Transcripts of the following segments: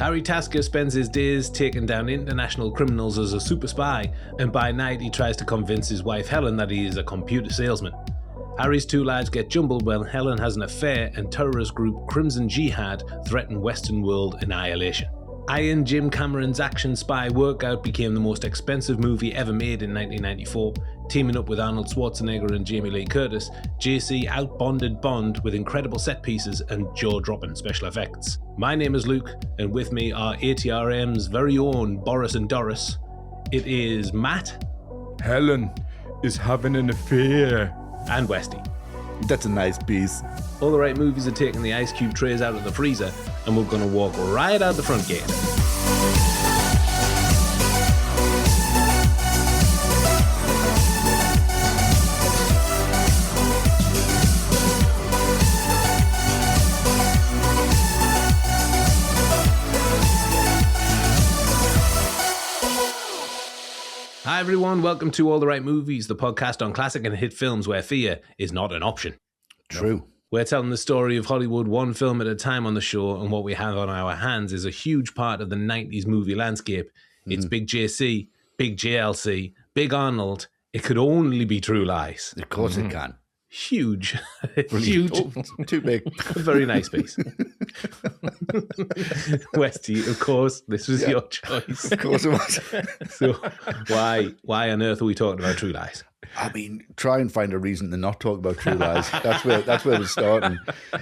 Harry Tasker spends his days taking down international criminals as a super spy, and by night he tries to convince his wife Helen that he is a computer salesman. Harry's two lives get jumbled when Helen has an affair and terrorist group Crimson Jihad threaten Western world annihilation. Iron Jim Cameron's action spy workout became the most expensive movie ever made in 1994. Teaming up with Arnold Schwarzenegger and Jamie Lee Curtis, JC outbonded Bond with incredible set pieces and jaw-dropping special effects. My name is Luke, and with me are ATRM's very own Boris and Doris. It is Matt. Helen is having an affair. And Westy. That's a nice piece. All the right movies are taking the ice cube trays out of the freezer, and we're going to walk right out the front gate. Hi everyone, welcome to All the Right Movies, the podcast on classic and hit films where fear is not an option. True. We're telling the story of Hollywood one film at a time on the show, and what we have on our hands is a huge part of the 90s movie landscape. It's Big JC, Big JLC, Big Arnold. It could only be True Lies. Of course it can. Huge. Huge. Oh, too big. Very nice piece. Westy, of course, this was your choice. Of course it was. So why on earth are we talking about True Lies? I mean, try and find a reason to not talk about True Lies. That's where we're starting.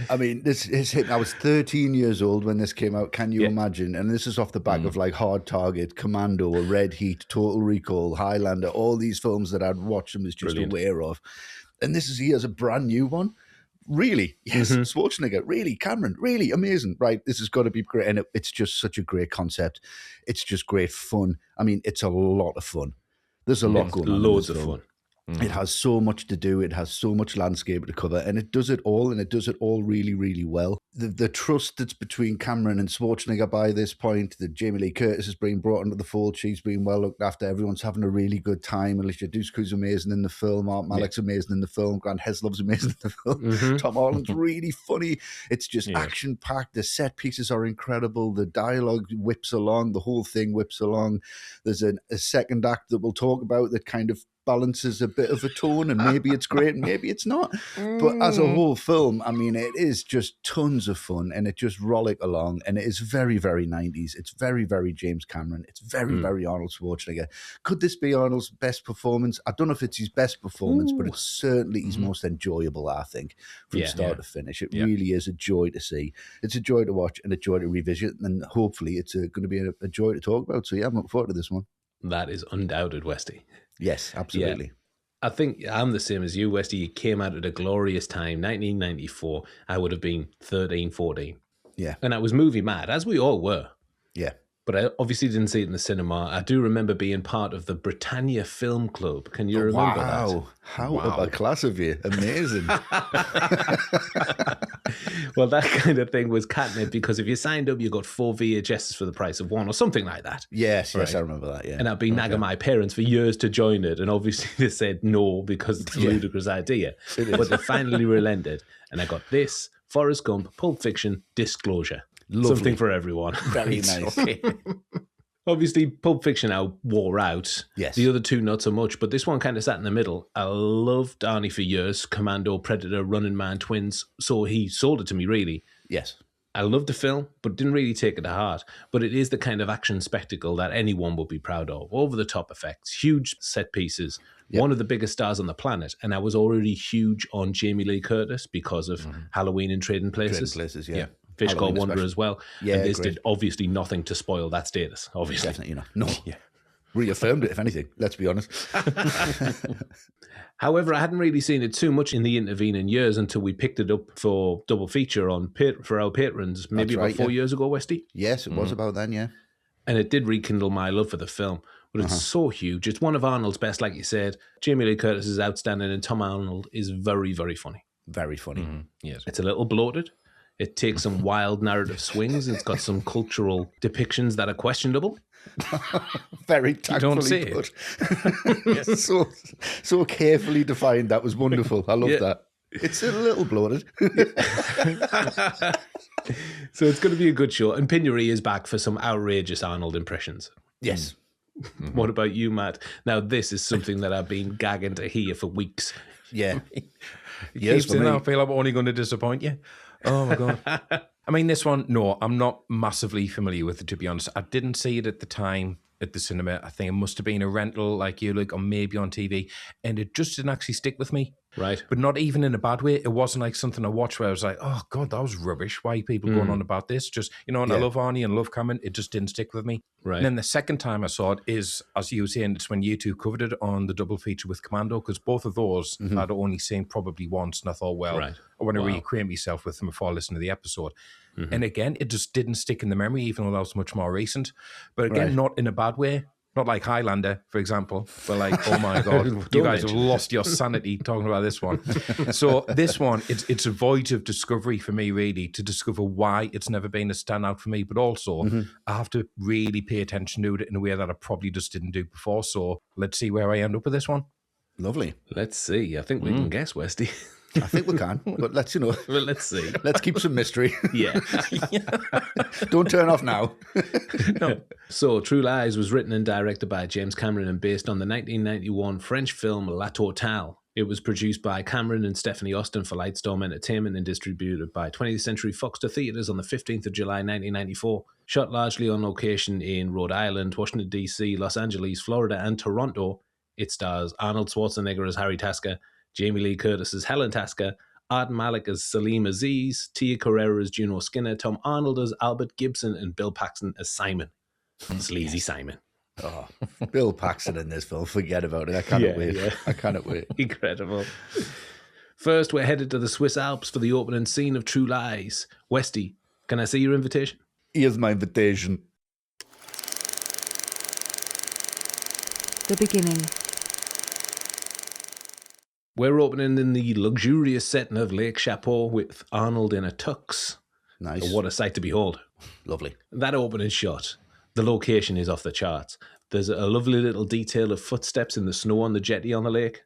I mean, this is hit. I was 13 years old when this came out. Can you imagine? And this is off the back of like Hard Target, Commando, Red Heat, Total Recall, Highlander, all these films that I'd watched and was just aware of. And this is here's a brand new one. Really? Yes, Schwarzenegger. Really? Cameron? Really? Amazing. Right, this has got to be great. And it's just such a great concept. It's just great fun. I mean, it's a lot of fun. There's a lot going on. Loads of fun. It has so much to do. It has so much landscape to cover, and it does it all, and it does it all really, really well. The trust that's between Cameron and Schwarzenegger by this point, that Jamie Lee Curtis is being brought into the fold. She's being well looked after. Everyone's having a really good time. Alicia Dusku's amazing in the film. Mark Malek's amazing in the film. Grant Heslov's amazing in the film. Tom Arnold's really funny. It's just action-packed. The set pieces are incredible. The dialogue whips along. The whole thing whips along. There's a second act that we'll talk about that kind of balances a bit of a tone, and maybe it's great and maybe it's not, but as a whole film, I mean, it is just tons of fun, and it just rollick along, and it is very, very 90s. It's very, very James Cameron. It's very, very Arnold Schwarzenegger. Could this be Arnold's best performance? I don't know if it's his best performance, but it's certainly his most enjoyable, I think, from start to finish. It really is a joy to see. It's a joy to watch and a joy to revisit, and hopefully it's going to be a joy to talk about. So yeah, I'm looking forward to this one. That is undoubted, Westy. Yes, absolutely. Yeah. I think I'm the same as you, Westy. You came out at a glorious time, 1994. I would have been 13, 14. Yeah. And I was movie mad, as we all were. Yeah. But I obviously didn't see it in the cinema. I do remember being part of the Britannia Film Club. Can you remember that? How upper class of you. Amazing. Well, that kind of thing was catnip, because if you signed up, you got 4 VHSs for the price of 1 or something like that. Yes, I remember that, yeah. And I've been nagging my parents for years to join it, and obviously they said no because it's a ludicrous idea. But they finally relented, and I got this, Forrest Gump, Pulp Fiction, Disclosure. Lovely. Something for everyone. Very nice. Okay. Obviously, Pulp Fiction now wore out. Yes. The other two, not so much, but this one kind of sat in the middle. I loved Arnie for years, Commando, Predator, Running Man, Twins, so he sold it to me, really. Yes. I loved the film, but didn't really take it to heart. But it is the kind of action spectacle that anyone would be proud of. Over-the-top effects, huge set pieces, one of the biggest stars on the planet, and I was already huge on Jamie Lee Curtis because of Halloween and Trading Places. Trading Places, yeah. Fish Halloween Called Wonder as well. Yeah, and this great. did obviously nothing to spoil that status, obviously. Definitely not. No. Yeah. Reaffirmed it, if anything, let's be honest. However, I hadn't really seen it too much in the intervening years until we picked it up for double feature for our patrons, maybe about 4 years ago, Westy. Yes, it was about then, yeah. And it did rekindle my love for the film. But it's so huge. It's one of Arnold's best, like you said. Jamie Lee Curtis is outstanding, and Tom Arnold is very, very funny. Very funny. Yes. It's a little bloated. It takes some wild narrative swings. It's got some cultural depictions that are questionable. Very tactfully put. Yes. So carefully defined. That was wonderful. I love that. It's a little bloated. So it's going to be a good show. And Pigneri is back for some outrageous Arnold impressions. Yes. What about you, Matt? Now, this is something that I've been gagging to hear for weeks. Yeah. Keeps in there. I feel I'm only going to disappoint you. Oh, my God. I mean, this one, no, I'm not massively familiar with it, to be honest. I didn't see it at the time at the cinema. I think it must have been a rental like you, like, or maybe on TV. And it just didn't actually stick with me. Right. But not even in a bad way. It wasn't like something I watched where I was like, oh, God, that was rubbish. Why are people going on about this? Just, and I love Arnie and love Cameron. It just didn't stick with me. Right. And then the second time I saw it is, as you were saying, it's when you two covered it on the double feature with Commando, because both of those I'd only seen probably once. And I thought, well, I want to reacquaint myself with them before I listen to the episode. And again, it just didn't stick in the memory, even though that was much more recent. But again, not in a bad way. Not like Highlander, for example, but like, oh my God, you guys have lost your sanity talking about this one. So this one, it's a voyage of discovery for me, really, to discover why it's never been a standout for me. But also, I have to really pay attention to it in a way that I probably just didn't do before. So let's see where I end up with this one. Lovely. Let's see. I think we can guess, Westy. I think we can, but let's, Well, let's see. let's keep some mystery. Yeah. Don't turn off now. No. So, True Lies was written and directed by James Cameron and based on the 1991 French film La Totale. It was produced by Cameron and Stephanie Austin for Lightstorm Entertainment and distributed by 20th Century Fox to theatres on the 15th of July 1994. Shot largely on location in Rhode Island, Washington, D.C., Los Angeles, Florida, and Toronto. It stars Arnold Schwarzenegger as Harry Tasker, Jamie Lee Curtis as Helen Tasker, Art Malik as Salim Aziz, Tia Carrera as Juno Skinner, Tom Arnold as Albert Gibson, and Bill Paxton as Simon. Sleazy Simon. Oh, Bill Paxton in this film, forget about it. I cannot wait. Yeah. I cannot wait. Incredible. First, we're headed to the Swiss Alps for the opening scene of True Lies. Westy, can I see your invitation? Here's my invitation. The beginning. We're opening in the luxurious setting of Lake Chapeau with Arnold in a tux. Nice. Oh, what a sight to behold. Lovely. That opening shot, the location is off the charts. There's a lovely little detail of footsteps in the snow on the jetty on the lake.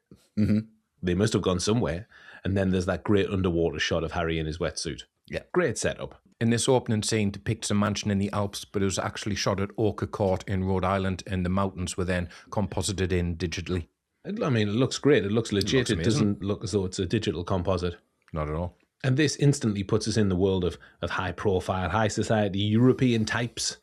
They must have gone somewhere. And then there's that great underwater shot of Harry in his wetsuit. Yeah. Great setup. And this opening scene depicts a mansion in the Alps, but it was actually shot at Ochre Court in Rhode Island, and the mountains were then composited in digitally. I mean, it looks great. It looks legit. It amazing. doesn't look as though it's a digital composite. Not at all. And this instantly puts us in the world of high profile, high society, European types.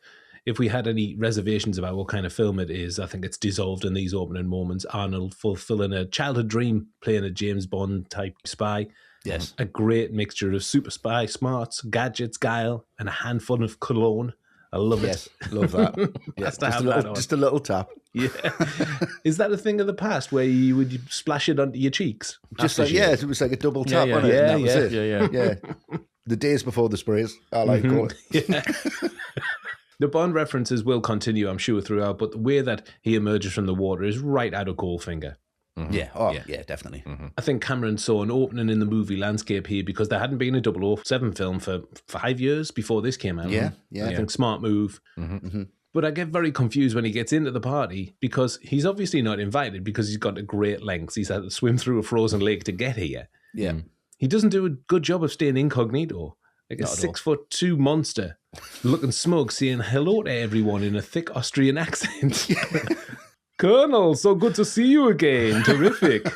If we had any reservations about what kind of film it is, I think it's dissolved in these opening moments. Arnold fulfilling a childhood dream, playing a James Bond type spy. Yes. A great mixture of super spy smarts, gadgets, guile, and a handful of cologne. I love Yes. it. Love that. Yeah. Has to have that on. Just a little tap. Yeah. Is that a thing of the past where you would splash it onto your cheeks? Just after like, shave? it was like a double tap yeah. on it. and that was it. Yeah. Yeah. The days before the sprays. I like it. Yeah. The Bond references will continue, I'm sure, throughout, but the way that he emerges from the water is right out of Goldfinger. Yeah. Oh, yeah, definitely. I think Cameron saw an opening in the movie landscape here because there hadn't been a 007 film for 5 years before this came out. Yeah. I think smart move. But I get very confused when he gets into the party because he's obviously not invited because he's got a great lengths. He's had to swim through a frozen lake to get here. Yeah. He doesn't do a good job of staying incognito. Like a Not at all. 6'2" monster looking smug, saying hello to everyone in a thick Austrian accent. Colonel, so good to see you again. Terrific.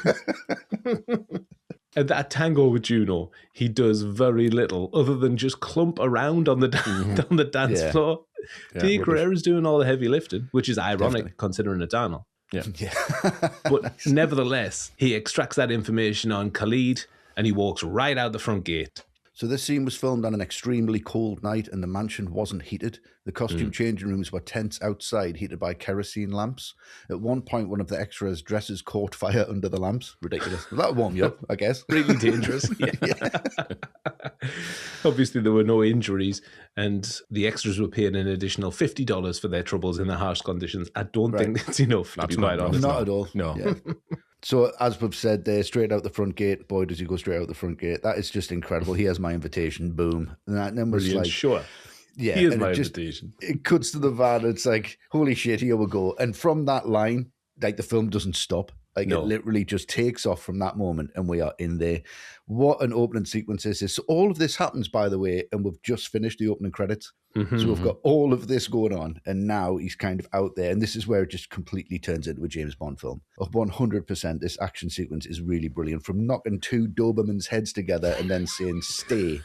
And that tango with Juno, he does very little other than just clump around on the on the dance Yeah. floor. Tia rubbish. Carrera's doing all the heavy lifting, which is ironic Definitely. considering it's Arnold. Yeah. But nevertheless, he extracts that information on Khalid and he walks right out the front gate. So this scene was filmed on an extremely cold night and the mansion wasn't heated. The costume changing rooms were tents outside heated by kerosene lamps. At one point, one of the extras' dresses caught fire under the lamps. Ridiculous. That'll warm you up, I guess. Really dangerous. Yeah. Obviously, there were no injuries and the extras were paying an additional $50 for their troubles in the harsh conditions. I don't think that's enough, to be quite honest. Not at all. No. Yeah. So, as we've said there, straight out the front gate. Boy, does he go straight out the front gate. That is just incredible. Here's my invitation. Boom. And then was Brilliant. like, Sure. yeah. Here's and my it just, invitation. it cuts to the van. It's like, holy shit, here we go. And from that line, like the film doesn't stop. Like it literally just takes off from that moment and we are in there. What an opening sequence is this. So all of this happens, by the way, and we've just finished the opening credits. So we've got all of this going on and now he's kind of out there. And this is where it just completely turns into a James Bond film. 100%, this action sequence is really brilliant. From knocking two Dobermans' heads together and then saying, stay.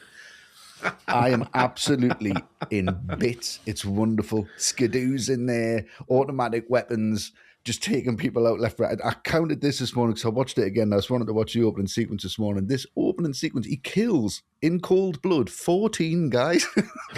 I am absolutely in bits. It's wonderful. Skidoos in there, automatic weapons, just taking people out left, right. I counted this morning because I watched it again. I just wanted to watch the opening sequence this morning. This opening sequence, he kills in cold blood 14 guys.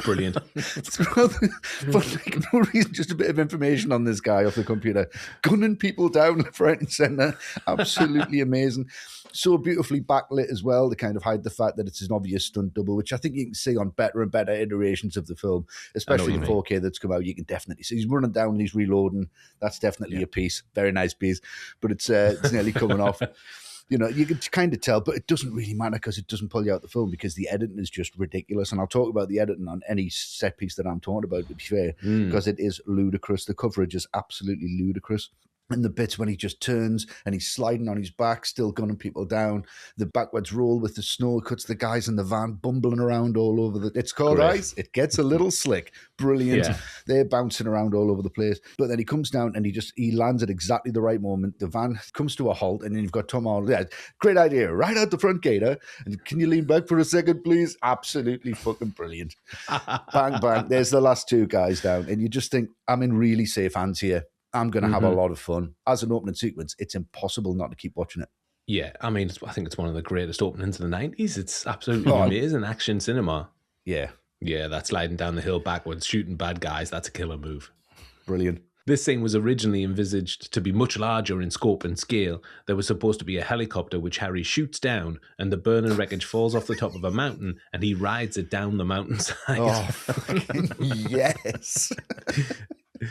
Brilliant. But like, no reason, just a bit of information on this guy off the computer. Gunning people down left, right, and centre. Absolutely amazing. So beautifully backlit as well to kind of hide the fact that it's an obvious stunt double, which I think you can see on better and better iterations of the film, especially the 4K that's come out. You can definitely see he's running down and he's reloading. That's definitely a piece, very nice piece, but it's nearly coming off. You know, you can kind of tell, but it doesn't really matter because it doesn't pull you out the film because the editing is just ridiculous. And I'll talk about the editing on any set piece that I'm talking about, to be fair, because it is ludicrous. The coverage is absolutely ludicrous. And the bits when he just turns and he's sliding on his back, still gunning people down. The backwards roll with the snow cuts the guys in the van bumbling around all over the... It's called ice. It gets a little slick. Brilliant. Yeah. They're bouncing around all over the place. But then he comes down and he lands at exactly the right moment. The van comes to a halt and then you've got Tom Arnold. Yeah, great idea. Right out the front gate, huh? And can you lean back for a second, please? Absolutely fucking brilliant. Bang, bang. There's the last two guys down. And you just think, I'm in really safe hands here. I'm going to have a lot of fun. As an opening sequence, it's impossible not to keep watching it. Yeah, I mean, I think it's one of the greatest openings of the 90s. It's absolutely amazing action cinema. Yeah. Yeah, that sliding down the hill backwards, shooting bad guys, that's a killer move. Brilliant. This scene was originally envisaged to be much larger in scope and scale. There was supposed to be a helicopter which Harry shoots down and the burning wreckage falls off the top of a mountain and he rides it down the mountainside. Oh, fucking yes.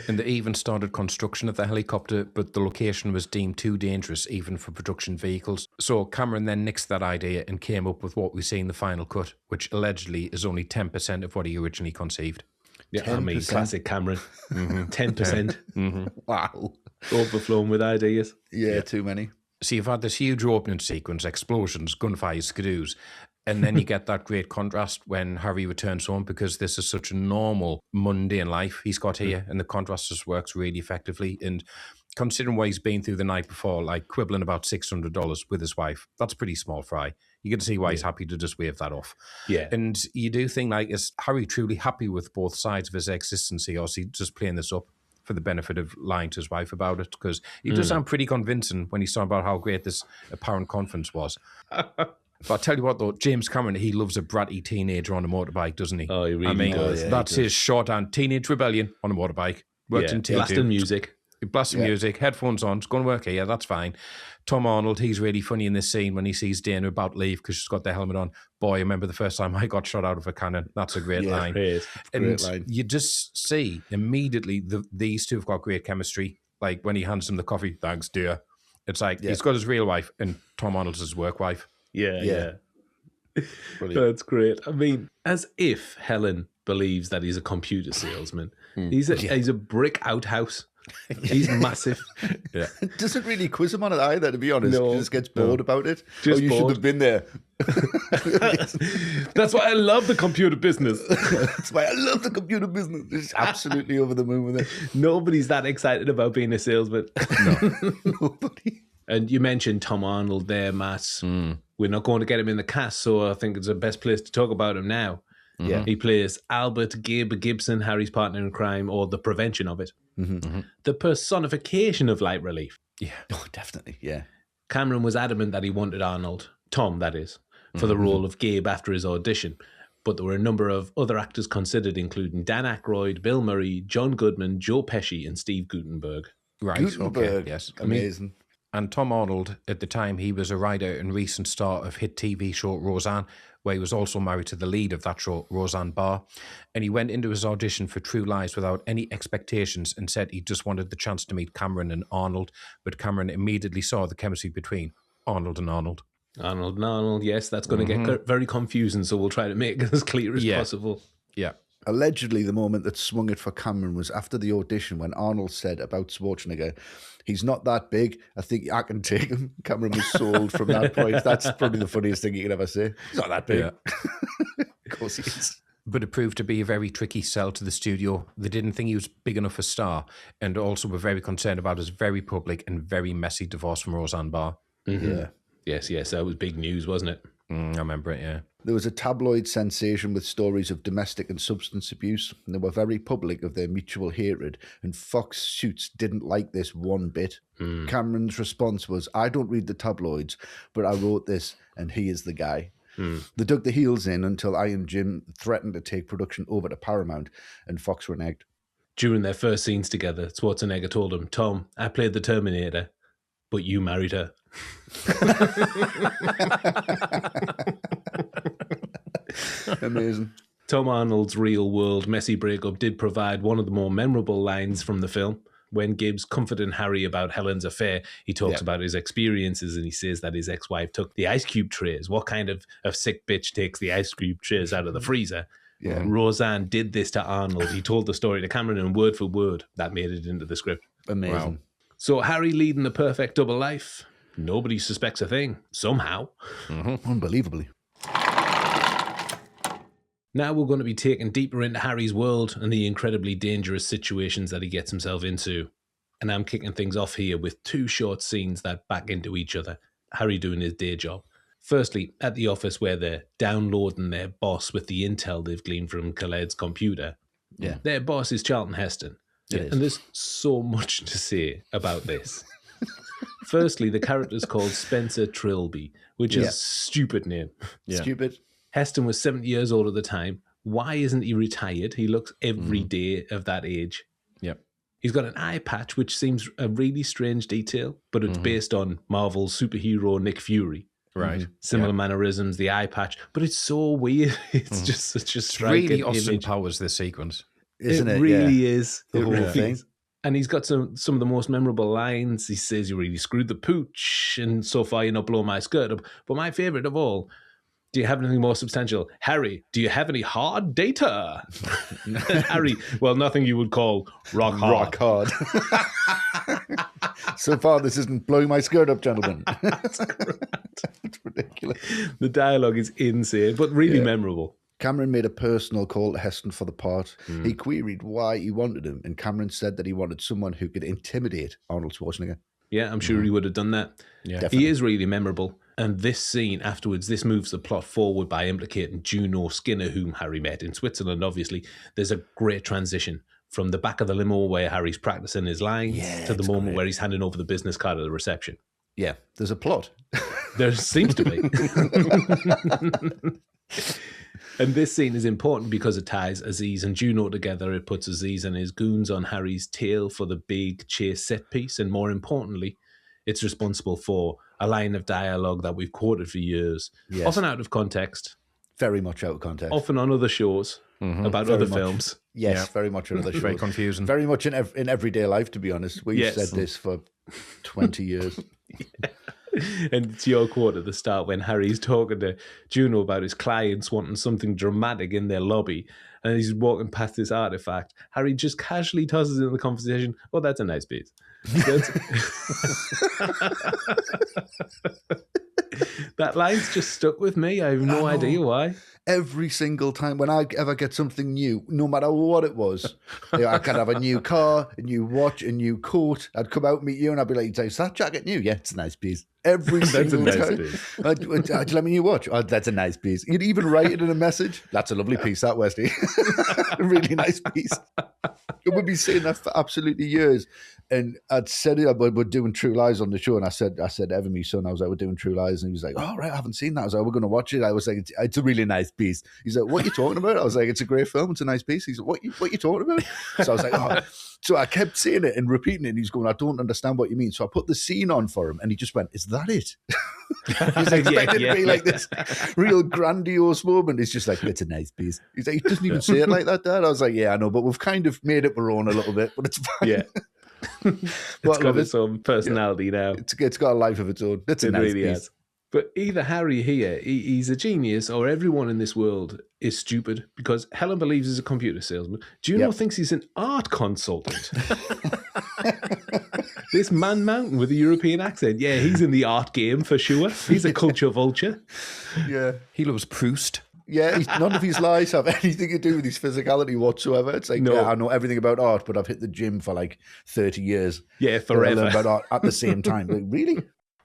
And they even started construction of the helicopter, but the location was deemed too dangerous even for production vehicles. So Cameron then nixed that idea and came up with what we see in the final cut, which allegedly is only 10% of what he originally conceived. Yeah, 10%. I mean, classic Cameron. 10%. Mm-hmm. Wow. Overflowing with ideas. Yeah, too many. So you've had this huge opening sequence, explosions, gunfire, skidoos, and then you get that great contrast when Harry returns home because this is such a normal, mundane life he's got here, and the contrast just works really effectively. And considering what he's been through the night before, like quibbling about $600 with his wife, that's pretty small fry. You can see why he's happy to just wave that off. Yeah. And you do think, like, is Harry truly happy with both sides of his existence here, or is he just playing this up for the benefit of lying to his wife about it? Because he does sound pretty convincing when he's talking about how great this apparent conference was. But I'll tell you what, though, James Cameron, he loves a bratty teenager on a motorbike, doesn't he? Oh, he really does. That's his shorthand. Teenage rebellion on a motorbike. Worked in T2. Blasting music. Blasting music, headphones on, it's going to work here, yeah, that's fine. Tom Arnold, he's really funny in this scene when he sees Dana about to leave because she's got their helmet on. Boy, I remember the first time I got shot out of a cannon. That's a great line. Great line. You just see immediately these two have got great chemistry. Like when he hands him the coffee, thanks, dear. It's like he's got his real wife and Tom Arnold's his work wife. Yeah. That's great. I mean, as if Helen believes that he's a computer salesman. He's a brick outhouse. He's massive. Yeah. Doesn't really quiz him on it either, to be honest. No, he just gets bored about it. Just you bored. should have been there. That's why I love the computer business. That's why I love the computer business. It's absolutely over the moon with it. Nobody's that excited about being a salesman. No. Nobody. And you mentioned Tom Arnold there, Matt. We're not going to get him in the cast, so I think it's the best place to talk about him now. Yeah. He plays Albert Gabe Gibson, Harry's partner in crime, or the prevention of it. The personification of light relief. Yeah. Oh, definitely. Yeah. Cameron was adamant that he wanted Arnold, Tom that is, for the role of Gabe after his audition. But there were a number of other actors considered, including Dan Aykroyd, Bill Murray, John Goodman, Joe Pesci, and Steve Guttenberg. Right. Guttenberg. Okay. Yes. Amazing. And Tom Arnold, at the time, he was a writer and recent star of hit TV show Roseanne, where he was also married to the lead of that show, Roseanne Barr. And he went into his audition for True Lies without any expectations and said he just wanted the chance to meet Cameron and Arnold. But Cameron immediately saw the chemistry between Arnold and Arnold. Arnold and Arnold, yes, that's going to get very confusing, so we'll try to make it as clear as possible. Yeah. Allegedly, the moment that swung it for Cameron was after the audition when Arnold said about Schwarzenegger, he's not that big, I think I can take him. Cameron was sold from that point. That's probably the funniest thing you can ever say. He's not that big. Yeah. Of course he is. But it proved to be a very tricky sell to the studio. They didn't think he was big enough a star, and also were very concerned about his very public and very messy divorce from Roseanne Barr. Mm-hmm. Yeah. Yes, that was big news, wasn't it? I remember it, yeah. There was a tabloid sensation with stories of domestic and substance abuse, and they were very public of their mutual hatred, and Fox Suits didn't like this one bit. Cameron's response was, I don't read the tabloids, but I wrote this, and he is the guy. They dug the heels in until Iron Jim threatened to take production over to Paramount, and Fox reneged. During their first scenes together, Schwarzenegger told him, Tom, I played the Terminator, but you married her. Amazing. Tom Arnold's real-world messy breakup did provide one of the more memorable lines from the film. When Gibbs comforted Harry about Helen's affair, he talks about his experiences, and he says that his ex-wife took the ice cube trays. What kind of sick bitch takes the ice cube trays out of the freezer? Yeah. And Roseanne did this to Arnold. He told the story to Cameron, and word for word, that made it into the script. Amazing. Wow. So Harry leading the perfect double life. Nobody suspects a thing, somehow. Unbelievably. Now we're going to be taken deeper into Harry's world and the incredibly dangerous situations that he gets himself into. And I'm kicking things off here with two short scenes that back into each other. Harry doing his day job. Firstly, at the office where they're downloading their boss with the intel they've gleaned from Khaled's computer. Yeah. Their boss is Charlton Heston. And there's so much to say about this. Firstly, the character's called Spencer Trilby, which is a stupid name. Yeah. Stupid. Heston was 70 years old at the time. Why isn't he retired? He looks every day of that age. Yep. He's got an eye patch, which seems a really strange detail, but it's based on Marvel's superhero Nick Fury. Right. Similar mannerisms, the eye patch, but it's so weird. It's just such a striking really Austin image. Powers, this sequence. Isn't it? It really is. The whole thing. And he's got some of the most memorable lines. He says, you really screwed the pooch, and so far you're not blowing my skirt up. But my favourite of all, do you have anything more substantial? Harry, do you have any hard data? Harry, well, nothing you would call rock hard. Rock hard. So far, this isn't blowing my skirt up, gentlemen. That's ridiculous. The dialogue is insane, but really memorable. Cameron made a personal call to Heston for the part. He queried why he wanted him, and Cameron said that he wanted someone who could intimidate Arnold Schwarzenegger. Yeah, I'm sure he would have done that. Yeah, definitely. He is really memorable. And this scene afterwards, this moves the plot forward by implicating Juno Skinner, whom Harry met in Switzerland, obviously. There's a great transition from the back of the limo where Harry's practicing his lines to the moment where he's handing over the business card at the reception. Yeah, there's a plot. There seems to be. And this scene is important because it ties Aziz and Juno together. It puts Aziz and his goons on Harry's tail for the big chase set piece. And more importantly, it's responsible for a line of dialogue that we've quoted for years, often out of context. Very much out of context. Often on other shows about very other much. Films. Yes, very much on other shows. Very confusing. Very much in everyday life, to be honest. We've said this for 20 years. And it's your quote at the start when Harry's talking to Juno about his clients wanting something dramatic in their lobby, and he's walking past this artifact. Harry just casually tosses in the conversation, oh, that's a nice piece. That line's just stuck with me. I have no idea why. Every single time when I ever get something new, no matter what it was, I could have a new car, a new watch, a new coat. I'd come out, meet you, and I'd be like, is that jacket new? Yeah, it's a nice piece. Every single time. Piece. Do you let me new watch? Oh, that's a nice piece. You'd even write it in a message. That's a lovely piece, that, Westy. A really nice piece. It would be saying that for absolutely years. And I'd said it, we're doing True Lies on the show, and I said to Evan, my son, I was like, we're doing True Lies, and he was like, oh, right, I haven't seen that. I was like, we're going to watch it. I was like, it's a really nice piece. He's like, what are you talking about? I was like, it's a great film, it's a nice piece. He's like, what are you talking about? So I was like, oh. So I kept saying it and repeating it, and he's going, I don't understand what you mean. So I put the scene on for him, and he just went, is that it? He's expecting it to be like this real grandiose moment. It's just like, it's a nice piece. He's like, he doesn't even say it like that, Dad. I was like, yeah, I know, but we've kind of made it our own a little bit, but it's fine. Yeah. It's got its own personality now. It's got a life of its own. It's a nice piece. But either Harry here, he's a genius, or everyone in this world is stupid, because Helen believes he's a computer salesman. Juno thinks he's an art consultant. This man mountain with a European accent, yeah, he's in the art game for sure. He's a culture vulture. Yeah. He loves Proust. Yeah, none of his lies have anything to do with his physicality whatsoever. It's like, I know everything about art, but I've hit the gym for like 30 years. Yeah, forever. I learn about art at the same time. Like, really?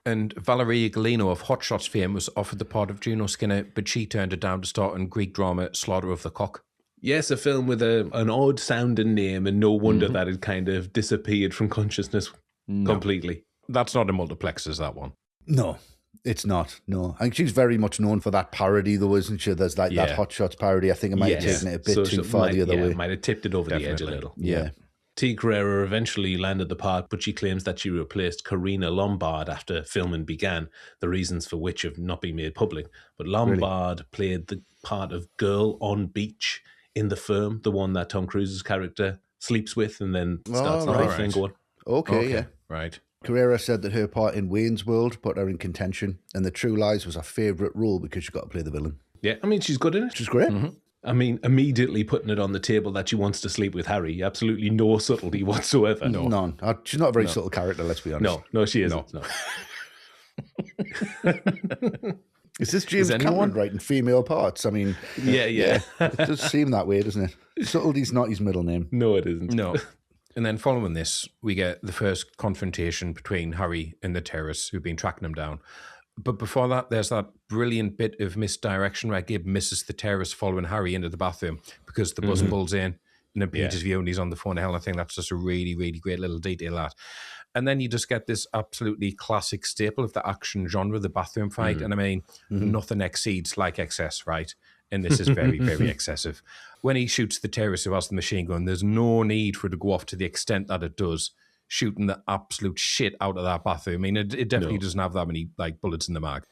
And Valeria Golino of Hot Shots fame was offered the part of Juno Skinner, but she turned it down to start in Greek drama Slaughter of the Cock. Yes, a film with an odd sounding name, and no wonder that it kind of disappeared from consciousness completely. That's not a multiplex, is that one? No, it's not. No. I think she's very much known for that parody, though, isn't she? There's like that Hot Shots parody. I think it might have taken it a bit too far the other way. Might have tipped it over the edge a little. Yeah. T. Carrera eventually landed the part, but she claims that she replaced Karina Lombard after filming began, the reasons for which have not been made public. But Lombard played the part of girl on beach in The Firm, the one that Tom Cruise's character sleeps with and then starts the whole thing going. Okay, yeah. Right. Carrera said that her part in Wayne's World put her in contention, and The True Lies was her favourite role because she got to play the villain. Yeah, I mean, she's good in it. She's great. Mm-hmm. I mean, immediately putting it on the table that she wants to sleep with Harry. Absolutely no subtlety whatsoever. No. None. She's not a very subtle character, let's be honest. No, she isn't. No. Is this James Cameron writing female parts? I mean... Yeah. It does seem that way, doesn't it? Subtlety's not his middle name. No, it isn't. No. And then following this, we get the first confrontation between Harry and the terrorists who've been tracking him down. But before that, there's that brilliant bit of misdirection where Gabe misses the terrorist following Harry into the bathroom because the buzzer pulls in and impedes his view and he's on the phone to Helen. I think that's just a really, really great little detail, that. And then you just get this absolutely classic staple of the action genre, the bathroom fight. And I mean, nothing exceeds like excess, right? And this is very, very excessive. When he shoots the terrorist who has the machine gun, there's no need for it to go off to the extent that it does, shooting the absolute shit out of that bathroom. I mean, it definitely doesn't have that many like bullets in the mag.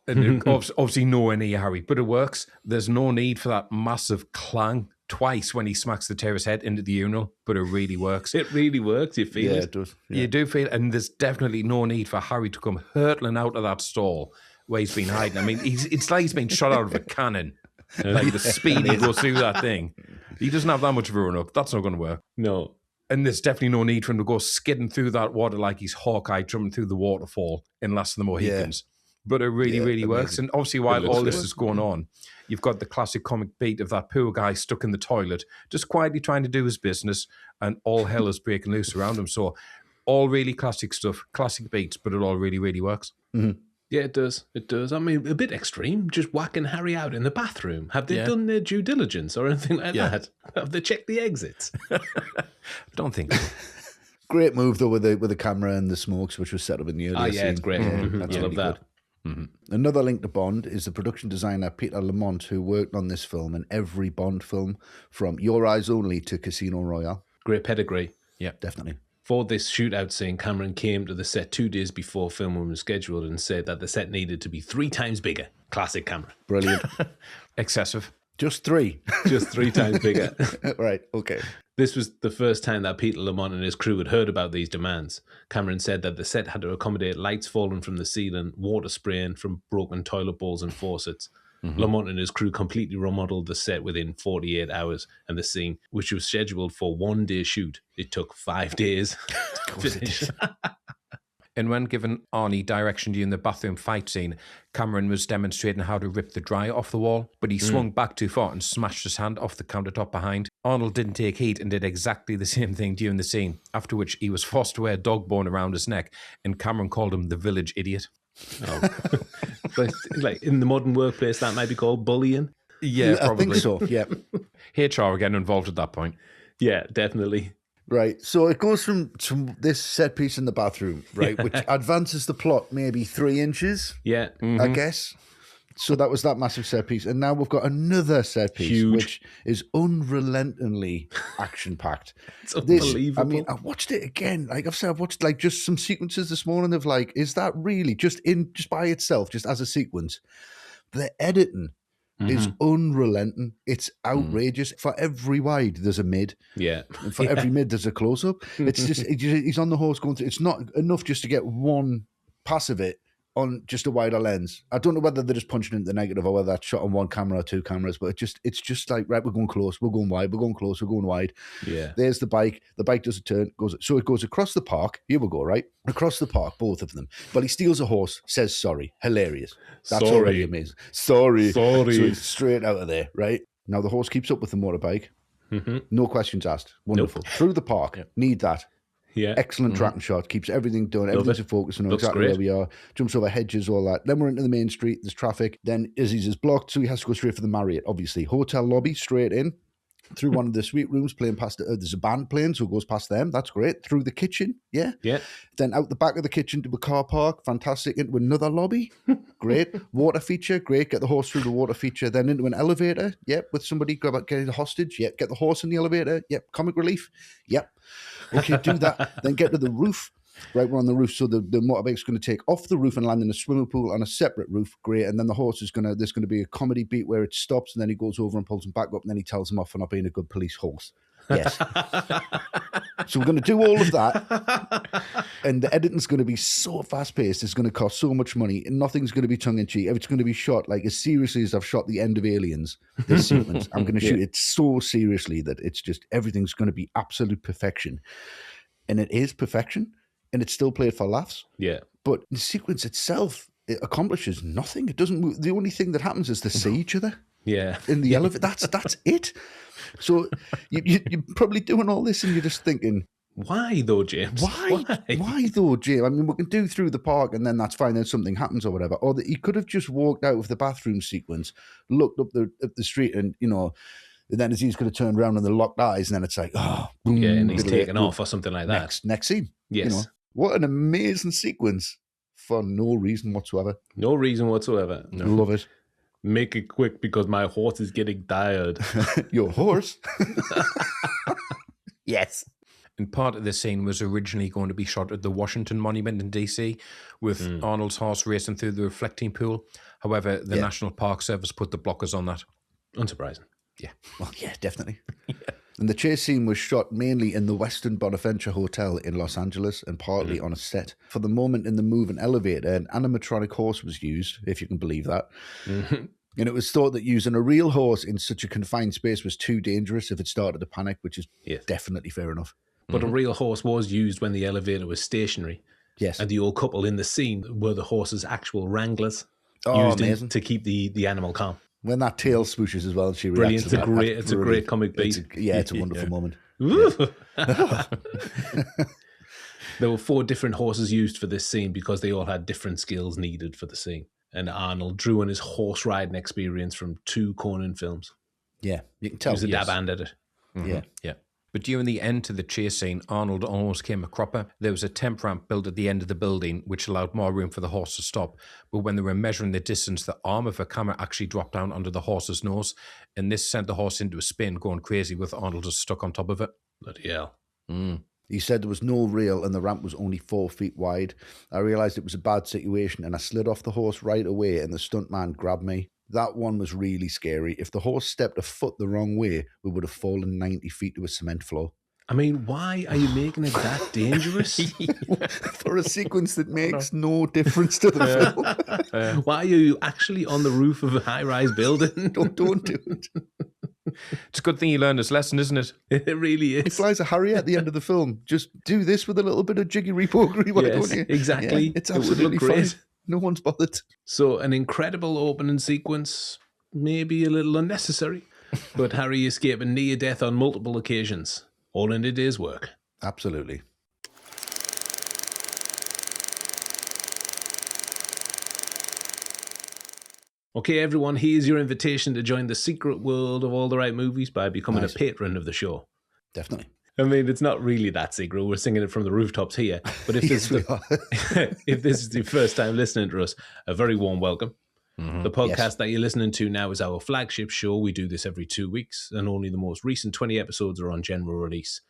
And obviously nowhere near Harry, but it works. There's no need for that massive clang twice when he smacks the terrorist's head into the urinal, but it really works. It really works. You feel it. It does. Yeah. You do feel it, and there's definitely no need for Harry to come hurtling out of that stall where he's been hiding. I mean, it's like he's been shot out of a cannon. Like the speed he goes through that thing. He doesn't have that much of a run up. That's not going to work. No. And there's definitely no need for him to go skidding through that water like he's Hawkeye jumping through the waterfall in Last of the Mohicans. But it really, really works. And obviously, while all this is going on, you've got the classic comic beat of that poor guy stuck in the toilet, just quietly trying to do his business, and all hell is breaking loose around him. So all really classic stuff, classic beats, but it all really, really works. Mm-hmm. Yeah, it does. It does. I mean, a bit extreme, just whacking Harry out in the bathroom. Have they done their due diligence or anything like that? Have they checked the exits? Don't think so. Great move, though, with the camera and the smokes, which was set up in the earlier scene. It's great. That's I love that. Another link to Bond is the production designer Peter Lamont, who worked on this film and every Bond film from Your Eyes Only to Casino Royale. Great pedigree. Yeah, definitely. For this shootout scene, Cameron came to the set 2 days before filming was scheduled and said that the set needed to be 3 times bigger. Classic Cameron. Brilliant. Excessive. Just 3. Just 3 times bigger. Right, okay. This was the first time that Peter Lamont and his crew had heard about these demands. Cameron said that the set had to accommodate lights falling from the ceiling, water spraying from broken toilet bowls and faucets. Lamont and his crew completely remodeled the set within 48 hours, and the scene, which was scheduled for 1 day shoot, it took 5 days to finish. And when given Arnie direction during the bathroom fight scene, Cameron was demonstrating how to rip the dryer off the wall, but he swung back too far and smashed his hand off the countertop behind. Arnold didn't take heed and did exactly the same thing during the scene, after which he was forced to wear a dog bone around his neck, and Cameron called him the village idiot. Oh. But like in the modern workplace, that might be called bullying. Yeah, probably. I think so, yeah. HR are getting involved at that point. Yeah, definitely. Right, so it goes from this set piece in the bathroom, right, which advances the plot maybe 3 inches, Yeah. I guess. So that was that massive set piece. And now we've got another set piece, which is unrelentingly action-packed. It's unbelievable. I mean, I watched it again. Like I've said, I've watched like just some sequences this morning of like, is that really just by itself, just as a sequence? The editing is unrelenting. It's outrageous. For every wide, there's a mid. Yeah. And for every mid, there's a close-up. It's just, he's on the horse going through. It's not enough just to get one pass of it on just a wider lens. I don't know whether they're just punching into the negative or whether that's shot on one camera or two cameras, but it's just like, right, we're going close, we're going wide, we're going close, we're going wide. Yeah. There's the bike does a turn, it goes across the park. Here we go, right? Across the park, both of them. But he steals a horse, says sorry. Hilarious. That's already amazing. Sorry. So he's straight out of there, right? Now the horse keeps up with the motorbike. Mm-hmm. No questions asked. Wonderful. Nope. Through the park. Yep. Need that. Yeah. Excellent tracking shot. Keeps everything done. Everything's a focus. Know exactly where we are. Jumps over hedges, all that. Then we're into the main street. There's traffic. Then Izzy's is blocked, so he has to go straight for the Marriott, obviously. Hotel lobby, straight in. Through one of the suite rooms, playing past there's a band playing, so it goes past them. That's great. Through the kitchen, yeah. Then out the back of the kitchen to a car park, fantastic. Into another lobby, great. Water feature, great. Get the horse through the water feature. Then into an elevator, yep. With somebody getting a hostage, yep. Get the horse in the elevator, yep. Comic relief, yep. Okay, do that. Then get to the roof. Right, we're on the roof, so the motorbike's going to take off the roof and land in a swimming pool on a separate roof. Great, and then the horse there's going to be a comedy beat where it stops, and then he goes over and pulls him back up, and then he tells him off for not being a good police horse. Yes. So we're going to do all of that, and the editing's going to be so fast-paced. It's going to cost so much money, and nothing's going to be tongue-in-cheek. It's going to be shot like as seriously as I've shot the end of Aliens. This sequence, I'm going to shoot it so seriously that it's just everything's going to be absolute perfection, and it is perfection. And it's still played for laughs. Yeah. But the sequence itself, it accomplishes nothing. It doesn't move. The only thing that happens is they see each other. Yeah. In the elevator. That's it. So you're probably doing all this and you're just thinking, why though, James? Why though, James? I mean, we can do through the park and then that's fine. Then something happens or whatever. Or that he could have just walked out of the bathroom sequence, looked up the street and, and then he's going to turn around and the locked eyes and then it's like, oh, boom. Yeah, and he's taken off or something like that. Next scene. Yes. What an amazing sequence for no reason whatsoever. No reason whatsoever. No. Love it. Make it quick because my horse is getting tired. Your horse? Yes. And part of the scene was originally going to be shot at the Washington Monument in DC with Arnold's horse racing through the reflecting pool. However, the National Park Service put the blockers on that. Unsurprising. Yeah. Well, yeah, definitely. And the chase scene was shot mainly in the Westin Bonaventure Hotel in Los Angeles and partly on a set. For the moment in the moving elevator, an animatronic horse was used, if you can believe that. Mm-hmm. And it was thought that using a real horse in such a confined space was too dangerous if it started to panic, which is definitely fair enough. But a real horse was used when the elevator was stationary. Yes. And the old couple in the scene were the horse's actual wranglers. Oh, amazing. To keep the animal calm. When that tail swooshes as well, and she reacts. Brilliant. It's a great comic beat. It's a wonderful moment. There were 4 different horses used for this scene because they all had different skills needed for the scene. And Arnold drew on his horse riding experience from 2 Conan films. Yeah, you can tell. He was a dab hand at it. Mm-hmm. Yeah. But during the end to the chase scene, Arnold almost came a cropper. There was a temp ramp built at the end of the building, which allowed more room for the horse to stop. But when they were measuring the distance, the arm of a camera actually dropped down under the horse's nose, and this sent the horse into a spin, going crazy with Arnold just stuck on top of it. Bloody hell. He said there was no rail and the ramp was only 4 feet wide. I realised it was a bad situation and I slid off the horse right away and the stuntman grabbed me. That one was really scary. If the horse stepped a foot the wrong way, we would have fallen 90 feet to a cement floor. I mean, why are you making it that dangerous? For a sequence that makes no difference to the film. Why are you actually on the roof of a high-rise building? Don't do it. It's a good thing you learned this lesson, isn't it? It really is. He flies a Harrier at the end of the film. Just do this with a little bit of jiggery-pokery. Yes, don't you? Exactly. Yeah, it's absolutely fine. No one's bothered. So an incredible opening sequence, maybe a little unnecessary, but Harry escaping near death on multiple occasions, all in a day's work. Absolutely. Okay, everyone, here's your invitation to join the secret world of All the Right Movies by becoming a patron of the show. Definitely. I mean, it's not really that secret. We're singing it from the rooftops here. But if this, if this is the first time listening to us, a very warm welcome. Mm-hmm. The podcast that you're listening to now is our flagship show. We do this every 2 weeks, and only the most recent 20 episodes are on general release.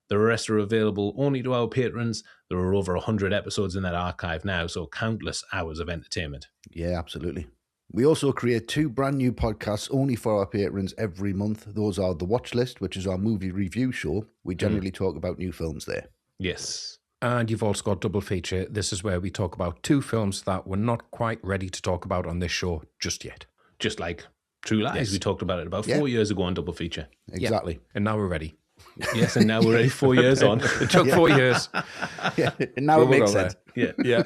The rest are available only to our patrons. There are over 100 episodes in that archive now, so countless hours of entertainment. Yeah, absolutely. We also create 2 brand new podcasts only for our patrons every month. Those are The Watch List, which is our movie review show. We generally talk about new films there. Yes. And you've also got Double Feature. This is where we talk about 2 films that we're not quite ready to talk about on this show just yet. Just like True Lies, Yes. we talked about it about 4 years ago on Double Feature. Exactly. Yeah. And now we're ready. Yes, and now we're ready 4 years on. It took 4 years. Yeah. And now it makes sense. Yeah. Yeah.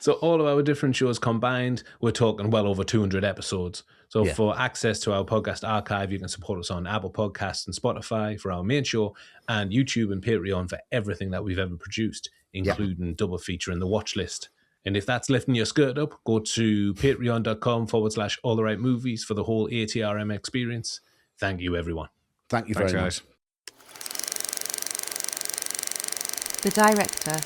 So all of our different shows combined, we're talking well over 200 episodes. So Yeah. for access to our podcast archive, you can support us on Apple Podcasts and Spotify for our main show, and YouTube and Patreon for everything that we've ever produced, including Double Feature and the watch list. And if that's lifting your skirt up, go to patreon.com/alltherightmovies for the whole ATRM experience. Thank you, everyone. Thank you very Thanks, much. guys. The director.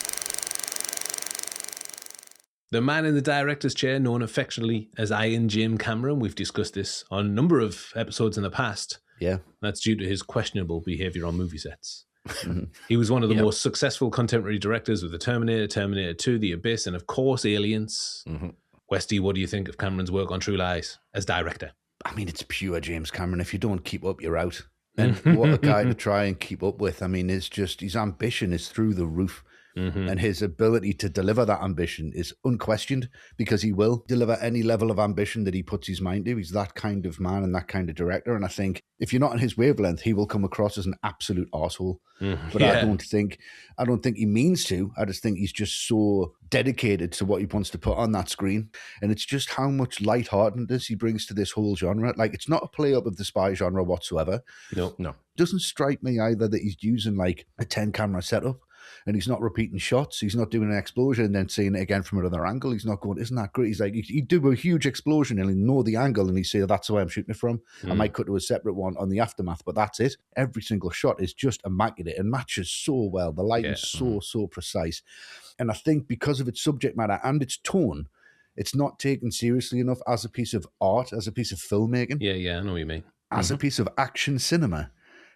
The man in the director's chair, known affectionately as Iron Jim Cameron. We've discussed this on a number of episodes in the past. Yeah. That's due to his questionable behavior on movie sets. He was one of the most successful contemporary directors with The Terminator, Terminator 2, The Abyss, and of course, Aliens. Westy, what do you think of Cameron's work on True Lies as director? I mean, it's pure James Cameron. If you don't keep up, you're out. And what a guy to try and keep up with. I mean, it's just, his ambition is through the roof. And his ability to deliver that ambition is unquestioned, because he will deliver any level of ambition that he puts his mind to. He's that kind of man and that kind of director. And I think if you're not on his wavelength, he will come across as an absolute arsehole. But I don't think he means to. I just think he's just so dedicated to what he wants to put on that screen. And it's just how much lightheartedness he brings to this whole genre. Like, it's not a play up of the spy genre whatsoever. No. Doesn't strike me either that he's using like a 10 camera setup. And he's not repeating shots. He's not doing an explosion and then seeing it again from another angle. He's not going, isn't that great? He's like, he'd do a huge explosion and he'll know the angle and he'd say, that's the way I'm shooting it from. I might cut to a separate one on the aftermath, but that's it. Every single shot is just immaculate and matches so well. The lighting's so precise. And I think because of its subject matter and its tone, it's not taken seriously enough as a piece of art, as a piece of filmmaking. Yeah, I know what you mean. As a piece of action cinema.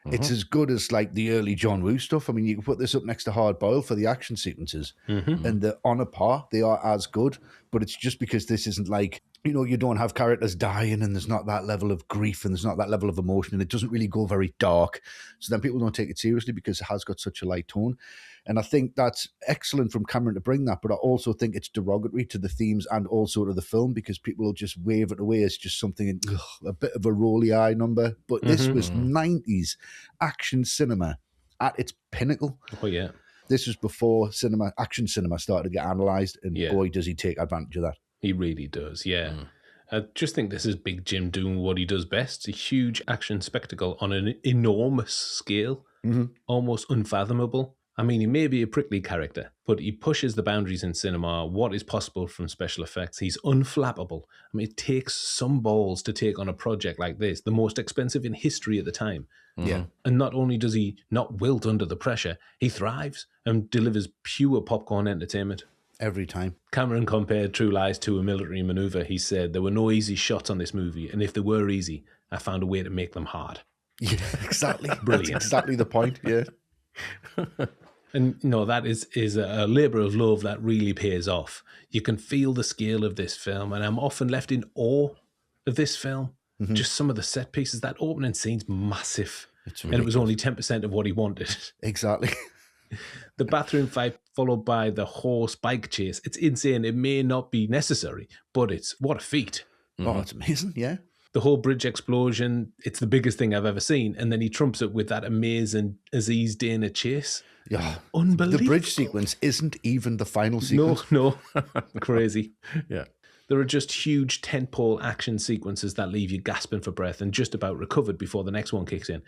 It's as good as like the early John Woo stuff. I mean, you can put this up next to Hard Boiled for the action sequences, and they're on a par. They are as good, but it's just because this isn't like, you know, you don't have characters dying and there's not that level of grief and there's not that level of emotion and it doesn't really go very dark. So then people don't take it seriously because it has got such a light tone. And I think that's excellent from Cameron to bring that, but I also think it's derogatory to the themes and also to the film because people will just wave it away as just something, a bit of a rolly eye number. But this was 90s action cinema at its pinnacle. Oh, yeah. This was before action cinema started to get analysed, and boy, does he take advantage of that. He really does, yeah. I just think this is Big Jim doing what he does best. A huge action spectacle on an enormous scale, almost unfathomable. I mean, he may be a prickly character, but he pushes the boundaries in cinema, what is possible from special effects. He's unflappable. I mean, it takes some balls to take on a project like this, the most expensive in history at the time. Yeah. And not only does he not wilt under the pressure, he thrives and delivers pure popcorn entertainment. Every time. Cameron compared True Lies to a military maneuver. He said, there were no easy shots on this movie, and if they were easy, I found a way to make them hard. Yeah, exactly. Brilliant. That's exactly the point, yeah. And that is a labour of love that really pays off. You can feel the scale of this film, and I'm often left in awe of this film. Just some of the set pieces. That opening scene's massive, and it was only 10% of what he wanted. Exactly. The bathroom fight followed by the horse bike chase. It's insane. It may not be necessary, but what a feat. Oh, it's amazing, yeah. The whole bridge explosion, it's the biggest thing I've ever seen. And then he trumps it with that amazing Aziz Dana chase. Yeah. Unbelievable. The bridge sequence isn't even the final sequence. No. Crazy. Yeah. There are just huge tentpole action sequences that leave you gasping for breath and just about recovered before the next one kicks in.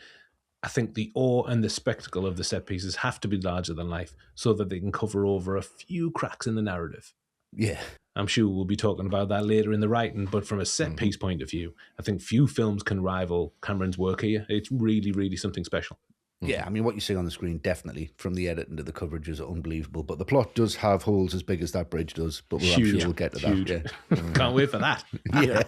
I think the awe and the spectacle of the set pieces have to be larger than life so that they can cover over a few cracks in the narrative. Yeah. I'm sure we'll be talking about that later in the writing, but from a set piece point of view, I think few films can rival Cameron's work here. It's really, really something special. Yeah, I mean, what you see on the screen, definitely, from the editing to the coverage, is unbelievable. But the plot does have holes as big as that bridge does. But I'm sure we'll get to that. Yeah. Can't wait for that. Yeah.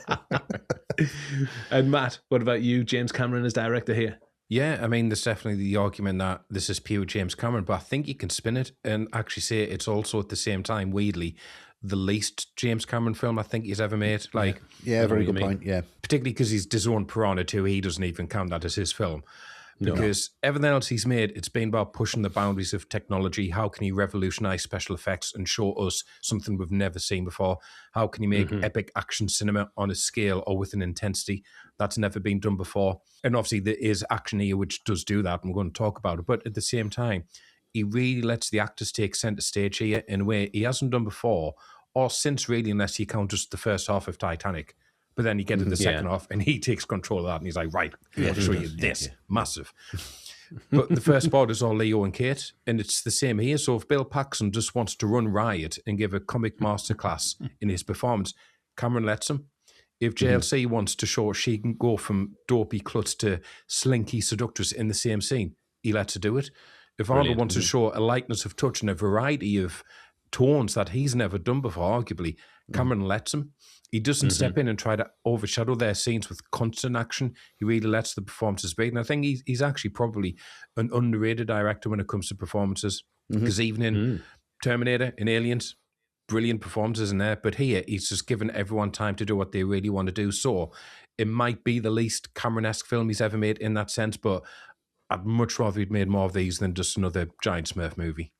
And Matt, what about you? James Cameron as director here? Yeah, I mean, there's definitely the argument that this is pure James Cameron, but I think you can spin it and actually say it's also at the same time, weirdly, the least James Cameron film I think he's ever made. Yeah, very good point, yeah. Particularly because he's his own Piranha 2, he doesn't even count that as his film. Because everything else he's made, it's been about pushing the boundaries of technology. How can he revolutionize special effects and show us something we've never seen before? How can he make epic action cinema on a scale or with an intensity that's never been done before? And obviously there is action here which does do that, and we're going to talk about it. But at the same time, he really lets the actors take center stage here in a way he hasn't done before, or since really, unless you count just the first half of Titanic. But then you get to the second half and he takes control of that and he's like, right, I'll show you this. Massive. But the first part is all Leo and Kate, and it's the same here. So if Bill Paxton just wants to run riot and give a comic masterclass in his performance, Cameron lets him. If JLC wants to show she can go from dopey klutz to slinky seductress in the same scene, he lets her do it. If Arnold wants to show a lightness of touch and a variety of tones that he's never done before, arguably, Cameron lets him. He doesn't step in and try to overshadow their scenes with constant action. He really lets the performances be. And I think he's actually probably an underrated director when it comes to performances. Because even in Terminator and Aliens, brilliant performances in there. But here, he's just given everyone time to do what they really want to do. So it might be the least Cameron-esque film he's ever made in that sense, but I'd much rather he'd made more of these than just another giant Smurf movie.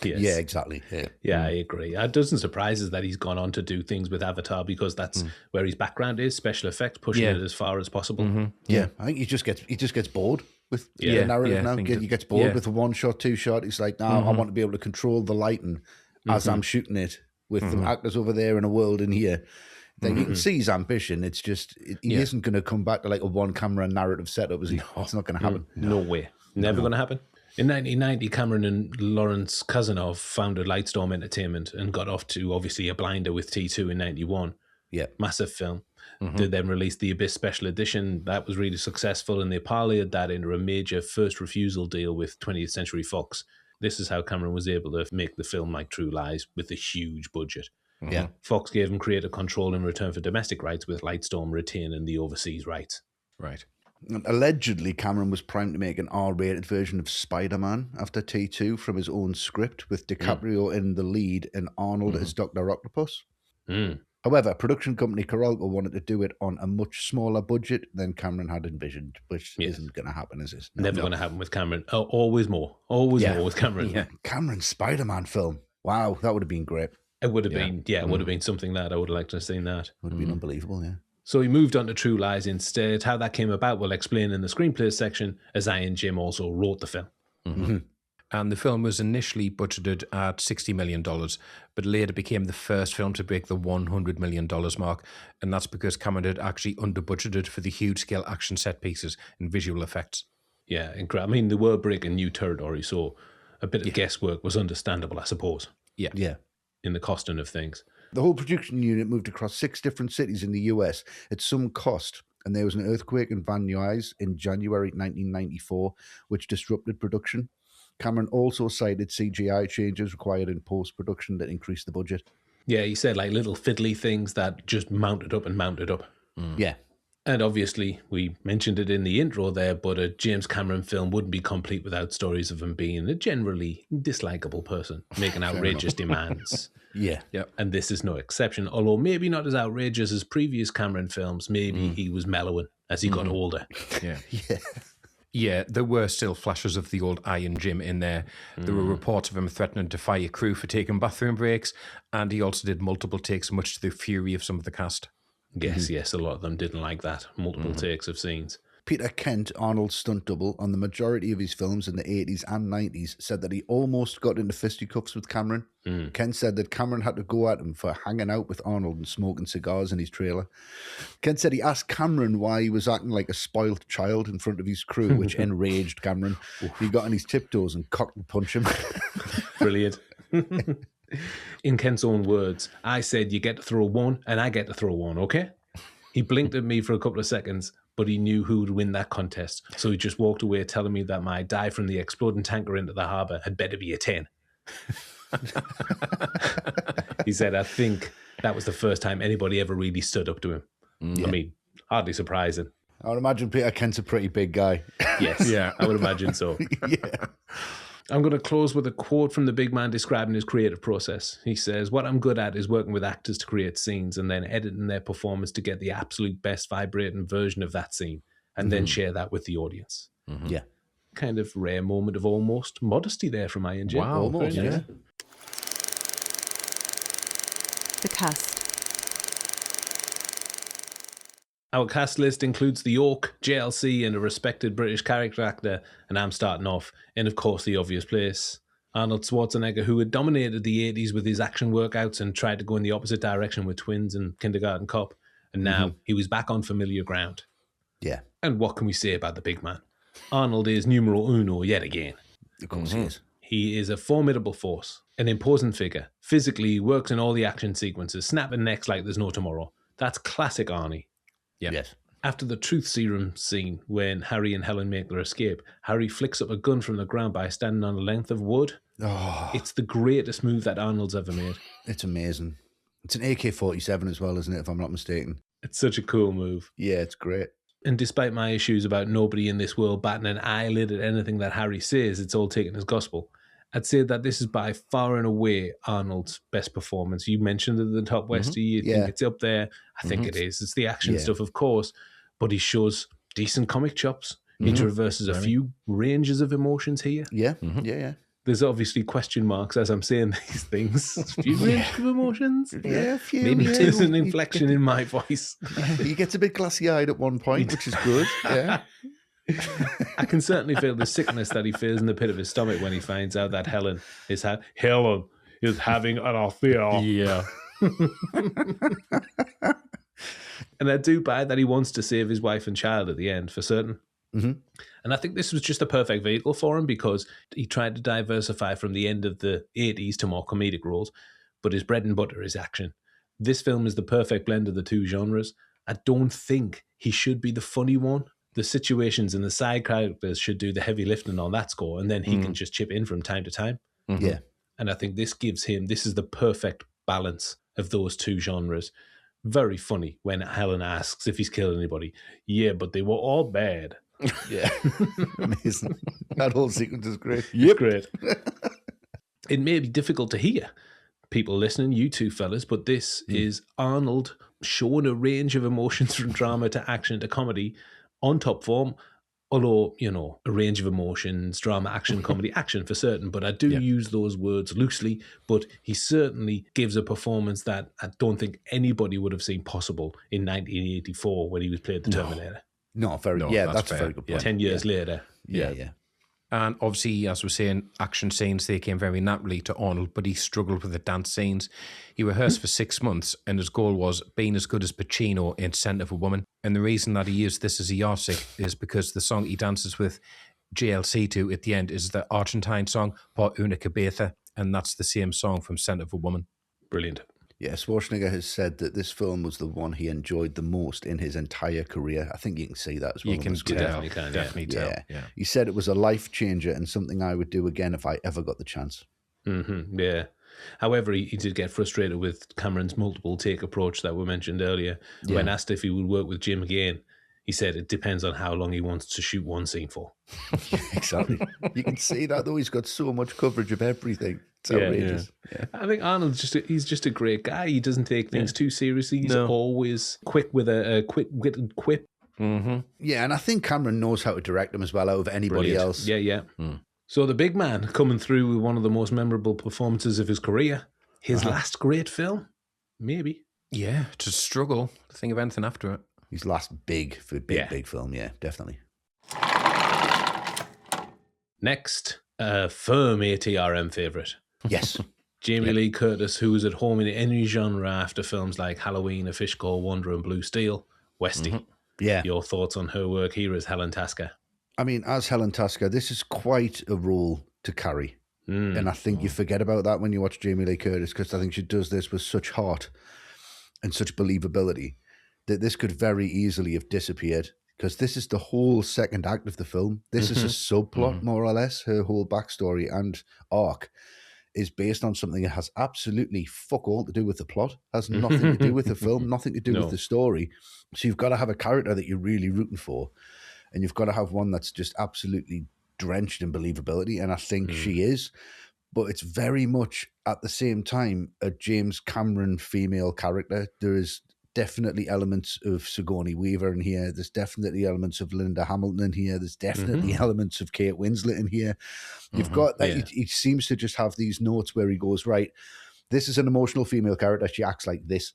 Yes. Yeah, exactly. Yeah, I agree. It doesn't surprise us that he's gone on to do things with Avatar, because that's where his background is, special effects, pushing it as far as possible. Yeah, I think he just gets bored with the narrative now. He gets bored with a one shot, two shot. He's like, I want to be able to control the lighting as I'm shooting it with the actors over there in a world in here. Then you can see his ambition. It's just he isn't going to come back to like a one camera narrative setup. Is he? No. It's not going to happen. No way. Never going to happen. In 1990, Cameron and Lawrence Kasanoff founded Lightstorm Entertainment and got off to, obviously, a blinder with T2 in 91. Yeah. Massive film. They then released the Abyss Special Edition. That was really successful, and they parlayed that into a major first refusal deal with 20th Century Fox. This is how Cameron was able to make the film like True Lies with a huge budget. Yeah. Fox gave him creative control in return for domestic rights, with Lightstorm retaining the overseas rights. Right. And allegedly, Cameron was primed to make an R-rated version of Spider-Man after T2 from his own script, with DiCaprio in the lead and Arnold as Dr. Octopus. However, production company Carolco wanted to do it on a much smaller budget than Cameron had envisioned, which isn't going to happen, is it? Never going to happen with Cameron. Oh, always more. Always more with Cameron. Yeah. Cameron's Spider-Man film. Wow, that would have been great. It would have been, it would have been something that I would have liked to have seen that. Would have been unbelievable, yeah. So he moved on to True Lies instead. How that came about, we'll explain in the screenplay section, as I and Jim also wrote the film. And the film was initially budgeted at $60 million, but later became the first film to break the $100 million mark. And that's because Cameron had actually under-budgeted for the huge-scale action set pieces and visual effects. Yeah, incredible. I mean, they were breaking new territory, so a bit of guesswork was understandable, I suppose. Yeah. In the costing of things. The whole production unit moved across 6 different cities in the US at some cost, and there was an earthquake in Van Nuys in January 1994, which disrupted production. Cameron also cited CGI changes required in post-production that increased the budget. Yeah, he said like little fiddly things that just mounted up and mounted up. Yeah. And obviously, we mentioned it in the intro there, but a James Cameron film wouldn't be complete without stories of him being a generally dislikable person, making outrageous demands. Yeah. And this is no exception, although maybe not as outrageous as previous Cameron films. Maybe he was mellowing as he got older. Yeah, there were still flashes of the old Iron Jim in there. There were reports of him threatening to fire crew for taking bathroom breaks, and he also did multiple takes, much to the fury of some of the cast. Yes, a lot of them didn't like that. Multiple takes of scenes. Peter Kent, Arnold's stunt double, on the majority of his films in the 80s and 90s, said that he almost got into fisticuffs with Cameron. Kent said that Cameron had to go at him for hanging out with Arnold and smoking cigars in his trailer. Kent said he asked Cameron why he was acting like a spoiled child in front of his crew, which enraged Cameron. He got on his tiptoes and cocked and punched him. Brilliant. In Kent's own words, I said, you get to throw one and I get to throw one, okay? He blinked at me for a couple of seconds, but he knew who would win that contest. So he just walked away telling me that my dive from the exploding tanker into the harbour had better be a 10. He said, I think that was the first time anybody ever really stood up to him. I mean, hardly surprising. I would imagine Peter Kent's a pretty big guy. Yes, I would imagine so. Yeah. I'm going to close with a quote from the big man describing his creative process. He says, what I'm good at is working with actors to create scenes and then editing their performance to get the absolute best vibrating version of that scene and then share that with the audience. Yeah. Kind of rare moment of almost modesty there from ING. Wow. Almost, Very nice. yeah. The cast. Our cast list includes the York, JLC, and a respected British character actor, and I'm starting off in, of course, the obvious place. Arnold Schwarzenegger, who had dominated the 80s with his action workouts and tried to go in the opposite direction with Twins and Kindergarten Cop, and now he was back on familiar ground. Yeah. And what can we say about the big man? Arnold is numero uno yet again. Of course he is. He is a formidable force, an imposing figure. Physically, he works in all the action sequences, snapping necks like there's no tomorrow. That's classic Arnie. Yeah. Yes. After the truth serum scene, when Harry and Helen make their escape, Harry flicks up a gun from the ground by standing on a length of wood. Oh, It's the greatest move that Arnold's ever made. it's amazing. It's an AK-47 as well, isn't it, if I'm not mistaken? It's such a cool move. Yeah, it's great. And despite my issues about nobody in this world batting an eyelid at anything that Harry says, it's all taken as gospel. I'd say that this is by far and away Arnold's best performance. You mentioned at the top, Westy. You think it's up there. I think it is. It's the action stuff, of course, but he shows decent comic chops. He traverses a few ranges of emotions here. Yeah, yeah. There's obviously question marks as I'm saying these things. A few ranges of emotions. Yeah, a few. Maybe yeah. there's an inflection in my voice. He gets a bit glassy-eyed at one point, which is good. Yeah. I can certainly feel the sickness that he feels in the pit of his stomach when he finds out that Helen is having an affair. Yeah. And I do buy that he wants to save his wife and child at the end, for certain. Mm-hmm. And I think this was just a perfect vehicle for him because he tried to diversify from the end of the 80s to more comedic roles, but his bread and butter is action. This film is the perfect blend of the two genres. I don't think he should be the funny one. The situations and the side characters should do the heavy lifting on that score, and then he can just chip in from time to time. Yeah. And I think this is the perfect balance of those two genres. Very funny when Helen asks if he's killed anybody. Yeah, but they were all bad. Yeah. Amazing. That whole sequence is great. Yep. Great. It may be difficult to hear, people listening, you two fellas, but this is Arnold showing a range of emotions from drama to action to comedy on top form. Although, a range of emotions, drama, action, comedy, action for certain, but I do use those words loosely, but he certainly gives a performance that I don't think anybody would have seen possible in 1984 when he was played the Terminator. That's a very good point. 10 years later. Yeah. And obviously, as we're saying, action scenes, they came very naturally to Arnold, but he struggled with the dance scenes. He rehearsed for 6 months, and his goal was being as good as Pacino in Scent of a Woman. And the reason that he used this as a yardstick is because the song he dances with JLC to at the end is the Argentine song, Por una cabeza, and that's the same song from Scent of a Woman. Brilliant. Yeah, Schwarzenegger has said that this film was the one he enjoyed the most in his entire career. I think you can see that as well. You can definitely tell. Yeah. He said it was a life changer and something I would do again if I ever got the chance. Mm-hmm, yeah. However, he did get frustrated with Cameron's multiple take approach that we mentioned earlier. Yeah. When asked if he would work with Jim again, he said it depends on how long he wants to shoot one scene for. Exactly. You can see that, though. He's got so much coverage of everything. It's outrageous. Yeah. I think Arnold's he's just a great guy. He doesn't take things too seriously. He's always quick with a quick-witted quip. Mm-hmm. Yeah, and I think Cameron knows how to direct him as well over anybody else. Yeah. So the big man coming through with one of the most memorable performances of his career. His last great film? Maybe. Yeah, to struggle to think of anything after it. His last big film, yeah, definitely. Next, a firm ATRM favourite. Yes. Jamie Lee Curtis, who was at home in any genre after films like Halloween, A Fish Called Wanda and Blue Steel. Westy. Mm-hmm. Yeah. Your thoughts on her work here as Helen Tasker? I mean, as Helen Tasker, this is quite a role to carry. And I think you forget about that when you watch Jamie Lee Curtis, because I think she does this with such heart and such believability that this could very easily have disappeared, because this is the whole second act of the film. This is a subplot, more or less. Her whole backstory and arc is based on something that has absolutely fuck all to do with the plot, has nothing to do with the film, nothing to do with the story. So you've got to have a character that you're really rooting for, and you've got to have one that's just absolutely drenched in believability, and I think she is. But it's very much, at the same time, a James Cameron female character. There is definitely elements of Sigourney Weaver in here. There's definitely elements of Linda Hamilton in here. There's definitely elements of Kate Winslet in here. You've got that. He seems to just have these notes where he goes, right, this is an emotional female character. She acts like this.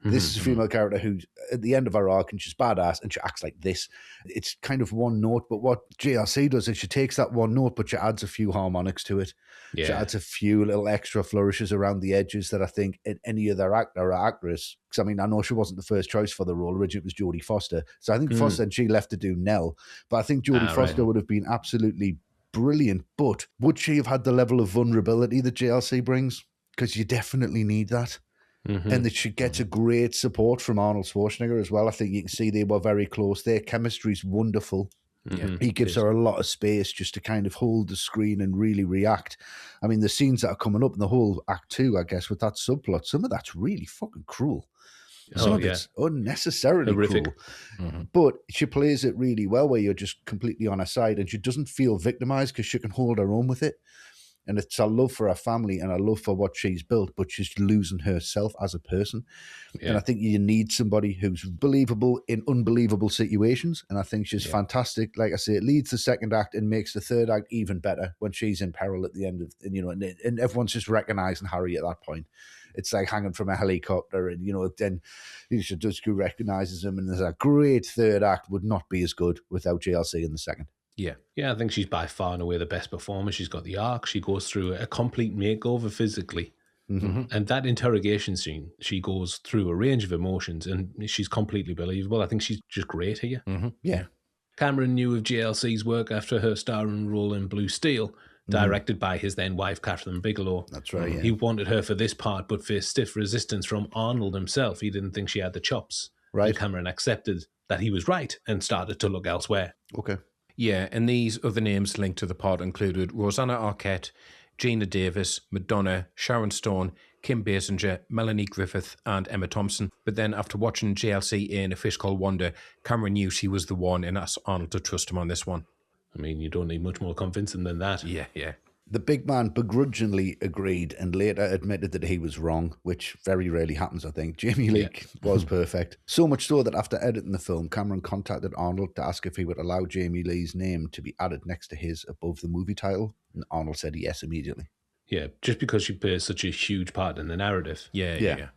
This is a female character who, at the end of her arc, and she's badass, and she acts like this. It's kind of one note, but what JLC does is she takes that one note, but she adds a few harmonics to it. Yeah. She adds a few little extra flourishes around the edges that I think in any other actor or actress, because I mean, I know she wasn't the first choice for the role. Originally, it was Jodie Foster. So I think Foster and she left to do Nell. But I think Jodie Foster would have been absolutely brilliant. But would she have had the level of vulnerability that JLC brings? Because you definitely need that. And that she gets a great support from Arnold Schwarzenegger as well. I think you can see they were very close. Their chemistry's wonderful. He gives her a lot of space just to kind of hold the screen and really react. I mean, the scenes that are coming up in the whole Act 2, I guess, with that subplot, some of that's really fucking cruel. Some of it's unnecessarily cruel. But she plays it really well where you're just completely on her side and she doesn't feel victimized because she can hold her own with it. And it's a love for her family and a love for what she's built, but she's losing herself as a person. Yeah. And I think you need somebody who's believable in unbelievable situations. And I think she's fantastic. Like I say, it leads the second act and makes the third act even better when she's in peril at the end of, and everyone's just recognizing Harry at that point. It's like hanging from a helicopter and, then she just recognizes him. And there's a great third act would not be as good without JLC in the second. Yeah, I think she's by far and away the best performer. She's got the arc. She goes through a complete makeover physically. And that interrogation scene, she goes through a range of emotions and she's completely believable. I think she's just great here. Yeah. Cameron knew of JLC's work after her starring role in Blue Steel, directed by his then wife, Catherine Bigelow. That's right, yeah. He wanted her for this part, but faced stiff resistance from Arnold himself. He didn't think she had the chops. Right. And Cameron accepted that he was right and started to look elsewhere. Okay. Yeah, and these other names linked to the part included Rosanna Arquette, Gina Davis, Madonna, Sharon Stone, Kim Basinger, Melanie Griffith, and Emma Thompson. But then after watching JLC in A Fish Called Wanda, Cameron knew she was the one and asked Arnold to trust him on this one. I mean, you don't need much more convincing than that. Yeah. The big man begrudgingly agreed and later admitted that he was wrong, which very rarely happens, I think. Jamie Lee was perfect. So much so that after editing the film, Cameron contacted Arnold to ask if he would allow Jamie Lee's name to be added next to his above the movie title. And Arnold said yes immediately. Yeah, just because she plays such a huge part in the narrative. Yeah.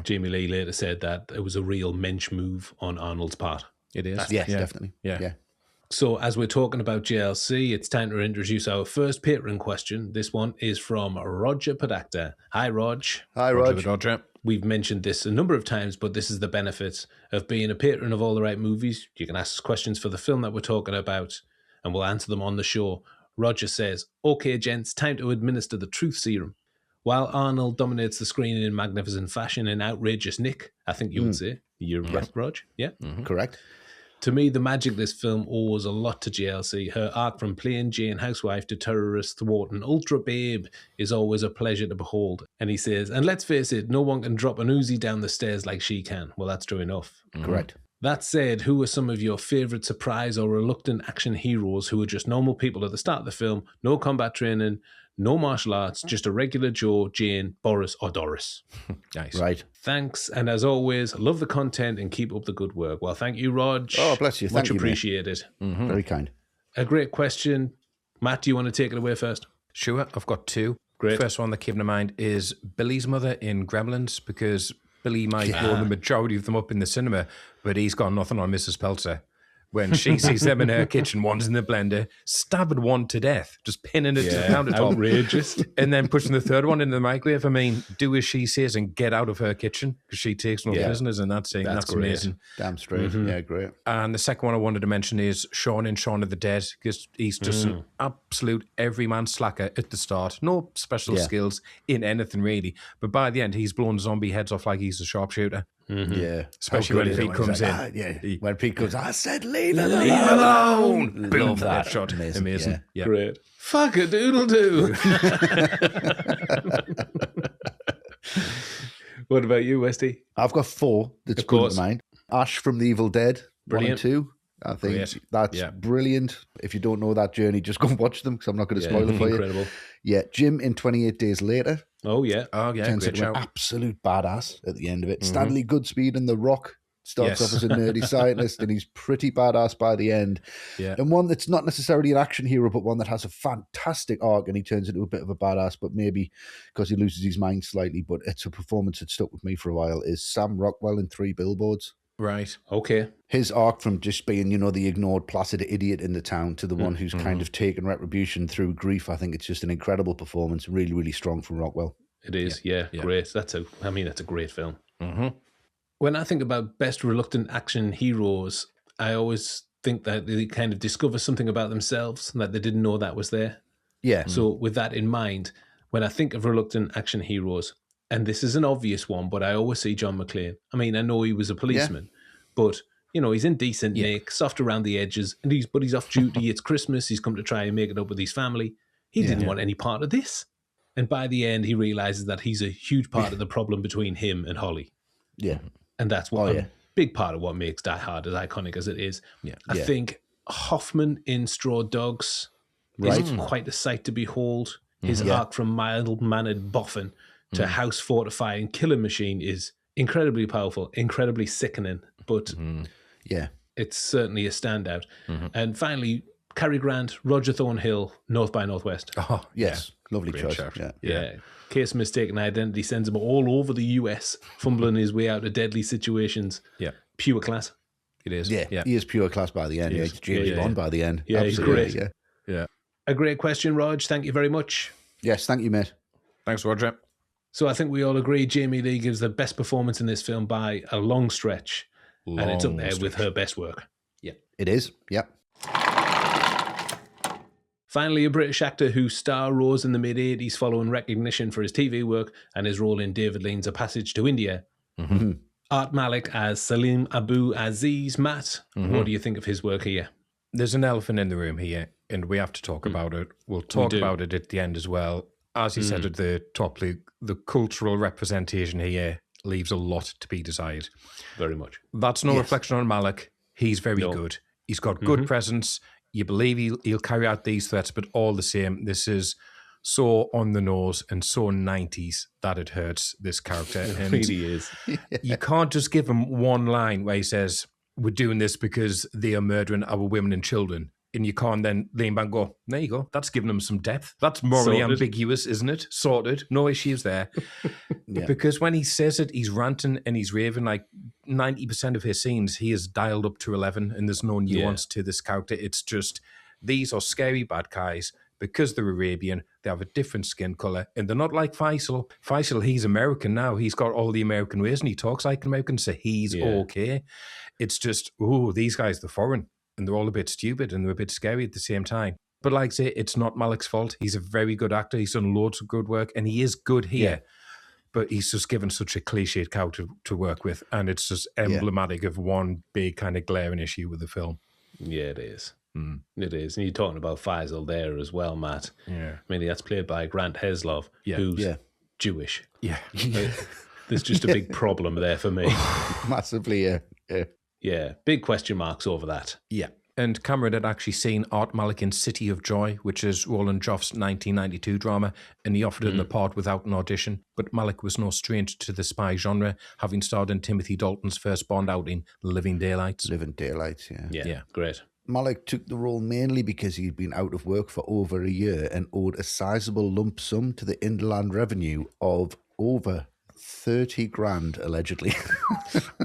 Jamie Lee later said that it was a real mensch move on Arnold's part. It is. Yes, definitely. Yeah. So as we're talking about JLC, it's time to introduce our first patron question. This one is from Roger Padacta. Hi, Rog. Hi, Rog. Roger. We've mentioned this a number of times, but this is the benefit of being a patron of All the Right Movies. You can ask us questions for the film that we're talking about, and we'll answer them on the show. Roger says, okay, gents, time to administer the truth serum. While Arnold dominates the screen in magnificent fashion and outrageous Nick, I think you would say, you're right, Rog? Yeah? Correct. To me, the magic of this film owes a lot to JLC. Her arc from plain Jane housewife to terrorist thwarting ultra babe is always a pleasure to behold. And he says, and let's face it, no one can drop an Uzi down the stairs like she can. Well, that's true enough. Correct. That said, who are some of your favourite surprise or reluctant action heroes who are just normal people at the start of the film, no combat training, no martial arts, just a regular Joe, Jane, Boris, or Doris? Nice. Right. Thanks, and as always, love the content and keep up the good work. Well, thank you, Rog. Oh, bless you. Much appreciated. Very kind. A great question. Matt, do you want to take it away first? Sure, I've got two. Great. First one that came to mind is Billy's mother in Gremlins, because Billy might blow the majority of them up in the cinema, but he's got nothing on Mrs. Peltzer. When she sees them in her kitchen, one's in the blender, stabbing one to death, just pinning it to the countertop. Outrageous. And then pushing the third one into the microwave. I mean, do as she says and get out of her kitchen, because she takes no prisoners in that scene. That's amazing. Damn straight. Yeah, great. And the second one I wanted to mention is Shaun in Shaun of the Dead, because he's just an absolute everyman slacker at the start. No special skills in anything, really. But by the end, he's blown zombie heads off like he's a sharpshooter. Yeah. Especially when Pete comes in. When Pete comes, I said, leave it alone. Boom, that shot. Amazing. Yeah. Great. Fuck a doodle doo. What about you, Westy? I've got four that's coming to mind. Ash from The Evil Dead, Brilliant. 1 and 2. I think that's brilliant. If you don't know that journey, just go and watch them, because I'm not going to spoil it for incredible. you. Yeah, Jim in 28 Days Later. Oh, yeah. Turns into an absolute badass at the end of it. Stanley Goodspeed in The Rock starts off as a nerdy scientist, and he's pretty badass by the end. Yeah. And one that's not necessarily an action hero, but one that has a fantastic arc, and he turns into a bit of a badass, but maybe because he loses his mind slightly, but it's a performance that stuck with me for a while, is Sam Rockwell in 3 Billboards. Right. Okay. His arc from just being, the ignored, placid idiot in the town to the one who's kind of taken retribution through grief, I think it's just an incredible performance. Really, really strong from Rockwell. It is, great. That's a great film. Mm-hmm. When I think about best reluctant action heroes, I always think that they kind of discover something about themselves and that they didn't know that was there. Yeah. So with that in mind, when I think of reluctant action heroes, and this is an obvious one, but I always see John McClane. I mean, I know he was a policeman, but he's in decent nick, soft around the edges, and he's off duty. It's Christmas. He's come to try and make it up with his family. He didn't want any part of this. And by the end, he realizes that he's a huge part of the problem between him and Holly. Yeah. And that's a big part of what makes Die Hard as iconic as it is. Yeah. I think Hoffman in Straw Dogs is quite a sight to behold. His arc from mild-mannered boffin to house fortifying killing machine is incredibly powerful, incredibly sickening, but it's certainly a standout. And finally, Cary Grant, Roger Thornhill, North by Northwest. Oh, yes. Lovely choice. Yeah. Case of mistaken identity sends him all over the US, fumbling his way out of deadly situations. Yeah. Pure class. It is. Yeah. He is pure class by the end. Yeah, he's James Bond by the end. Yeah, absolutely. He's great. Yeah. A great question, Rog. Thank you very much. Yes, thank you, mate. Thanks, Roger. So I think we all agree Jamie Lee gives the best performance in this film by a long stretch. And it's up there with her best work. Yeah. It is. Yeah. Finally, a British actor whose star rose in the mid-80s following recognition for his TV work and his role in David Lean's A Passage to India. Art Malik as Salim Abu Aziz. Matt, what do you think of his work here? There's an elephant in the room here, and we have to talk about it. We'll talk about it at the end as well. As you said at the top, the cultural representation here leaves a lot to be desired. Very much. That's no reflection on Malik. He's very good. He's got good presence. You believe he'll carry out these threats, but all the same, this is so on the nose and so 90s that it hurts this character. It really is. You can't just give him one line where he says, we're doing this because they are murdering our women and children. And you can't then lean back and go, there you go. That's giving him some depth. That's morally ambiguous, isn't it? Sorted. No issues there. Because when he says it, he's ranting and he's raving. Like 90% of his scenes, he is dialed up to 11 and there's no nuance to this character. It's just, these are scary bad guys because they're Arabian. They have a different skin color and they're not like Faisal. Faisal, he's American now. He's got all the American ways and he talks like an American, so he's okay. It's just, these guys, they're foreign. And they're all a bit stupid and they're a bit scary at the same time. But like I say, it's not Malik's fault. He's a very good actor. He's done loads of good work and he is good here. Yeah. But he's just given such a cliched character to work with. And it's just emblematic of one big kind of glaring issue with the film. Yeah, it is. It is. And you're talking about Faisal there as well, Matt. Yeah. I mean, that's played by Grant Heslov, who's Jewish. Yeah. There's just a big problem there for me. Massively, Yeah, big question marks over that. Yeah. And Cameron had actually seen Art Malik in City of Joy, which is Roland Jouff's 1992 drama, and he offered him the part without an audition. But Malik was no stranger to the spy genre, having starred in Timothy Dalton's first Bond outing, Living Daylights. Living Daylights, Yeah, great. Malik took the role mainly because he'd been out of work for over a year and owed a sizable lump sum to the Inland Revenue of over 30 grand, allegedly.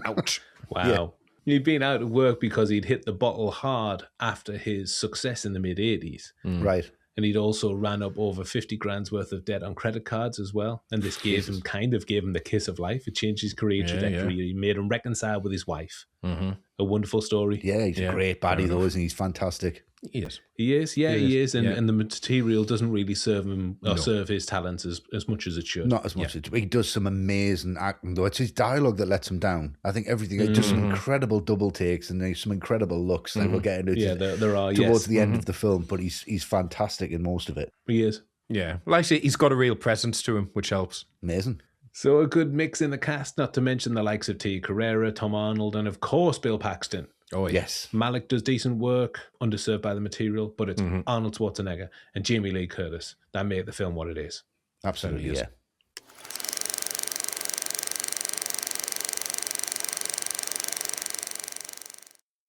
Ouch. Wow. Yeah. He'd been out of work because he'd hit the bottle hard after his success in the mid-80s. Right. And he'd also ran up over 50 grand's worth of debt on credit cards as well. And this gave him the kiss of life. It changed his career trajectory. It made him reconcile with his wife. A wonderful story. Yeah, he's a great baddie though, isn't he? He's fantastic. He is. He is. And the material doesn't really serve him or serve his talents as much as it should. Not as much as he does some amazing acting though. It's his dialogue that lets him down. I think everything, he does some incredible double takes and there's some incredible looks. Like we'll get into it there are, towards the end of the film, but he's fantastic in most of it. He is. Yeah. Like I say, he's got a real presence to him, which helps. Amazing. So a good mix in the cast, not to mention the likes of T. Carrera, Tom Arnold, and of course Bill Paxton. Oh, Yes. Malick does decent work, underserved by the material, but it's Arnold Schwarzenegger and Jamie Lee Curtis that make the film what it is. Absolutely, yeah.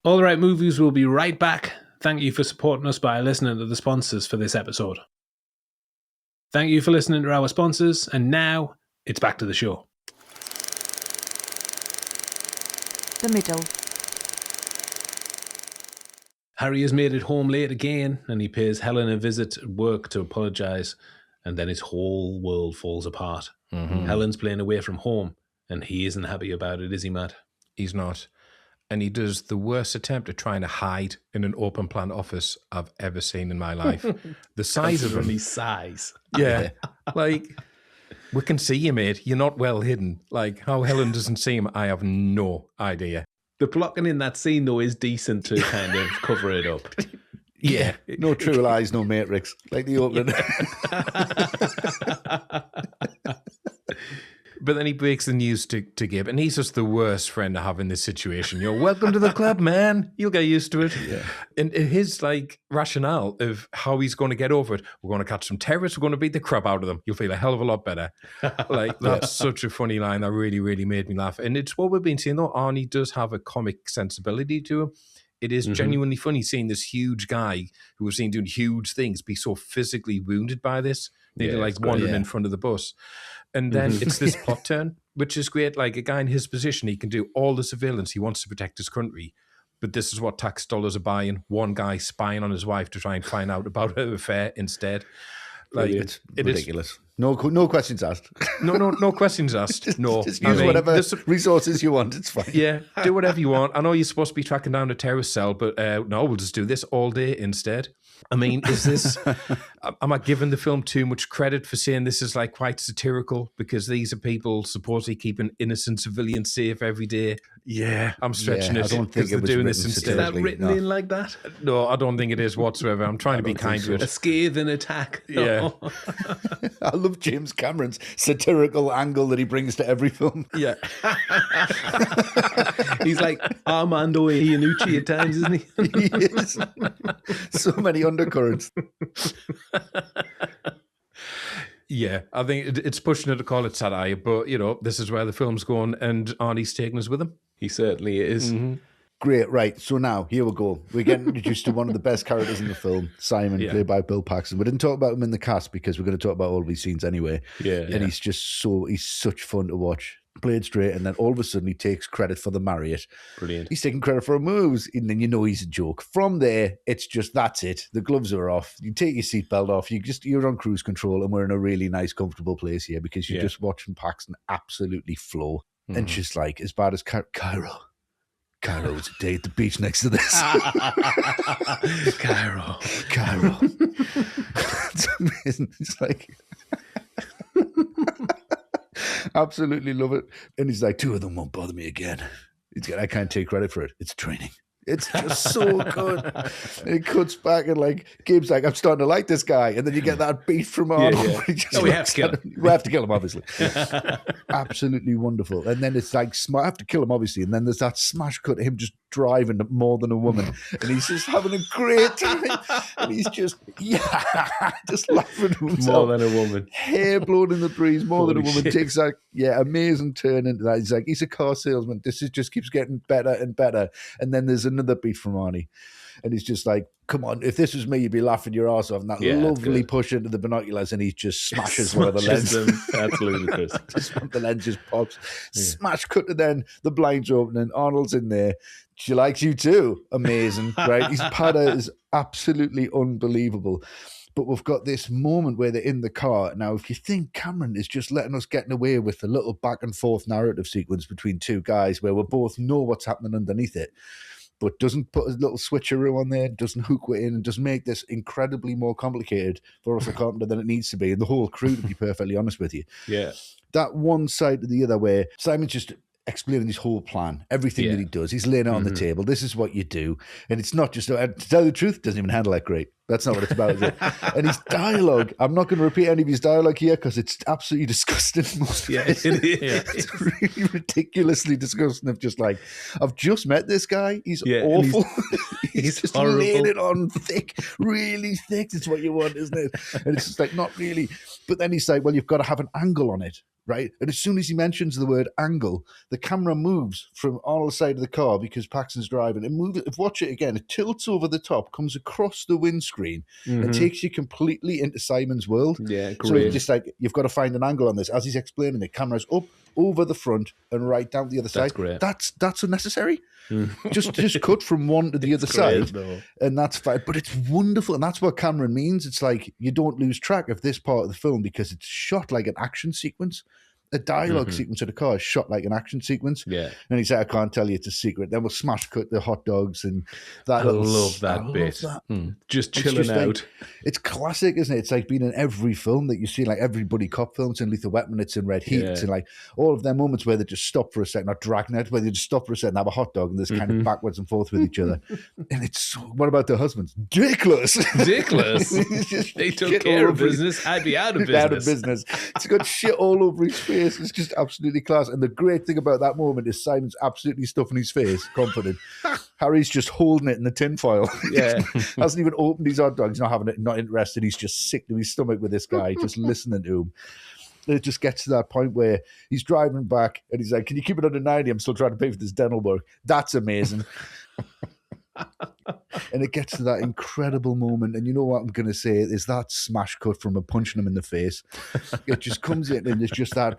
All Right Movies will be right back. Thank you for supporting us by listening to the sponsors for this episode. Thank you for listening to our sponsors, and now it's back to the show. The middle. Harry has made it home late again, and he pays Helen a visit at work to apologise, and then his whole world falls apart. Helen's playing away from home, and he isn't happy about it, is he, Matt? He's not. And he does the worst attempt at trying to hide in an open plan office I've ever seen in my life. The size of him. His size. Yeah. Like, we can see you, mate. You're not well hidden. Like, how Helen doesn't see him, I have no idea. The blocking in that scene, though, is decent to kind of cover it up. Yeah. No True Lies, no Matrix. Like the opening. But then he breaks the news to Gabe, and he's just the worst friend to have in this situation. You're welcome to the club, man. You'll get used to it. Yeah. And his rationale of how he's going to get over it, we're going to catch some terrorists, we're going to beat the crap out of them. You'll feel a hell of a lot better. That's such a funny line that really, really made me laugh. And it's what we've been seeing, though. Arnie does have a comic sensibility to him. It is genuinely funny seeing this huge guy who we've seen doing huge things be so physically wounded by this. Nearly wandering in front of the bus. And then it's this plot turn, which is great. Like, a guy in his position, he can do all the surveillance. He wants to protect his country. But this is what tax dollars are buying. One guy spying on his wife to try and find out about her affair instead. Like, it's ridiculous. No questions asked. No questions asked. Just use whatever resources you want. It's fine. Yeah, do whatever you want. I know you're supposed to be tracking down a terrorist cell, but no, we'll just do this all day instead. I mean, is this... am I giving the film too much credit for saying this is quite satirical because these are people supposedly keeping innocent civilians safe every day? Yeah, I'm stretching it. I don't think it was doing this instead. Is that written in like that? No, I don't think it is whatsoever. I'm trying to be kind to it. A scathing attack. Yeah. I love James Cameron's satirical angle that he brings to every film. Yeah. He's like Armando Iannucci at times, isn't he? He is. So many undercurrents. Yeah, I think it's pushing it to call it satire, but, this is where the film's going, and Arnie's taking us with him. He certainly is. Great, right. So now, here we go. We're getting introduced to one of the best characters in the film, Simon, played by Bill Paxton. We didn't talk about him in the cast because we're going to talk about all these scenes anyway. Yeah. And he's such fun to watch. Played straight, and then all of a sudden he takes credit for the Marriott. Brilliant. He's taking credit for moves, and then he's a joke. From there, it's just, that's it. The gloves are off. You take your seatbelt off. You're on cruise control, and we're in a really nice, comfortable place here because you're just watching Paxton absolutely flow. And just as bad as Cairo. Cairo's a day at the beach next to this. Cairo. It's amazing. It's absolutely love it. And he's like, 2 of them won't bother me again. I can't take credit for it. It's training. It's just so good. And it cuts back and Gabe's like, I'm starting to like this guy. And then you get that beat from Arnold. Yeah. We have to kill him. We have to kill him, obviously. Absolutely wonderful. And then it's I have to kill him, obviously. And then there's that smash cut of him just driving more than a woman. And he's just having a great time. And he's just laughing to himself. More than a woman. Hair blown in the breeze, more than a woman. Shit. Takes amazing turn into that. He's like, he's a car salesman. This just keeps getting better and better. And then there's another beat from Arnie. And he's just like, come on, if this was me, you'd be laughing your ass off. And that lovely push into the binoculars, and he just smashes one of the lenses. That's ludicrous. The lens just pops. Yeah. Smash cut to then the blinds opening. Arnold's in there. She likes you too. Amazing, right? His patter is absolutely unbelievable. But we've got this moment where they're in the car. Now, if you think Cameron is just letting us getting away with a little back and forth narrative sequence between two guys where we both know what's happening underneath it, but doesn't put a little switcheroo on there, doesn't hook it in, and doesn't make this incredibly more complicated for Russell Carpenter than it needs to be, and the whole crew, to be perfectly honest with you. Yeah. That one side to the other where Simon's just explaining his whole plan, everything that he does. He's laying it on the table. This is what you do. And it's not just, to tell you the truth, doesn't even handle that great. That's not what it's about, is it? And his dialogue, I'm not going to repeat any of his dialogue here because it's absolutely disgusting. It's really ridiculously disgusting of just like, I've just met this guy. He's awful. He's just horrible. Laying it on thick, really thick. It's what you want, isn't it? And it's just like, not really. But then he's like, well, you've got to have an angle on it. Right, and as soon as he mentions the word angle, the camera moves from Arnold's side of the car because Paxton's driving. And watch it again. It tilts over the top, comes across the windscreen, and takes you completely into Simon's world. Yeah, great. So it's just like you've got to find an angle on this. As he's explaining it, camera's up, over the front, and right down the other side. Great. That's unnecessary. Just cut from one to the other side, and that's fine. But it's wonderful, and that's what Cameron means. It's like you don't lose track of this part of the film because it's shot like an action sequence. A dialogue sequence of the car is shot like an action sequence. Yeah. And he said, I can't tell you, it's a secret. Then we'll smash cut the hot dogs and that. I love that bit. Just chilling out. Like, it's classic, isn't it? It's like being in every film that you see, like every buddy cop film. It's in Lethal Weapon, it's in Red Heat. It's in like all of them moments where they just stop for a second, not Dragnet, where they just stop for a second, have a hot dog, and there's kind of backwards and forth with each other. And it's so, what about the husbands? Dickless. They took care of business. I'd be out of business. Out of business. It's got shit all over his face. It's just absolutely class. And the great thing about that moment is Simon's absolutely stuffing his face, confident. Harry's just holding it in the tinfoil. Yeah. Hasn't even opened his hot dog. He's not having it, not interested. He's just sick to his stomach with this guy, just listening to him. And it just gets to that point where he's driving back and he's like, can you keep it under 90? I'm still trying to pay for this dental work. That's amazing. And it gets to that incredible moment, and you know what I'm going to say is that smash cut from him punching him in the face. It just comes in and there's just that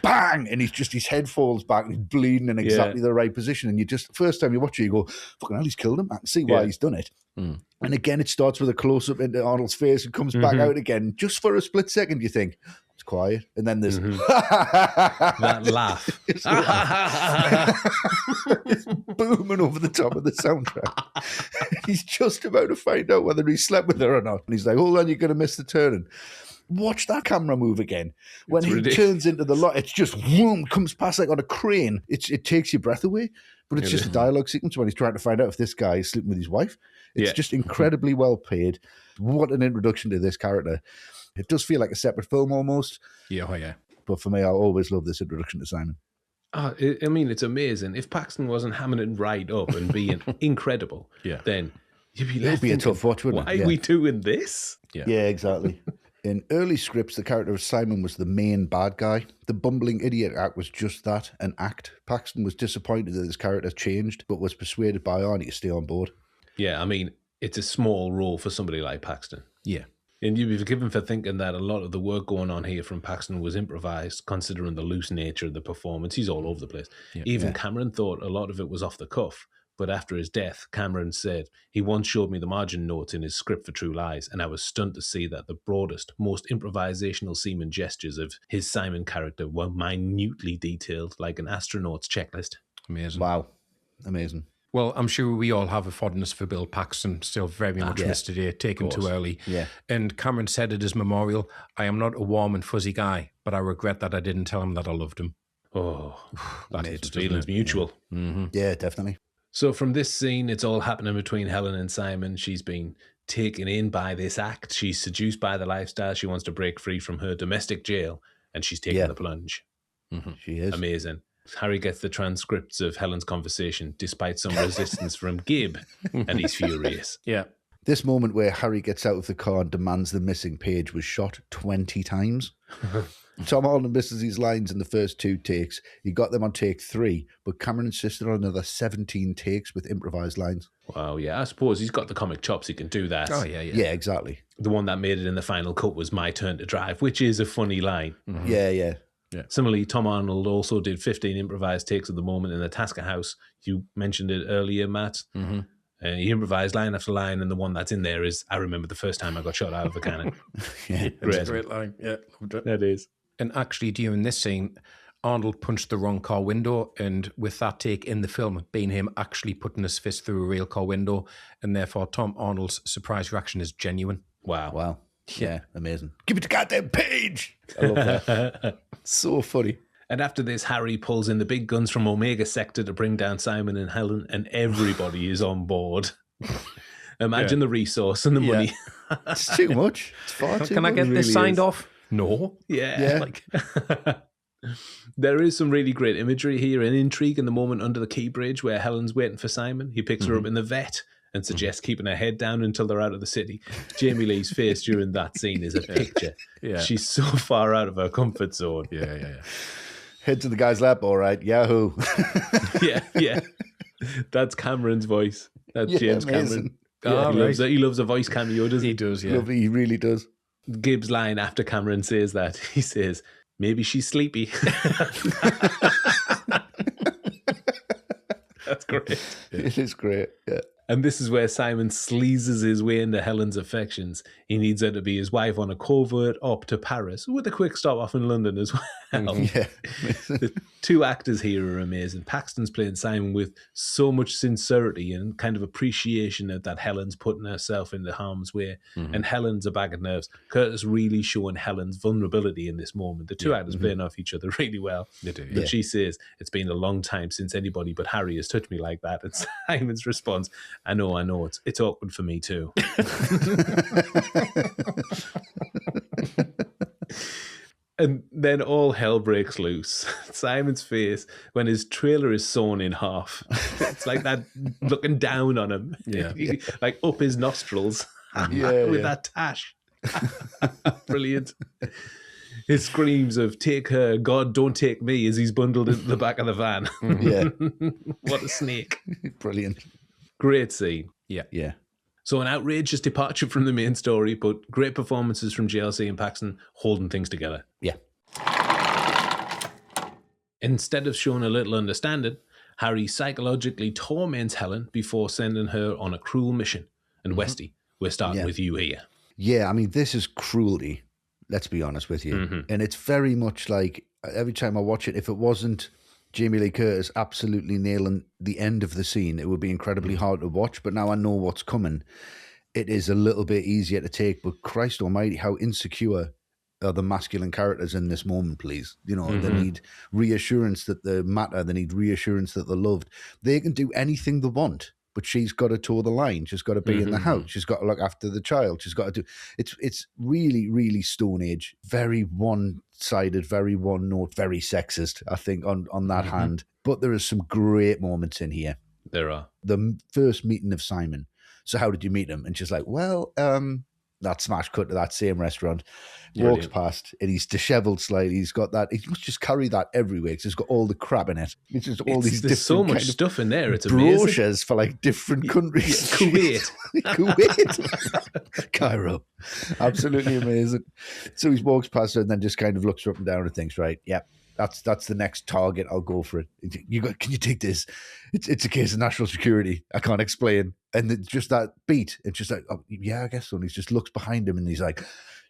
bang, and his head falls back and he's bleeding in exactly the right position, and you just, first time you watch it, you go, fucking hell, he's killed him. I can see why he's done it. And again, it starts with a close-up into Arnold's face and comes back out again. Just for a split second, you think, it's quiet. And then there's that laugh. It's booming over the top of the soundtrack. He's just about to find out whether he slept with her or not. And he's like, hold on, you're going to miss the turning. Watch that camera move again. When he turns into the lot, it's just whoom, comes past like on a crane. It takes your breath away. But it's just a dialogue sequence when he's trying to find out if this guy is sleeping with his wife. It's just incredibly well paid. What an introduction to this character. It does feel like a separate film almost. Yeah. But for me, I always love this introduction to Simon. I mean, it's amazing. If Paxton wasn't hamming it right up and being incredible, then you'd be left thinking, a tough watch, wouldn't it? Why are we doing this? Yeah, exactly. In early scripts, the character of Simon was the main bad guy. The bumbling idiot act was just that, an act. Paxton was disappointed that his character changed, but was persuaded by Arnie to stay on board. Yeah, I mean, it's a small role for somebody like Paxton. Yeah. And you'd be forgiven for thinking that a lot of the work going on here from Paxton was improvised, considering the loose nature of the performance. He's all over the place. Yeah. Even Cameron thought a lot of it was off the cuff. But after his death, Cameron said, he once showed me the margin notes in his script for True Lies, and I was stunned to see that the broadest, most improvisational semen gestures of his Simon character were minutely detailed, like an astronaut's checklist. Amazing. Wow. Amazing. Well, I'm sure we all have a fondness for Bill Paxton, still very much missed today, taken too early. Yeah. And Cameron said at his memorial, I am not a warm and fuzzy guy, but I regret that I didn't tell him that I loved him. Oh, that hits, feelings mutual. Yeah. Mm-hmm. Yeah, definitely. So from this scene, it's all happening between Helen and Simon. She's been taken in by this act. She's seduced by the lifestyle. She wants to break free from her domestic jail, and she's taking the plunge. Mm-hmm. She is. Amazing. Harry gets the transcripts of Helen's conversation, despite some resistance from Gib, and he's furious. Yeah. This moment where Harry gets out of the car and demands the missing page was shot 20 times. Tom Arnold misses his lines in the first 2 takes. He got them on take 3, but Cameron insisted on another 17 takes with improvised lines. Wow, yeah. I suppose he's got the comic chops. He can do that. Oh, yeah. Yeah, exactly. The one that made it in the final cut was "My turn to drive," which is a funny line. Mm-hmm. Yeah. Similarly, Tom Arnold also did 15 improvised takes of the moment in the Tasker house. You mentioned it earlier, Matt. Mm-hmm. He improvised line after line, and the one that's in there is, I remember the first time I got shot out of a cannon. Great line. Yeah, loved it. That is. And actually, during this scene, Arnold punched the wrong car window, and with that take in the film being him actually putting his fist through a real car window, and therefore Tom Arnold's surprise reaction is genuine. Wow. Yeah, amazing. Give me the goddamn page! I love that. So funny. And after this, Harry pulls in the big guns from Omega Sector to bring down Simon and Helen, and everybody is on board. Imagine the resource and the money. It's too much. It's far too much. Can I get this signed off? No. Yeah. There is some really great imagery here and intrigue in the moment under the Key Bridge where Helen's waiting for Simon. He picks her up in the vet and suggests keeping her head down until they're out of the city. Jamie Lee's face during that scene is a picture. Yeah. She's so far out of her comfort zone. Yeah. Head to the guy's lap, all right. Yahoo. Yeah. That's Cameron's voice. That's James amazing. Cameron. Yeah, he loves a voice cameo, doesn't he? He does, yeah. Lovely, he really does. Gibbs' line after Cameron says that, he says, maybe she's sleepy. That's great. It is great, yeah. And this is where Simon sleazes his way into Helen's affections. He needs her to be his wife on a covert up to Paris, with a quick stop off in London as well. Yeah. The two actors here are amazing. Paxton's playing Simon with so much sincerity and kind of appreciation that Helen's putting herself into harm's way. And Helen's a bag of nerves. Curtis really showing Helen's vulnerability in this moment. The two actors playing off each other really well. They do, But she says, it's been a long time since anybody but Harry has touched me like that. And Simon's response, I know, it's awkward for me too. And then all hell breaks loose. Simon's face when his trailer is sawn in half. It's like that looking down on him. Yeah. Like up his nostrils with that tash. Brilliant. His screams of take her, God, don't take me as he's bundled into the back of the van. Yeah. What a snake. Brilliant. Great scene. Yeah. So an outrageous departure from the main story, but great performances from JLC and Paxton holding things together. Yeah. Instead of showing a little understanding, Harry psychologically torments Helen before sending her on a cruel mission. And Westy, we're starting with you here. Yeah, I mean, this is cruelty, let's be honest with you. And it's very much like, every time I watch it, if it wasn't Jamie Lee Curtis absolutely nailing the end of the scene, it would be incredibly hard to watch. But now I know what's coming. It is a little bit easier to take. But Christ almighty, how insecure are the masculine characters in this moment, please? You know, they need reassurance that they matter. They need reassurance that they're loved. They can do anything they want, but she's got to toe the line. She's got to be in the house. She's got to look after the child. She's got to do... It's really, really Stone Age. Very one-sided, very one-note, very sexist, I think, on that hand. But there are some great moments in here. There are. The first meeting of Simon. So how did you meet him? And she's like, well, that smash cut to that same restaurant. Walks past and he's disheveled slightly. He's got that. He must just carry that everywhere because he's got all the crap in it. It's just all these there's so much stuff in there. It's brochures amazing. For like different countries. Kuwait. Cairo. Absolutely amazing. So he walks past her and then just kind of looks her up and down and thinks, right, yeah, that's the next target. I'll go for it. Can you take this? It's a case of national security. I can't explain. And it's just that beat. It's just like, oh, yeah, I guess so. And he just looks behind him and he's like,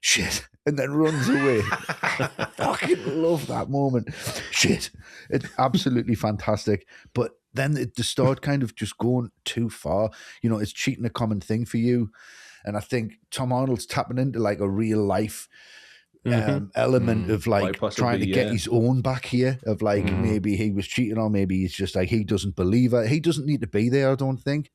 shit, and then runs away. I fucking love that moment. Shit. It's absolutely fantastic. But then it just started kind of just going too far. You know, it's cheating a common thing for you. And I think Tom Arnold's tapping into like a real life element of like trying to get his own back here, of like maybe he was cheating or maybe he's just like, he doesn't believe her. He doesn't need to be there, I don't think.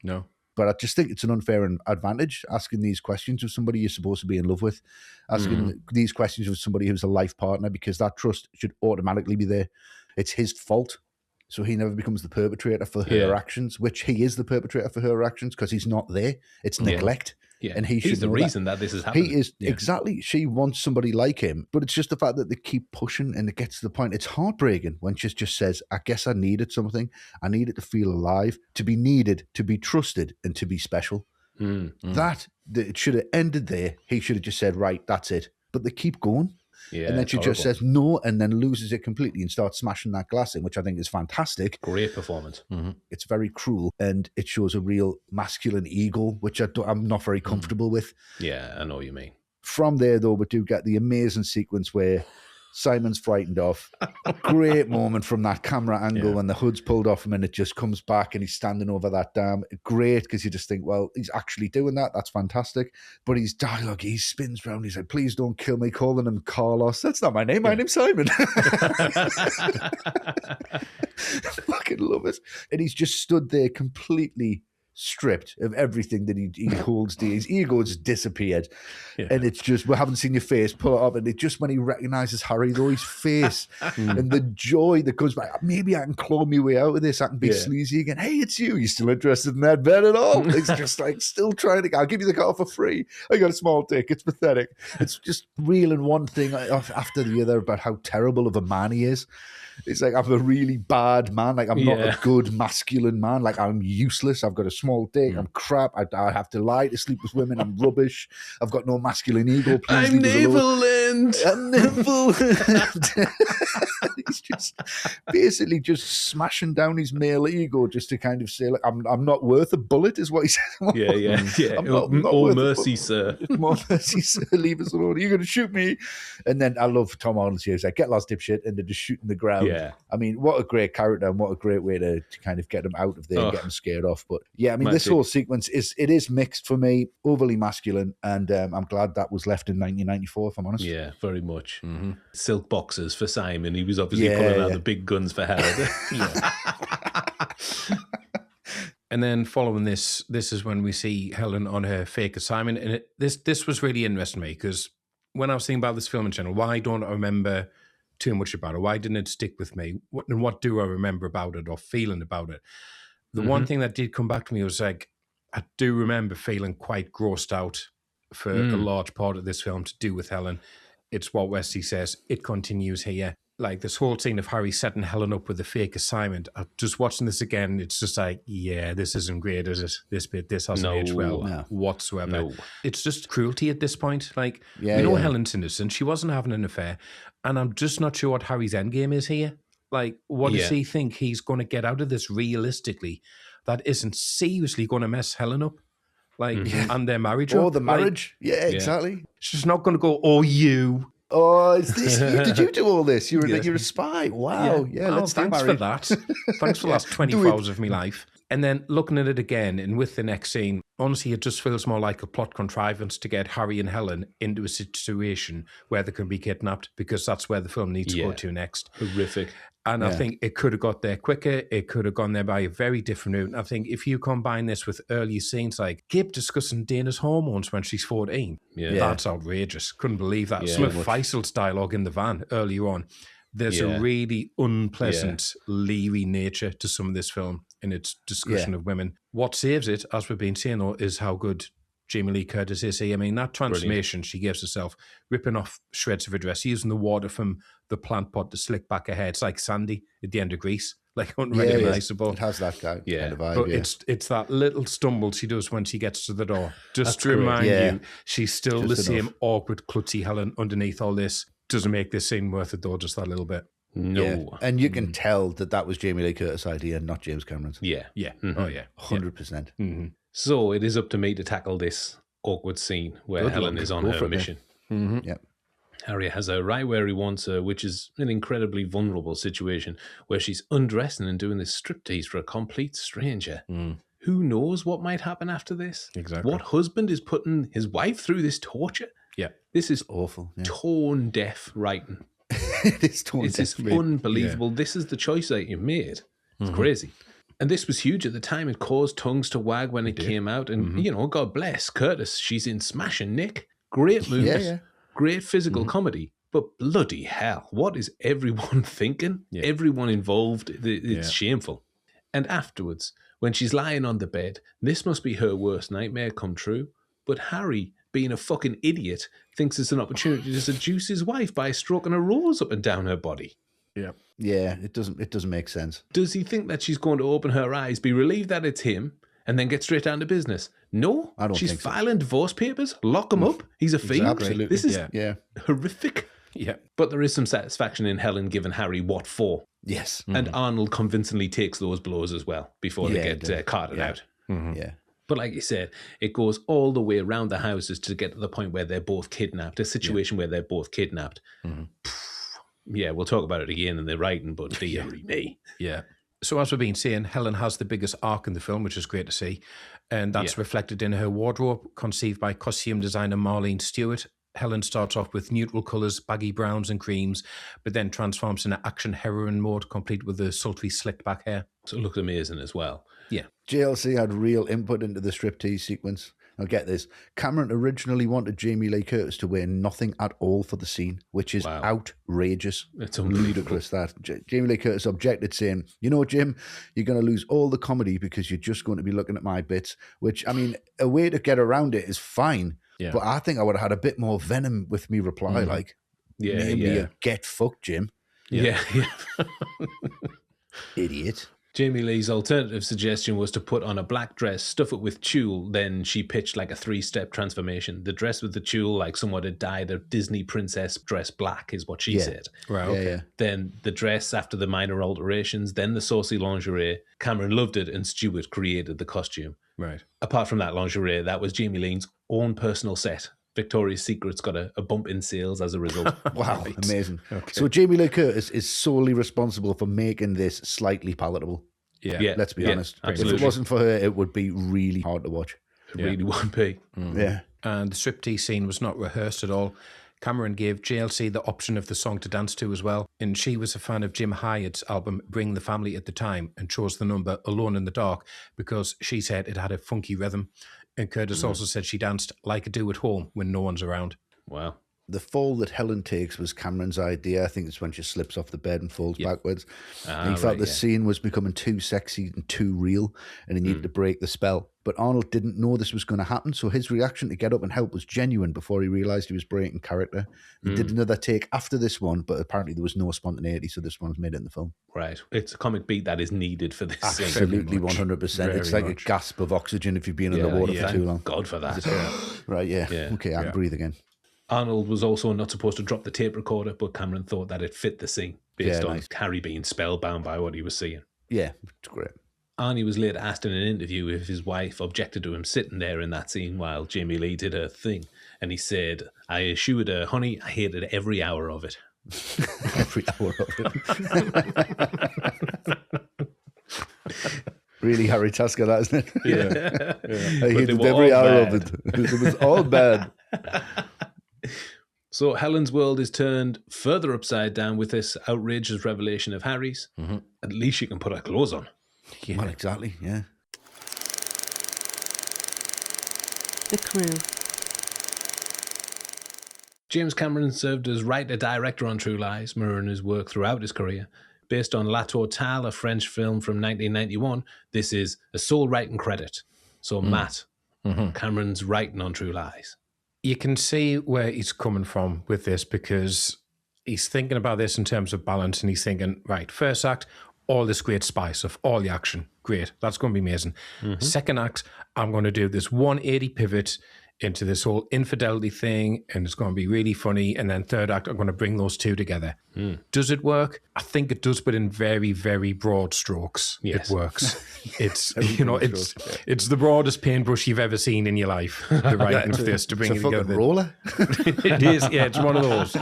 No. But I just think it's an unfair advantage asking these questions of somebody you're supposed to be in love with, asking these questions of somebody who's a life partner, because that trust should automatically be there. It's his fault. So he never becomes the perpetrator for her actions, which he is the perpetrator for her actions because he's not there. It's neglect. Yeah. And he's the reason that this is happening. He is, exactly. She wants somebody like him, but it's just the fact that they keep pushing and it gets to the point. It's heartbreaking when she just says, I guess I needed something. I needed to feel alive, to be needed, to be trusted, and to be special. That it should have ended there. He should have just said, right, that's it. But they keep going. Yeah, and then she just says no and then loses it completely and starts smashing that glass in, which I think is fantastic. Great performance. It's very cruel and it shows a real masculine ego, which I'm not very comfortable with. Yeah, I know what you mean. From there, though, we do get the amazing sequence where Simon's frightened off. Great moment from that camera angle when the hood's pulled off him and it just comes back and he's standing over that dam. Great, because you just think, well, he's actually doing that. That's fantastic. But his dialogue, he spins round. He's like, please don't kill me, calling him Carlos. That's not my name. My name's Simon. Fucking love it. And he's just stood there completely stripped of everything that he holds dear. His ego just disappeared. And it's just, we haven't seen your face, pull it up. And it just, when he recognizes Harry, though, his face and the joy that comes back, maybe I can claw my way out of this. I can be sleazy again. Hey, it's you. You still interested in that bet at all? It's just like still trying to, I'll give you the car for free. I got a small dick. It's pathetic. It's just reeling one thing after the other about how terrible of a man he is. It's like, I'm a really bad man. Like, I'm not a good masculine man. Like, I'm useless. I've got a small dick. I'm crap. I have to lie to sleep with women. I'm rubbish. I've got no masculine ego. Please I'm Neverland. I'm Neverland. He's just basically just smashing down his male ego just to kind of say, like, I'm not worth a bullet, is what he says. Yeah. Not mercy, sir. More mercy, sir. Leave us alone. You're going to shoot me. And then I love Tom Arnold here. He's like, get lost, dipshit. And they're just shooting the ground. Yeah. I mean, what a great character and what a great way to kind of get him out of there and get him scared off. But yeah, I mean, this whole sequence is mixed for me, overly masculine, and I'm glad that was left in 1994, if I'm honest. Yeah, very much. Silk boxers for Simon. He was obviously pulling out the big guns for Harold. And then following this is when we see Helen on her fake assignment. And this was really interesting to me, because when I was thinking about this film in general, why don't I remember too much about it? Why didn't it stick with me? What do I remember about it or feeling about it? The one thing that did come back to me was like, I do remember feeling quite grossed out for a large part of this film to do with Helen. It's what Westy says. It continues here. Like this whole scene of Harry setting Helen up with a fake assignment. Just watching this again, it's just like, yeah, this isn't great, is it? This hasn't aged well whatsoever. No. It's just cruelty at this point. Like, Helen's innocent. She wasn't having an affair. And I'm just not sure what Harry's endgame is here. Like, what does he think he's going to get out of this realistically that isn't seriously going to mess Helen up? Like, and their marriage up? Oh, the marriage? Like, exactly. She's not going to go, oh, you. Oh, is this you? Did you do all this? You're a spy. Wow. Yeah, let's thanks for that. Thanks for the last 24 hours of my life. And then looking at it again, and with the next scene, honestly, it just feels more like a plot contrivance to get Harry and Helen into a situation where they can be kidnapped, because that's where the film needs to go to next. Horrific. And I think it could have got there quicker. It could have gone there by a very different route. And I think if you combine this with early scenes like Kip discussing Dana's hormones when she's 14, that's outrageous. Couldn't believe that. Some of Faisal's dialogue in the van earlier on. There's a really unpleasant, leery nature to some of this film in its discussion of women. What saves it, as we've been saying, though, is how good Jamie Lee Curtis is here. I mean, that transformation she gives herself, ripping off shreds of her dress, using the water from the plant pot to slick back her hair. It's like Sandy at the end of Grease, like unrecognizable. It has that kind of vibe. But it's that little stumble she does when she gets to the door. Just to remind you, she's still just the same awkward, klutzy Helen underneath all this. Doesn't make this scene worth it, though, just that little bit. No. Yeah. And you can tell that was Jamie Lee Curtis' idea, not James Cameron's. Yeah. Oh, yeah. 100%. So it is up to me to tackle this awkward scene where Helen is on her mission. Harrier has her right where he wants her, which is an incredibly vulnerable situation where she's undressing and doing this striptease for a complete stranger. Who knows what might happen after this? Exactly. What husband is putting his wife through this torture? Yeah. This is awful. Tone deaf writing. It's unbelievable. This is the choice that you made. It's crazy. And this was huge at the time. It caused tongues to wag when it came out. And, God bless Curtis. She's in smashing Nick. Great movies. Great physical comedy. But bloody hell, what is everyone thinking? Everyone involved. It's shameful. And afterwards, when she's lying on the bed, this must be her worst nightmare come true. But Harry, being a fucking idiot, thinks it's an opportunity to seduce his wife by stroking a rose up and down her body. Yeah, it doesn't make sense. Does he think that she's going to open her eyes, be relieved that it's him, and then get straight down to business? No, I don't she's think so. filing divorce papers. Lock him up. He's a fiend. Absolutely. This is horrific. Yeah. But there is some satisfaction in Helen giving Harry what for. Yes. And Arnold convincingly takes those blows as well before they get carted out. Yeah. But like you said, it goes all the way around the houses to get to the point where they're both kidnapped, a situation where they're both kidnapped. Yeah, we'll talk about it again in the writing, but dearie me. Yeah. So as we've been saying, Helen has the biggest arc in the film, which is great to see. And that's reflected in her wardrobe, conceived by costume designer Marlene Stewart. Helen starts off with neutral colours, baggy browns and creams, but then transforms into action heroine mode, complete with the sultry slicked back hair. So it looked amazing as well. Yeah. JLC had real input into the striptease sequence. Now get this, Cameron originally wanted Jamie Lee Curtis to wear nothing at all for the scene, which is outrageous. It's ludicrous that. Jamie Lee Curtis objected, saying, you know, Jim, you're going to lose all the comedy because you're just going to be looking at my bits, which, I mean, a way to get around it is fine, but I think I would have had a bit more venom with me reply, like, maybe a get fucked, Jim. Yeah. Idiot. Jamie Lee's alternative suggestion was to put on a black dress, stuff it with tulle, then she pitched like a 3-step transformation. The dress with the tulle, like someone had dyed a Disney princess dress black, is what she said. Right, okay. Yeah. Then the dress after the minor alterations, then the saucy lingerie. Cameron loved it and Stewart created the costume. Right. Apart from that lingerie, that was Jamie Lee's own personal set. Victoria's Secret's got a bump in sales as a result. Wow, amazing. Okay. So Jamie Lee Curtis is solely responsible for making this slightly palatable. Yeah. Let's be honest. Absolutely. If it wasn't for her, it would be really hard to watch. It really would be. Yeah. And the striptease scene was not rehearsed at all. Cameron gave JLC the option of the song to dance to as well. And she was a fan of Jim Hyatt's album Bring the Family at the time and chose the number Alone in the Dark because she said it had a funky rhythm. And Curtis also said she danced like I do at home when no one's around. Wow. The fall that Helen takes was Cameron's idea. I think it's when she slips off the bed and falls backwards. And he felt the scene was becoming too sexy and too real, and he needed to break the spell. But Arnold didn't know this was going to happen, so his reaction to get up and help was genuine before he realised he was breaking character. He did another take after this one, but apparently there was no spontaneity, so this one's made it in the film. Right. It's a comic beat that is needed for this scene. Absolutely, 100%. It's like a gasp of oxygen if you've been in the water for too long. God for that. Right, okay, I can breathe again. Arnold was also not supposed to drop the tape recorder, but Cameron thought that it fit the scene based on Harry being spellbound by what he was seeing. Yeah, it's great. Arnie was later asked in an interview if his wife objected to him sitting there in that scene while Jamie Lee did her thing. And he said, I assured her, honey, I hated every hour of it. Every hour of it. Really Harry Tasker, that, isn't it? Yeah. I hated every hour of it. It was all bad. So Helen's world is turned further upside down with this outrageous revelation of Harry's. At least she can put her clothes on. Yeah. Well, exactly, yeah. The crew. James Cameron served as writer-director on True Lies, mirroring his work throughout his career. Based on La Totale, a French film from 1991, this is a sole writing credit. So Matt, Cameron's writing on True Lies. You can see where he's coming from with this because he's thinking about this in terms of balance and he's thinking, right, first act, all this great spice of all the action. Great. That's going to be amazing. Second act, I'm going to do this 180 pivot into this whole infidelity thing and it's going to be really funny. And then third act, I'm going to bring those two together. Does it work? I think it does, but in very, very broad strokes. Yes. It works. It's, it's the broadest paintbrush you've ever seen in your life. The writing of this to bring it together. Roller? It is. Yeah, it's one of those.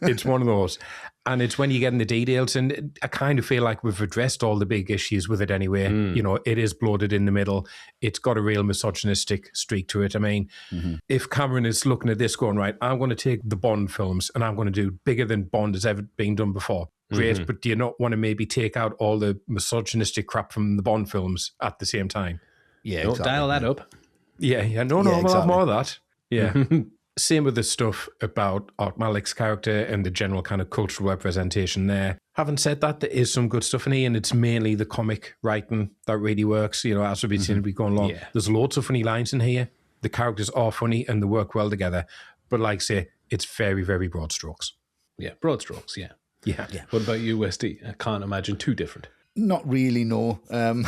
It's one of those. And it's when you get in the details, and I kind of feel like we've addressed all the big issues with it anyway. You know, it is bloated in the middle. It's got a real misogynistic streak to it. I mean, if Cameron is looking at this going, right, I'm going to take the Bond films and I'm going to do bigger than Bond has ever been done before. Great, but do you not want to maybe take out all the misogynistic crap from the Bond films at the same time? Yeah, Don't dial that up. Yeah. No, we'll have more of that. Yeah. Same with the stuff about Art Malik's character and the general kind of cultural representation there. Having said that, there is some good stuff in here, and it's mainly the comic writing that really works. You know, as we've been seeing, we going along. Yeah. There's loads of funny lines in here. The characters are funny and they work well together. But like I say, it's very, very broad strokes. Yeah, broad strokes, yeah. Yeah. What about you, Westy? I can't imagine too different. Not really, no. I mean,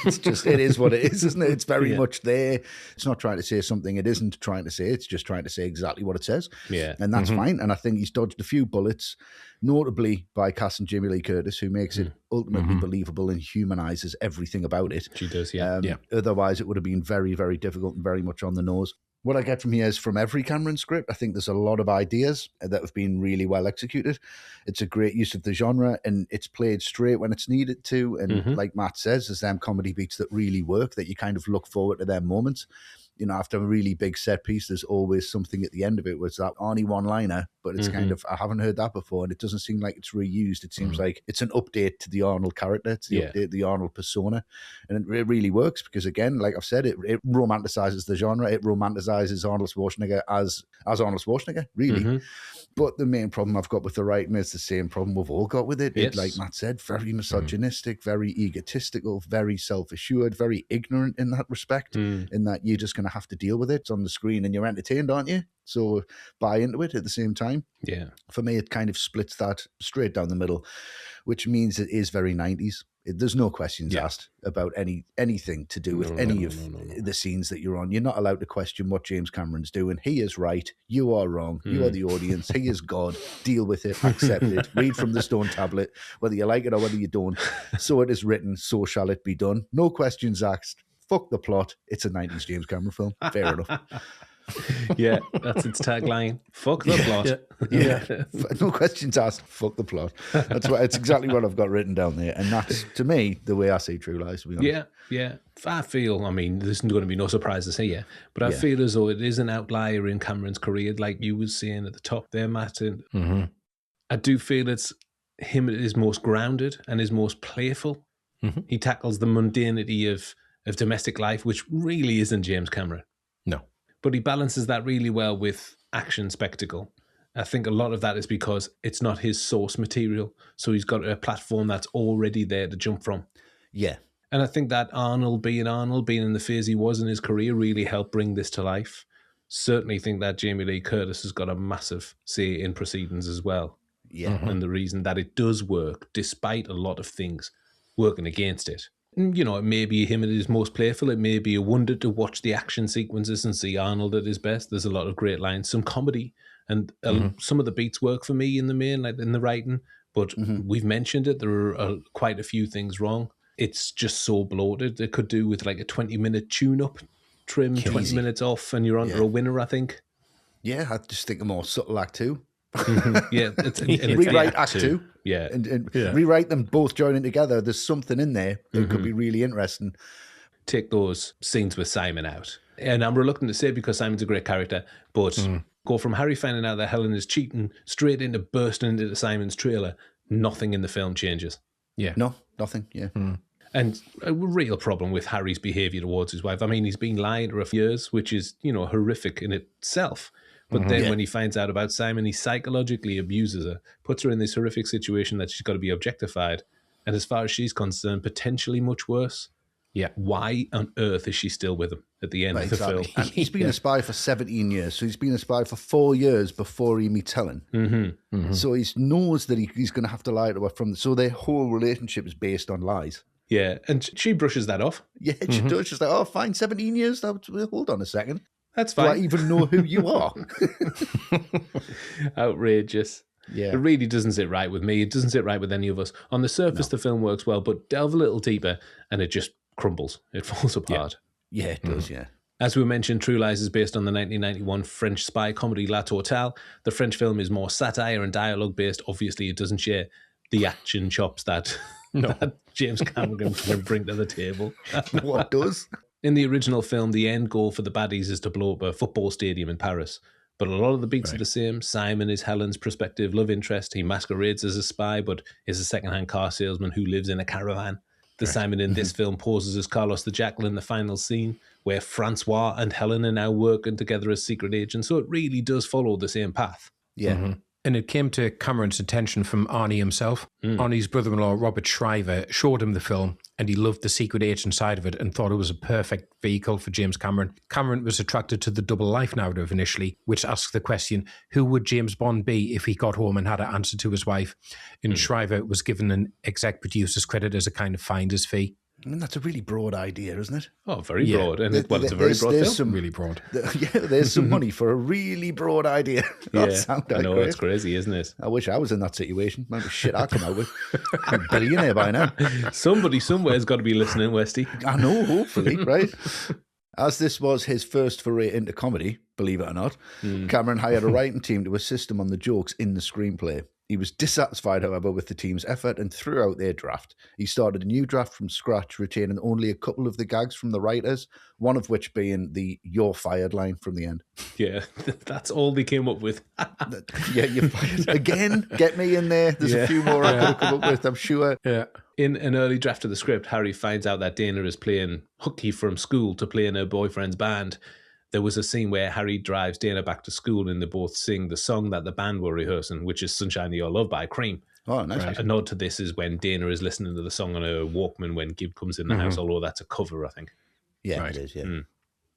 it's just, it is what it is, isn't it? It's very much there. It's not trying to say something it isn't trying to say. It's just trying to say exactly what it says. Yeah. And that's fine. And I think he's dodged a few bullets, notably by casting Jamie Lee Curtis, who makes it ultimately believable and humanises everything about it. She does, yeah. Otherwise, it would have been very, very difficult and very much on the nose. What I get from here is from every Cameron script, I think there's a lot of ideas that have been really well executed. It's a great use of the genre, and it's played straight when it's needed to. And like Matt says, there's them comedy beats that really work, that you kind of look forward to their moments. You know, after a really big set piece, there's always something at the end of it where it's that Arnie one-liner, but it's kind of, I haven't heard that before, and it doesn't seem like it's reused. It seems like it's an update to the Arnold character, it's the update to the Arnold persona, and it really works because, again, like I've said, it romanticizes the genre, it romanticizes Arnold Schwarzenegger as Arnold Schwarzenegger, really. But the main problem I've got with the writing is the same problem we've all got with it. Yes. It, like Matt said, very misogynistic, very egotistical, very self-assured, very ignorant in that respect, in that you're just going to have to deal with it. It's on the screen and you're entertained, aren't you? So buy into it at the same time. Yeah. For me, it kind of splits that straight down the middle, which means it is very 90s. There's no questions asked about anything to do with any of the scenes that you're on. You're not allowed to question what James Cameron's doing. He is right. You are wrong. You are the audience. He is God. Deal with it. Accept it. Read from the stone tablet, whether you like it or whether you don't. So it is written. So shall it be done. No questions asked. Fuck the plot. It's a 90s James Cameron film. Fair enough. Yeah, that's its tagline. Fuck the plot. Yeah. No questions asked. Fuck the plot. It's exactly what I've got written down there. And that's, to me, the way I see True Lies, to be honest. Yeah. I feel, I mean, there's going to be no surprises here, but I feel as though it is an outlier in Cameron's career, like you were saying at the top there, Matt. And I do feel it's him at his most grounded and his most playful. He tackles the mundanity of domestic life, which really isn't James Cameron. No. But he balances that really well with action spectacle. I think a lot of that is because it's not his source material. So he's got a platform that's already there to jump from. Yeah. And I think that Arnold being in the phase he was in his career really helped bring this to life. Certainly think that Jamie Lee Curtis has got a massive say in proceedings as well. Yeah. And the reason that it does work, despite a lot of things working against it. You know, it may be him at his most playful. It may be a wonder to watch the action sequences and see Arnold at his best. There's a lot of great lines, some comedy, and some of the beats work for me in the main, like in the writing. But we've mentioned it. There are quite a few things wrong. It's just so bloated. It could do with like a 20-minute tune-up, trim 20 minutes off, and you're on to a winner, I think. Yeah, I just think a more subtle act two. It's rewrite act two. Yeah. And rewrite them both joining together. There's something in there that could be really interesting. Take those scenes with Simon out. And I'm reluctant to say because Simon's a great character, but go from Harry finding out that Helen is cheating straight into bursting into Simon's trailer. Nothing in the film changes. Yeah. No, nothing. Yeah. And a real problem with Harry's behaviour towards his wife. I mean, he's been lying to her for years, which is, horrific in itself. But then when he finds out about Simon, he psychologically abuses her, puts her in this horrific situation that she's got to be objectified. And as far as she's concerned, potentially much worse. Yeah. Why on earth is she still with him at the end of the film? And he's been a spy for 17 years. So he's been a spy for 4 years before he meets Helen. So he knows that he's going to have to lie to her so their whole relationship is based on lies. Yeah. And she brushes that off. Yeah, she does. She's like, oh, fine, 17 years. Hold on a second. That's fine. Do I even know who you are? Outrageous. Yeah. It really doesn't sit right with me. It doesn't sit right with any of us. On the surface, the film works well, but delve a little deeper and it just crumbles. It falls apart. Yeah, it does, yeah. As we mentioned, True Lies is based on the 1991 French spy comedy La Totale. The French film is more satire and dialogue based. Obviously, it doesn't share the action chops that James Cameron can bring to the table. What does? In the original film, the end goal for the baddies is to blow up a football stadium in Paris. But a lot of the beats are the same. Simon is Helen's prospective love interest. He masquerades as a spy, but is a second-hand car salesman who lives in a caravan. The Simon in this film poses as Carlos the Jackal in the final scene, where Francois and Helen are now working together as secret agents. So it really does follow the same path. Yeah. And it came to Cameron's attention from Arnie himself. Arnie's brother-in-law, Robert Shriver, showed him the film and he loved the secret agent side of it and thought it was a perfect vehicle for James Cameron. Cameron was attracted to the double life narrative initially, which asks the question, who would James Bond be if he got home and had to answer to his wife? And Shriver was given an exec producer's credit as a kind of finder's fee. I mean, that's a really broad idea, isn't it? Oh, very broad. And it's a very broad film. Really broad. There's some money for a really broad idea. I know, it's crazy, isn't it? I wish I was in that situation. Maybe shit I'd come out with. I'm a billionaire by now. Somebody somewhere's got to be listening, Westy. I know, hopefully, right? As this was his first foray into comedy, believe it or not, Cameron hired a writing team to assist him on the jokes in the screenplay. He was dissatisfied, however, with the team's effort and threw out their draft. He started a new draft from scratch, retaining only a couple of the gags from the writers, one of which being the "you're fired" line from the end. Yeah, that's all they came up with. Yeah, you're fired. Again, get me in there. There's a few more I could have come up with, I'm sure. Yeah. In an early draft of the script, Harry finds out that Dana is playing hooky from school to play in her boyfriend's band. There was a scene where Harry drives Dana back to school and they both sing the song that the band were rehearsing, which is Sunshine of Your Love by Cream. Oh, nice. Right. A nod to this is when Dana is listening to the song on her Walkman when Gib comes in the house, although that's a cover, I think. Yeah, it is, yeah.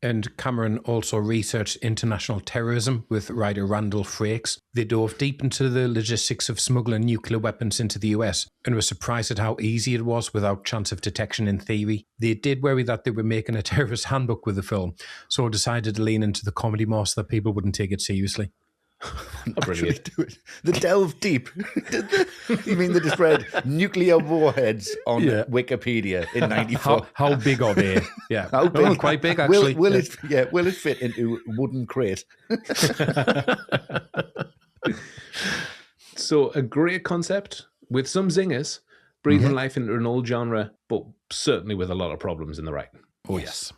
And Cameron also researched international terrorism with writer Randall Frakes. They dove deep into the logistics of smuggling nuclear weapons into the US and were surprised at how easy it was without chance of detection in theory. They did worry that they were making a terrorist handbook with the film, so decided to lean into the comedy more so that people wouldn't take it seriously. Brilliant. The delve deep. You mean they just read nuclear warheads on Wikipedia in 94? How big are they? Yeah. How big? Oh, quite big, actually. Will it fit into wooden crate? So a great concept with some zingers, breathing life into an old genre, but certainly with a lot of problems in the writing. Oh, yes.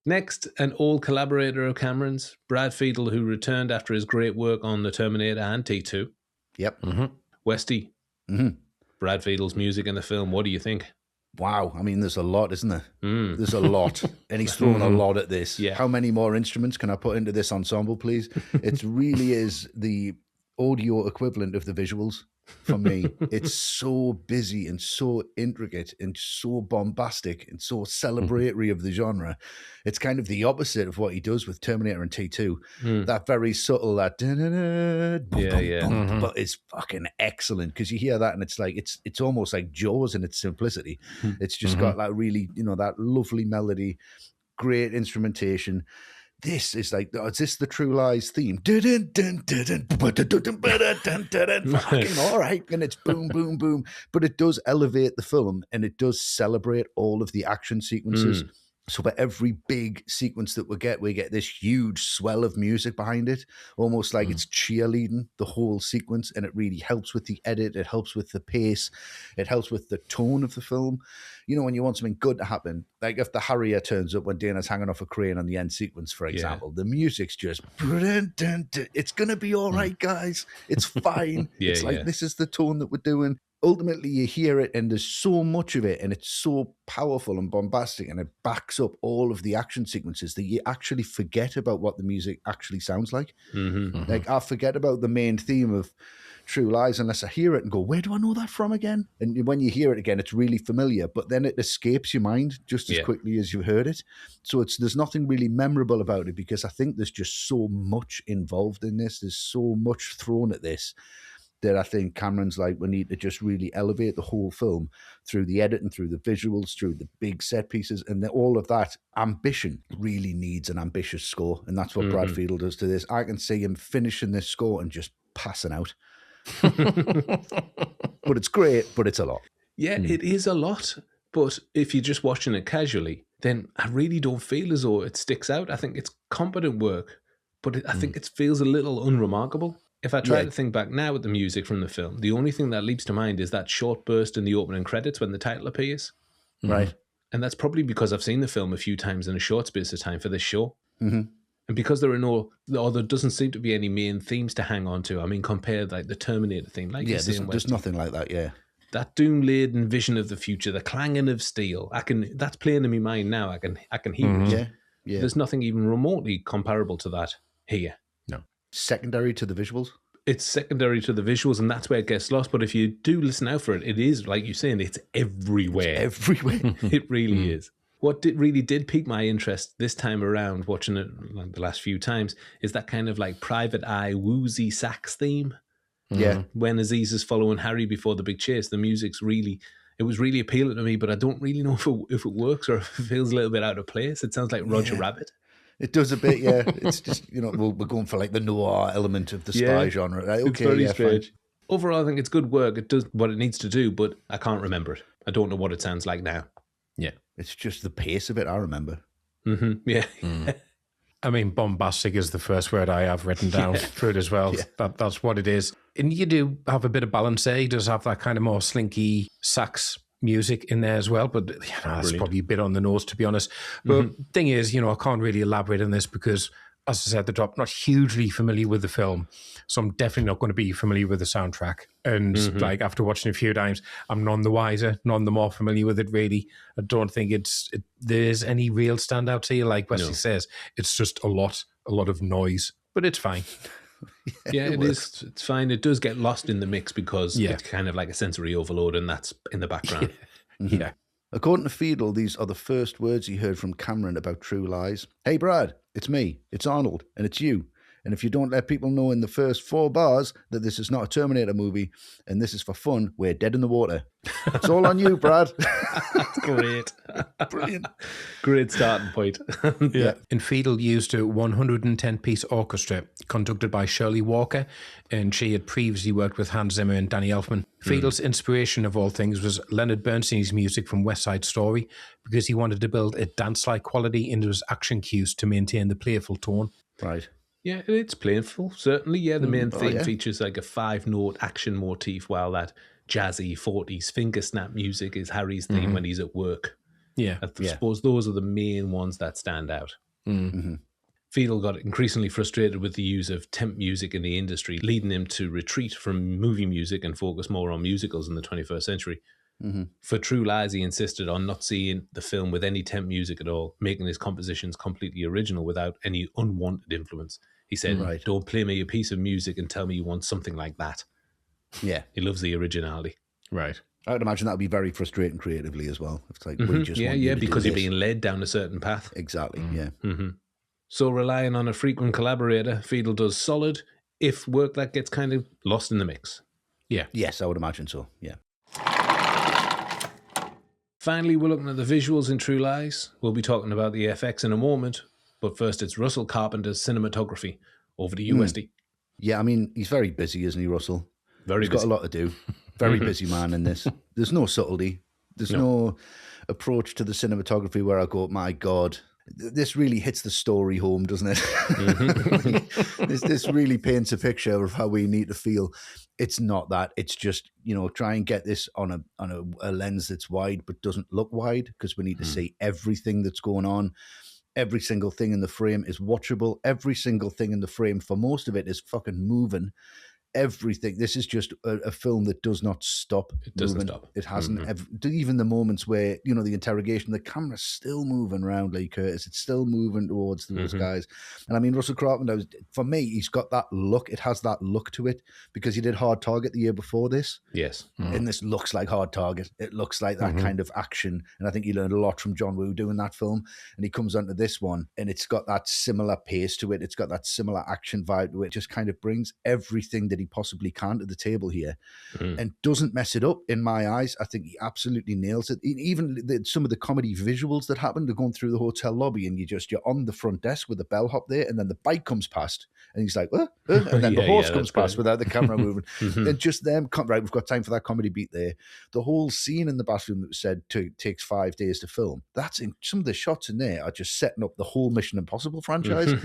Next, an old collaborator of Cameron's, Brad Fiedel, who returned after his great work on The Terminator and T2. Yep. Westy, Brad Fiedel's music in the film, what do you think? Wow. I mean, there's a lot, isn't there? There's a lot. And he's thrown a lot at this. Yeah. How many more instruments can I put into this ensemble, please? It really is the audio equivalent of the visuals for me. It's so busy and so intricate and so bombastic and so celebratory of the genre. It's kind of the opposite of what he does with Terminator and T2. That very subtle, that but it's fucking excellent because you hear that and it's like it's almost like Jaws in its simplicity. It's just got like really, that lovely melody, great instrumentation. This is like, is this the True Lies theme? Fucking all right. And it's boom, boom, boom. But it does elevate the film and it does celebrate all of the action sequences. So for every big sequence that we get this huge swell of music behind it, almost like it's cheerleading the whole sequence. And it really helps with the edit. It helps with the pace. It helps with the tone of the film. When you want something good to happen, like if the Harrier turns up when Dana's hanging off a crane on the end sequence, for example, the music's just, it's going to be all right, guys. It's fine. It's like, this is the tone that we're doing. Ultimately, you hear it and there's so much of it and it's so powerful and bombastic and it backs up all of the action sequences that you actually forget about what the music actually sounds like. Like, I forget about the main theme of True Lies unless I hear it and go, where do I know that from again? And when you hear it again, it's really familiar, but then it escapes your mind just as quickly as you heard it. So there's nothing really memorable about it because I think there's just so much involved in this. There's so much thrown at this that I think Cameron's like, we need to just really elevate the whole film through the editing, through the visuals, through the big set pieces, and all of that ambition really needs an ambitious score. And that's what Brad Fiedel does to this. I can see him finishing this score and just passing out. But it's great, but it's a lot. Yeah, it is a lot. But if you're just watching it casually, then I really don't feel as though it sticks out. I think it's competent work, but I think it feels a little unremarkable. If I try to think back now at the music from the film, the only thing that leaps to mind is that short burst in the opening credits when the title appears. Right. And that's probably because I've seen the film a few times in a short space of time for this show. And because there doesn't seem to be any main themes to hang on to. I mean, compare like the Terminator theme. Like there's nothing like that, That doom-laden vision of the future, the clanging of steel. That's playing in my mind now. I can hear it. Yeah. There's nothing even remotely comparable to that here. Secondary to the visuals? It's secondary to the visuals, and that's where it gets lost. But if you do listen out for it, it is, like you're saying, it's everywhere. It's everywhere. It really is. What really did pique my interest this time around, watching it like the last few times, is that kind of like private eye woozy sax theme. Yeah. When Aziz is following Harry before the big chase, the music's it was really appealing to me, but I don't really know if it works or if it feels a little bit out of place. It sounds like Roger Rabbit. It does a bit, yeah. It's just, we're going for like the noir element of the spy genre. Right? Okay, it's very strange. Fine. Overall, I think it's good work. It does what it needs to do, but I can't remember it. I don't know what it sounds like now. Yeah. It's just the pace of it, I remember. Mm-hmm. Yeah. I mean, bombastic is the first word I have written down for it as well. Yeah. That's what it is. And you do have a bit of balance there. He does have that kind of more slinky sax music in there as well, but that's probably a bit on the nose, to be honest. But thing is, I can't really elaborate on this because, as I said at the top, not hugely familiar with the film, so I'm definitely not going to be familiar with the soundtrack. And like after watching it a few times, I'm none the wiser, none the more familiar with it. Really, I don't think there's any real standouts here. Like Westy says, it's just a lot of noise, but it's fine. Yeah, it is. It's fine. It does get lost in the mix because it's kind of like a sensory overload, and that's in the background. Yeah. According to Fiedel, these are the first words he heard from Cameron about True Lies. Hey, Brad, it's me, it's Arnold, and it's you. And if you don't let people know in the first 4 bars that this is not a Terminator movie and this is for fun, we're dead in the water. It's all on you, Brad. That's great. Brilliant. Great starting point. Yeah. And Fiedel used a 110-piece orchestra conducted by Shirley Walker, and she had previously worked with Hans Zimmer and Danny Elfman. Fiedel's inspiration of all things was Leonard Bernstein's music from West Side Story, because he wanted to build a dance-like quality into his action cues to maintain the playful tone. Right. Yeah, it's playful, certainly. Yeah, the main theme features like a 5-note action motif, while that jazzy 40s finger snap music is Harry's theme when he's at work. Yeah. I suppose those are the main ones that stand out. Fiedel got increasingly frustrated with the use of temp music in the industry, leading him to retreat from movie music and focus more on musicals in the 21st century. For True Lies, he insisted on not seeing the film with any temp music at all, making his compositions completely original without any unwanted influence. He said, don't play me a piece of music and tell me you want something like that. Yeah. He loves the originality. Right. I would imagine that would be very frustrating creatively as well. It's like, we just want you to because do you're this. being led down a certain path. Exactly, yeah. So relying on a frequent collaborator, Fiedel does solid, if work that gets kind of lost in the mix. Yeah. Yes, I would imagine so, yeah. Finally, we're looking at the visuals in True Lies. We'll be talking about the FX in a moment, but first it's Russell Carpenter's cinematography. Over to you, Westy. Yeah, I mean, he's very busy, isn't he, Russell? He's got a lot to do. Very busy man in this. There's no subtlety. There's no approach to the cinematography where I go, my God, this really hits the story home, doesn't it? This really paints a picture of how we need to feel. It's not that. It's just, try and get this on a lens that's wide but doesn't look wide, because we need to see everything that's going on. Every single thing in the frame is watchable. Every single thing in the frame, for most of it, is fucking moving. Everything. This is just a film that does not stop. It doesn't stop. It hasn't. Even the moments where, the interrogation, the camera's still moving around Lee Curtis. It's still moving towards those guys. And I mean, Russell Carpenter, for me, he's got that look. It has that look to it because he did Hard Target the year before this. Yes. And this looks like Hard Target. It looks like that kind of action. And I think he learned a lot from John Woo doing that film. And he comes onto this one and it's got that similar pace to it. It's got that similar action vibe to it. It just kind of brings everything that he possibly can to the table here and doesn't mess it up in my eyes. I think he absolutely nails it. Even some of the comedy visuals that happen, they're going through the hotel lobby and you're on the front desk with the bellhop there, and then the bike comes past and he's like, and then the horse comes past without the camera moving. And just them, right, we've got time for that comedy beat there. The whole scene in the bathroom that was said takes 5 days to film. That's in some of the shots in there are just setting up the whole Mission Impossible franchise.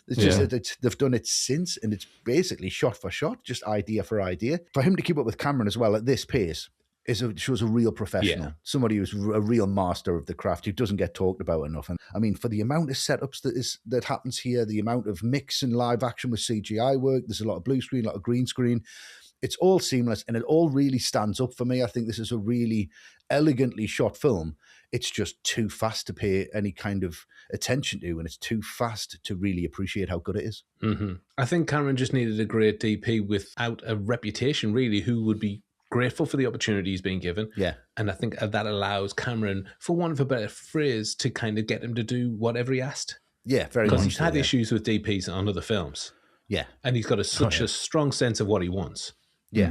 It's just they've done it since, and it's basically shot for shot, just idea for idea. For him to keep up with Cameron as well at this pace shows a real professional, somebody who's a real master of the craft, who doesn't get talked about enough. And I mean, for the amount of setups that happens here, the amount of mix and live action with CGI work, there's a lot of blue screen, a lot of green screen. It's all seamless and it all really stands up for me. I think this is a really elegantly shot film. It's just too fast to pay any kind of attention to, and it's too fast to really appreciate how good it is. I think Cameron just needed a great DP without a reputation, really, who would be grateful for the opportunity he's being given. Yeah. And I think that allows Cameron, for want of a better phrase, to kind of get him to do whatever he asked. Yeah, very much. Because he's had issues with DPs on other films. Yeah. And he's got such a strong sense of what he wants. Yeah.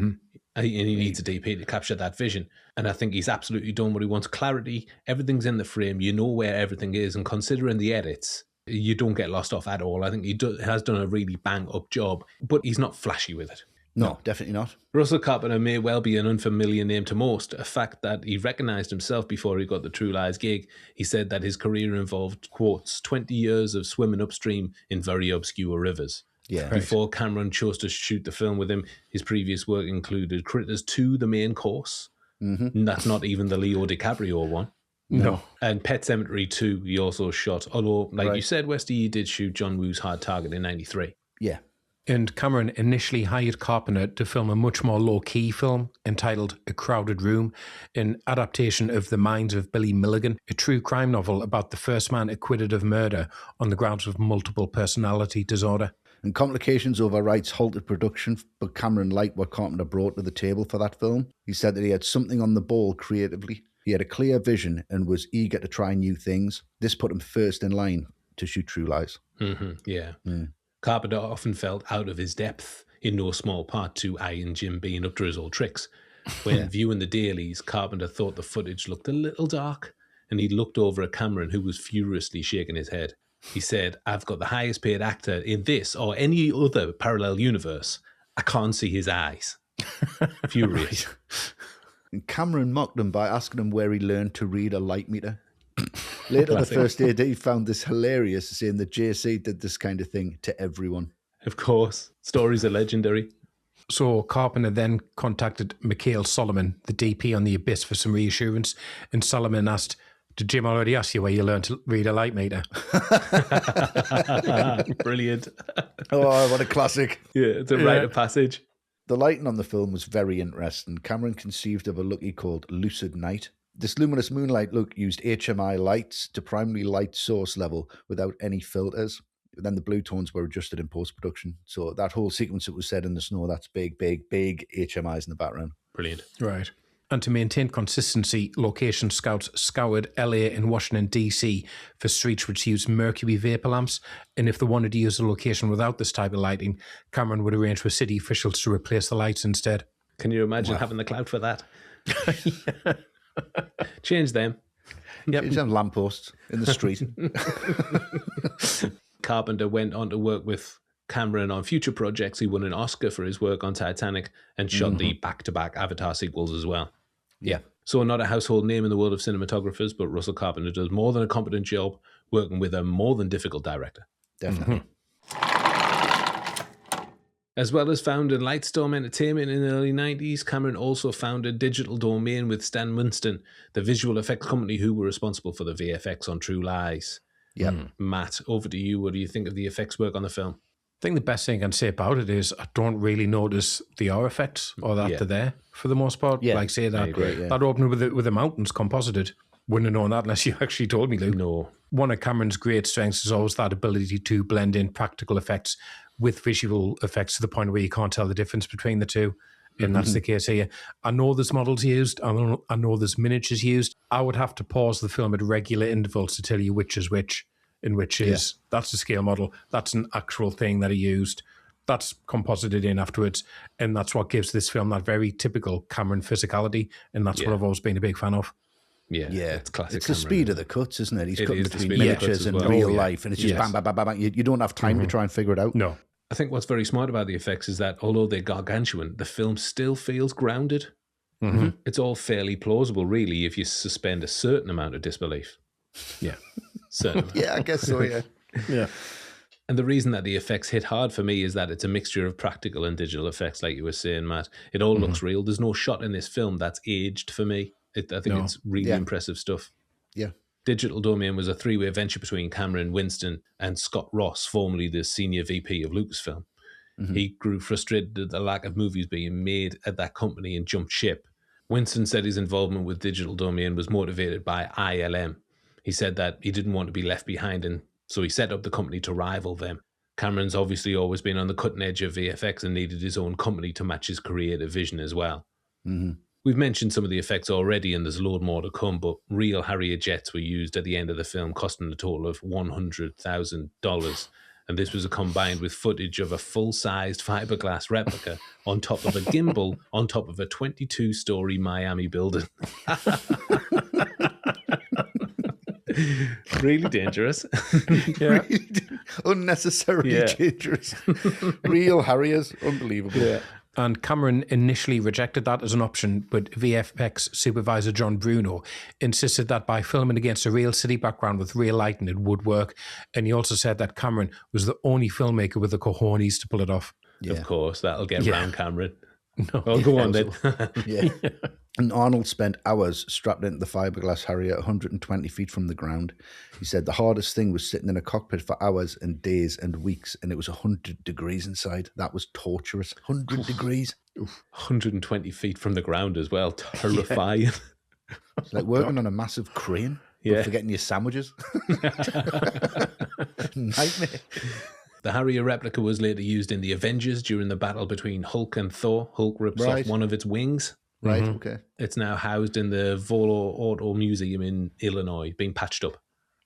And he needs a DP to capture that vision. And I think he's absolutely done what he wants. Clarity, everything's in the frame. You know where everything is. And considering the edits, you don't get lost off at all. I think he has done a really bang-up job, but he's not flashy with it. No, definitely not. Russell Carpenter may well be an unfamiliar name to most, a fact that he recognised himself before he got the True Lies gig. He said that his career involved, quotes, 20 years of swimming upstream in very obscure rivers. Yeah. Before Cameron chose to shoot the film with him, his previous work included Critters 2, The Main Course. And that's not even the Leo DiCaprio one. No. And Pet Sematary 2 he also shot, although, like you said, Westy, he did shoot John Woo's Hard Target in 93. Yeah. And Cameron initially hired Carpenter to film a much more low-key film entitled A Crowded Room, an adaptation of The Minds of Billy Milligan, a true crime novel about the first man acquitted of murder on the grounds of multiple personality disorder. And complications over rights halted production, but Cameron liked what Carpenter brought to the table for that film. He said that he had something on the ball creatively. He had a clear vision and was eager to try new things. This put him first in line to shoot True Lies. Yeah. Carpenter often felt out of his depth, in no small part to Iron Jim being up to his old tricks. When viewing the dailies, Carpenter thought the footage looked a little dark, and he looked over at Cameron, who was furiously shaking his head. He said, "I've got the highest paid actor in this or any other parallel universe. I can't see his eyes." Furious. And Cameron mocked him by asking him where he learned to read a light meter. Later, the first AD found this hilarious, saying that JC did this kind of thing to everyone. Of course. Stories are legendary. So Carpenter then contacted Mikhail Solomon, the DP on The Abyss, for some reassurance, and Solomon asked, "Did Jim already ask you where you learned to read a light meter?" Brilliant. Oh, what a classic. Yeah, it's a rite of passage. The lighting on the film was very interesting. Cameron conceived of a look he called Lucid Night. This luminous moonlight look used HMI lights to primarily light source level without any filters. Then the blue tones were adjusted in post-production. So that whole sequence that was set in the snow, that's big HMIs in the background. Brilliant. Right. And to maintain consistency, location scouts scoured LA and Washington, D.C. for streets which used mercury vapor lamps. And if they wanted to use a location without this type of lighting, Cameron would arrange for city officials to replace the lights instead. Can you imagine having the clout for that? Change them. Yep. Change them lampposts in the street. Carpenter went on to work with Cameron on future projects. He won an Oscar for his work on Titanic and shot the back-to-back Avatar sequels as well. Yeah. So not a household name in the world of cinematographers, but Russell Carpenter does more than a competent job working with a more than difficult director. Definitely. As well as founding Lightstorm Entertainment in the early 90s, Cameron also founded Digital Domain with Stan Winston, the visual effects company who were responsible for the VFX on True Lies. Yeah. Matt, over to you. What do you think of the effects work on the film? I think the best thing I can say about it is I don't really notice the R effects or that they're there for the most part. Yeah, like say that that opening with the mountains composited. Wouldn't have known that unless you actually told me, Luke. No. One of Cameron's great strengths is always that ability to blend in practical effects with visual effects to the point where you can't tell the difference between the two. And that's the case here. I know there's models used. I know there's miniatures used. I would have to pause the film at regular intervals to tell you which is which. In which is that's a scale model, that's an actual thing that he used, that's composited in afterwards, and that's what gives this film that very typical Cameron physicality, and that's what I've always been a big fan of. Yeah, it's classic. It's the speed of the cuts, isn't it? He's cutting between miniatures and well. real life, and it's just bam, bam, bam, bam, bam. You don't have time to try and figure it out. No. I think what's very smart about the effects is that although they're gargantuan, the film still feels grounded. It's all fairly plausible, really, if you suspend a certain amount of disbelief. Yeah. Certainly. Yeah, I guess so, yeah. Yeah. And the reason that the effects hit hard for me is that it's a mixture of practical and digital effects, like you were saying, Matt. It all looks real. There's no shot in this film that's aged for me. I think it's really impressive stuff. Yeah. Digital Domain was a three-way venture between Cameron, Winston, and Scott Ross, formerly the senior VP of Lucasfilm. He grew frustrated at the lack of movies being made at that company and jumped ship. Winston said his involvement with Digital Domain was motivated by ILM. He said that he didn't want to be left behind, and so he set up the company to rival them. Cameron's obviously always been on the cutting edge of VFX and needed his own company to match his creative vision as well. We've mentioned some of the effects already, and there's a load more to come, but real Harrier jets were used at the end of the film, costing a total of $100,000. And this was combined with footage of a full-sized fiberglass replica on top of a gimbal on top of a 22-story Miami building. Really dangerous. Really unnecessarily dangerous. Real Harriers, unbelievable. Yeah. And Cameron initially rejected that as an option, but VFX supervisor John Bruno insisted that by filming against a real city background with real lighting, it would work. And he also said that Cameron was the only filmmaker with the cojones to pull it off. Yeah. Of course, that'll get round Cameron. No. Oh, go on then. Yeah. And Arnold spent hours strapped into the fiberglass Harrier 120 feet from the ground. He said the hardest thing was sitting in a cockpit for hours and days and weeks, and it was 100 degrees inside. That was torturous. 100 degrees. 120 feet from the ground as well. Terrifying. Yeah. It's like working on a massive crane, but forgetting your sandwiches. Nightmare. The Harrier replica was later used in the Avengers during the battle between Hulk and Thor. Hulk rips off one of its wings. Right, okay. It's now housed in the Volo Auto Museum in Illinois, being patched up.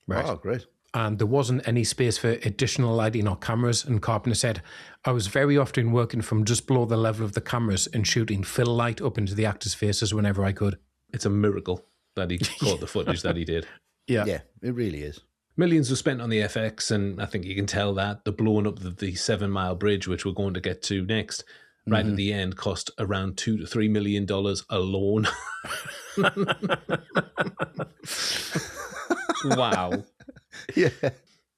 Right. Oh, great. And there wasn't any space for additional lighting or cameras. And Carpenter said, I was very often working from just below the level of the cameras and shooting fill light up into the actors' faces whenever I could. It's a miracle that he caught the footage that he did. Yeah, it really is. Millions were spent on the FX, and I think you can tell that the blowing up of the 7 Mile Bridge, which we're going to get to next, right at the end, cost around $2 to $3 million alone. Wow. Yeah.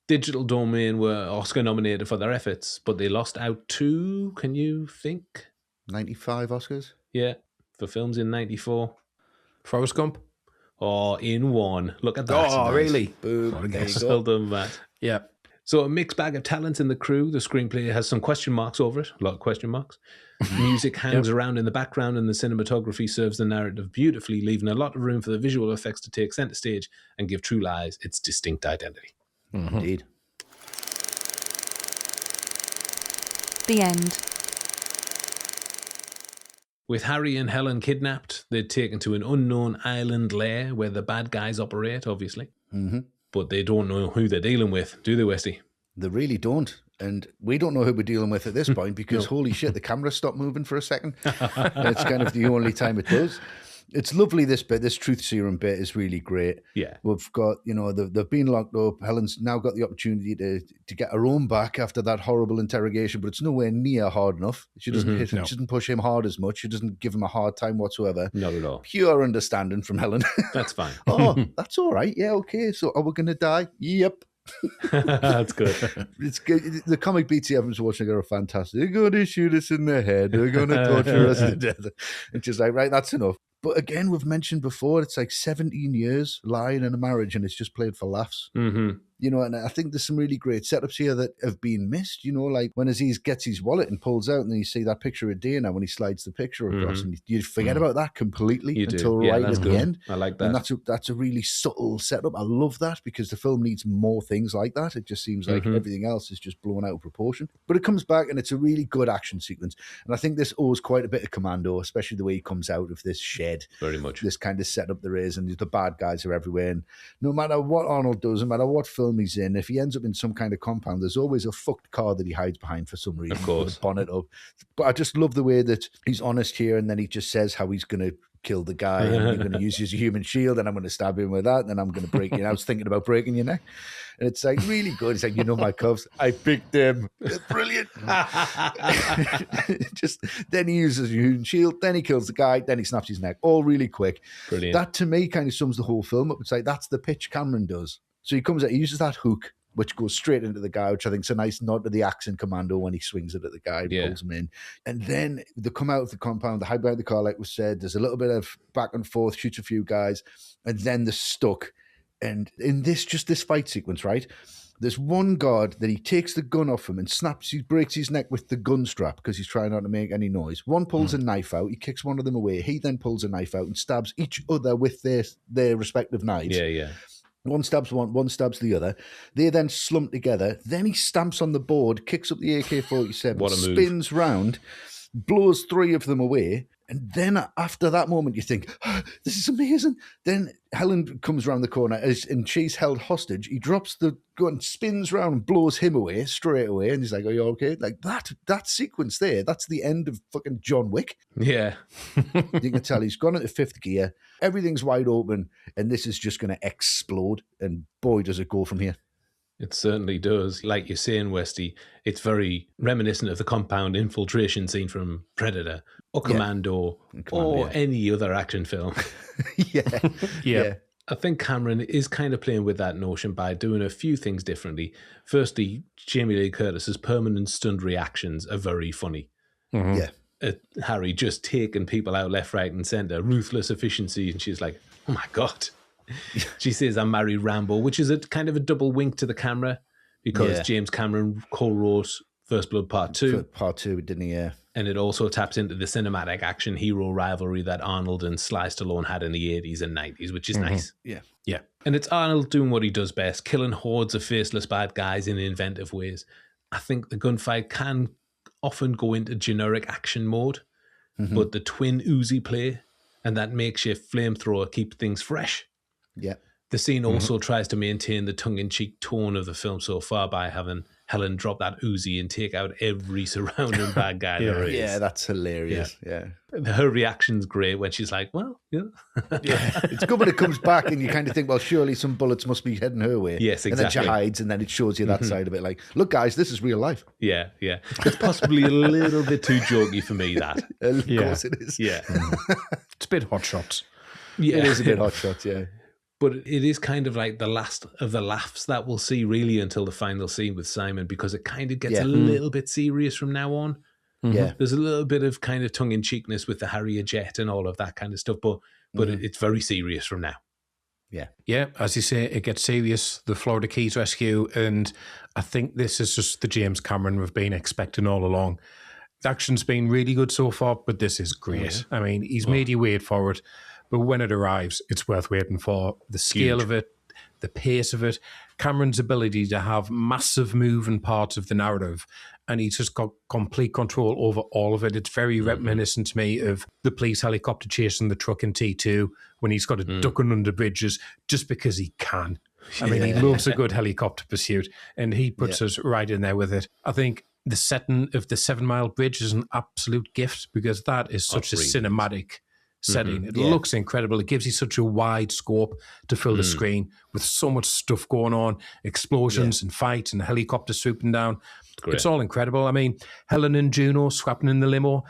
Digital Domain were Oscar nominated for their efforts, but they lost out to, can you think? 95 Oscars? Yeah, for films in 94. Forrest Gump? Oh, in one. Look at that. Oh, nice. Really? Boom. Well done, Matt. Yeah. So a mixed bag of talent in the crew. The screenplay has some question marks over it. A lot of question marks. Music hangs around in the background, and the cinematography serves the narrative beautifully, leaving a lot of room for the visual effects to take center stage and give True Lies its distinct identity. Mm-hmm. Indeed. The end. With Harry and Helen kidnapped, they're taken to an unknown island lair where the bad guys operate, obviously. Mm-hmm. But they don't know who they're dealing with, do they, Westy? They really don't. And we don't know who we're dealing with at this point because, holy shit, the camera stopped moving for a second. And it's kind of the only time it does. It's lovely, this bit. This truth serum bit is really great. Yeah. We've got, they've been locked up. Helen's now got the opportunity to get her own back after that horrible interrogation, but it's nowhere near hard enough. She doesn't hit him. She doesn't push him hard as much. She doesn't give him a hard time whatsoever. Not at all. Pure understanding from Helen. That's fine. Oh, that's all right. Yeah, okay. So are we going to die? Yep. That's good. It's good. The comic beats you haven't watching are fantastic. They're going to shoot us in the head. They're going to torture us to death. It's just like, right, that's enough. But again, we've mentioned before, it's like 17 years lying in a marriage and it's just played for laughs. Mm-hmm. And I think there's some really great setups here that have been missed, like when Aziz gets his wallet and pulls out and then you see that picture of Dana when he slides the picture across and you forget about that completely until right at the end. I like that. And that's a really subtle setup. I love that because the film needs more things like that. It just seems like everything else is just blown out of proportion. But it comes back and it's a really good action sequence. And I think this owes quite a bit of Commando, especially the way he comes out of this shed. Very much. This kind of setup there is, and the bad guys are everywhere. And no matter what Arnold does, no matter what film he's in, if he ends up in some kind of compound, there's always a fucked car that he hides behind for some reason. Of course. Bonnet up. But I just love the way that he's honest here, and then he just says how he's going to kill the guy, and you're going to use his human shield, and I'm going to stab him with that, and then I'm going to break you. And I was thinking about breaking your neck. And it's like really good. It's like, my cubs, I picked them. It's brilliant. Just then he uses a human shield, then he kills the guy, then he snaps his neck. All really quick. Brilliant. That to me kind of sums the whole film up. It's like that's the pitch Cameron does. So he comes out, he uses that hook, which goes straight into the guy, which I think is a nice nod to the axe in Commando when he swings it at the guy, pulls him in. And then they come out of the compound, they hide behind the car, like was said. There's a little bit of back and forth, shoots a few guys, and then they're stuck. And in this fight sequence, right, there's one guard that he takes the gun off him and breaks his neck with the gun strap because he's trying not to make any noise. One pulls a knife out, he kicks one of them away. He then pulls a knife out and stabs each other with their respective knives. Yeah. One stabs one stabs the other. They then slump together. Then he stamps on the board, kicks up the AK-47, spins round, blows three of them away. And then after that moment, you think, this is amazing. Then Helen comes around the corner and she's held hostage. He drops the gun, spins around and blows him away straight away. And he's like, are you okay? Like that sequence there, that's the end of fucking John Wick. Yeah. You can tell he's gone into fifth gear. Everything's wide open. And this is just going to explode. And boy, does it go from here. It certainly does. Like you're saying, Westy, it's very reminiscent of the compound infiltration scene from Predator or Commando or any other action film. Yeah. I think Cameron is kind of playing with that notion by doing a few things differently. Firstly, Jamie Lee Curtis's permanent stunned reactions are very funny. Mm-hmm. Yeah. Harry just taking people out left, right, and centre, ruthless efficiency, and she's like, "Oh my god." She says, "I married Rambo," which is a kind of a double wink to the camera because James Cameron co-wrote First Blood Part 2. Part 2, didn't he? Yeah. And it also taps into the cinematic action hero rivalry that Arnold and Sly Stallone had in the 80s and 90s, which is nice. Yeah. Yeah. And it's Arnold doing what he does best, killing hordes of faceless bad guys in inventive ways. I think the gunfight can often go into generic action mode, but the twin Uzi play and that makeshift flamethrower keep things fresh. Yeah. The scene also tries to maintain the tongue-in-cheek tone of the film so far by having Helen drop that Uzi and take out every surrounding bad guy there is. Yeah, that's hilarious. Yeah. Her reaction's great when she's like, well, It's good when it comes back and you kind of think, well, surely some bullets must be heading her way. Yes, exactly. And then she hides and then it shows you that side of it. Like, look, guys, this is real life. Yeah. It's possibly a little bit too jokey for me, that. Of course it is. Yeah. It's a bit Hot Shots. Yeah. It is a bit Hot Shots, yeah. But it is kind of like the last of the laughs that we'll see really until the final scene with Simon, because it kind of gets a little bit serious from now on. Yeah. There's a little bit of kind of tongue-in-cheekness with the Harrier jet and all of that kind of stuff, but it's very serious from now. Yeah. Yeah, as you say, it gets serious, the Florida Keys rescue, and I think this is just the James Cameron we've been expecting all along. The action's been really good so far, but this is great. I mean, he's made you wait for it. But when it arrives, it's worth waiting for. The scale of it, the pace of it, Cameron's ability to have massive moving parts of the narrative, and he's just got complete control over all of it. It's very reminiscent to me of the police helicopter chasing the truck in T2 when he's got to duck under bridges just because he can. I mean, he loves a good helicopter pursuit, and he puts us right in there with it. I think the setting of the 7 Mile Bridge is an absolute gift because that is such a cinematic setting. It looks incredible. It gives you such a wide scope to fill the screen with so much stuff going on, explosions and fights and helicopters swooping down. It's all incredible. I mean, Helen and Juno swapping in the limo,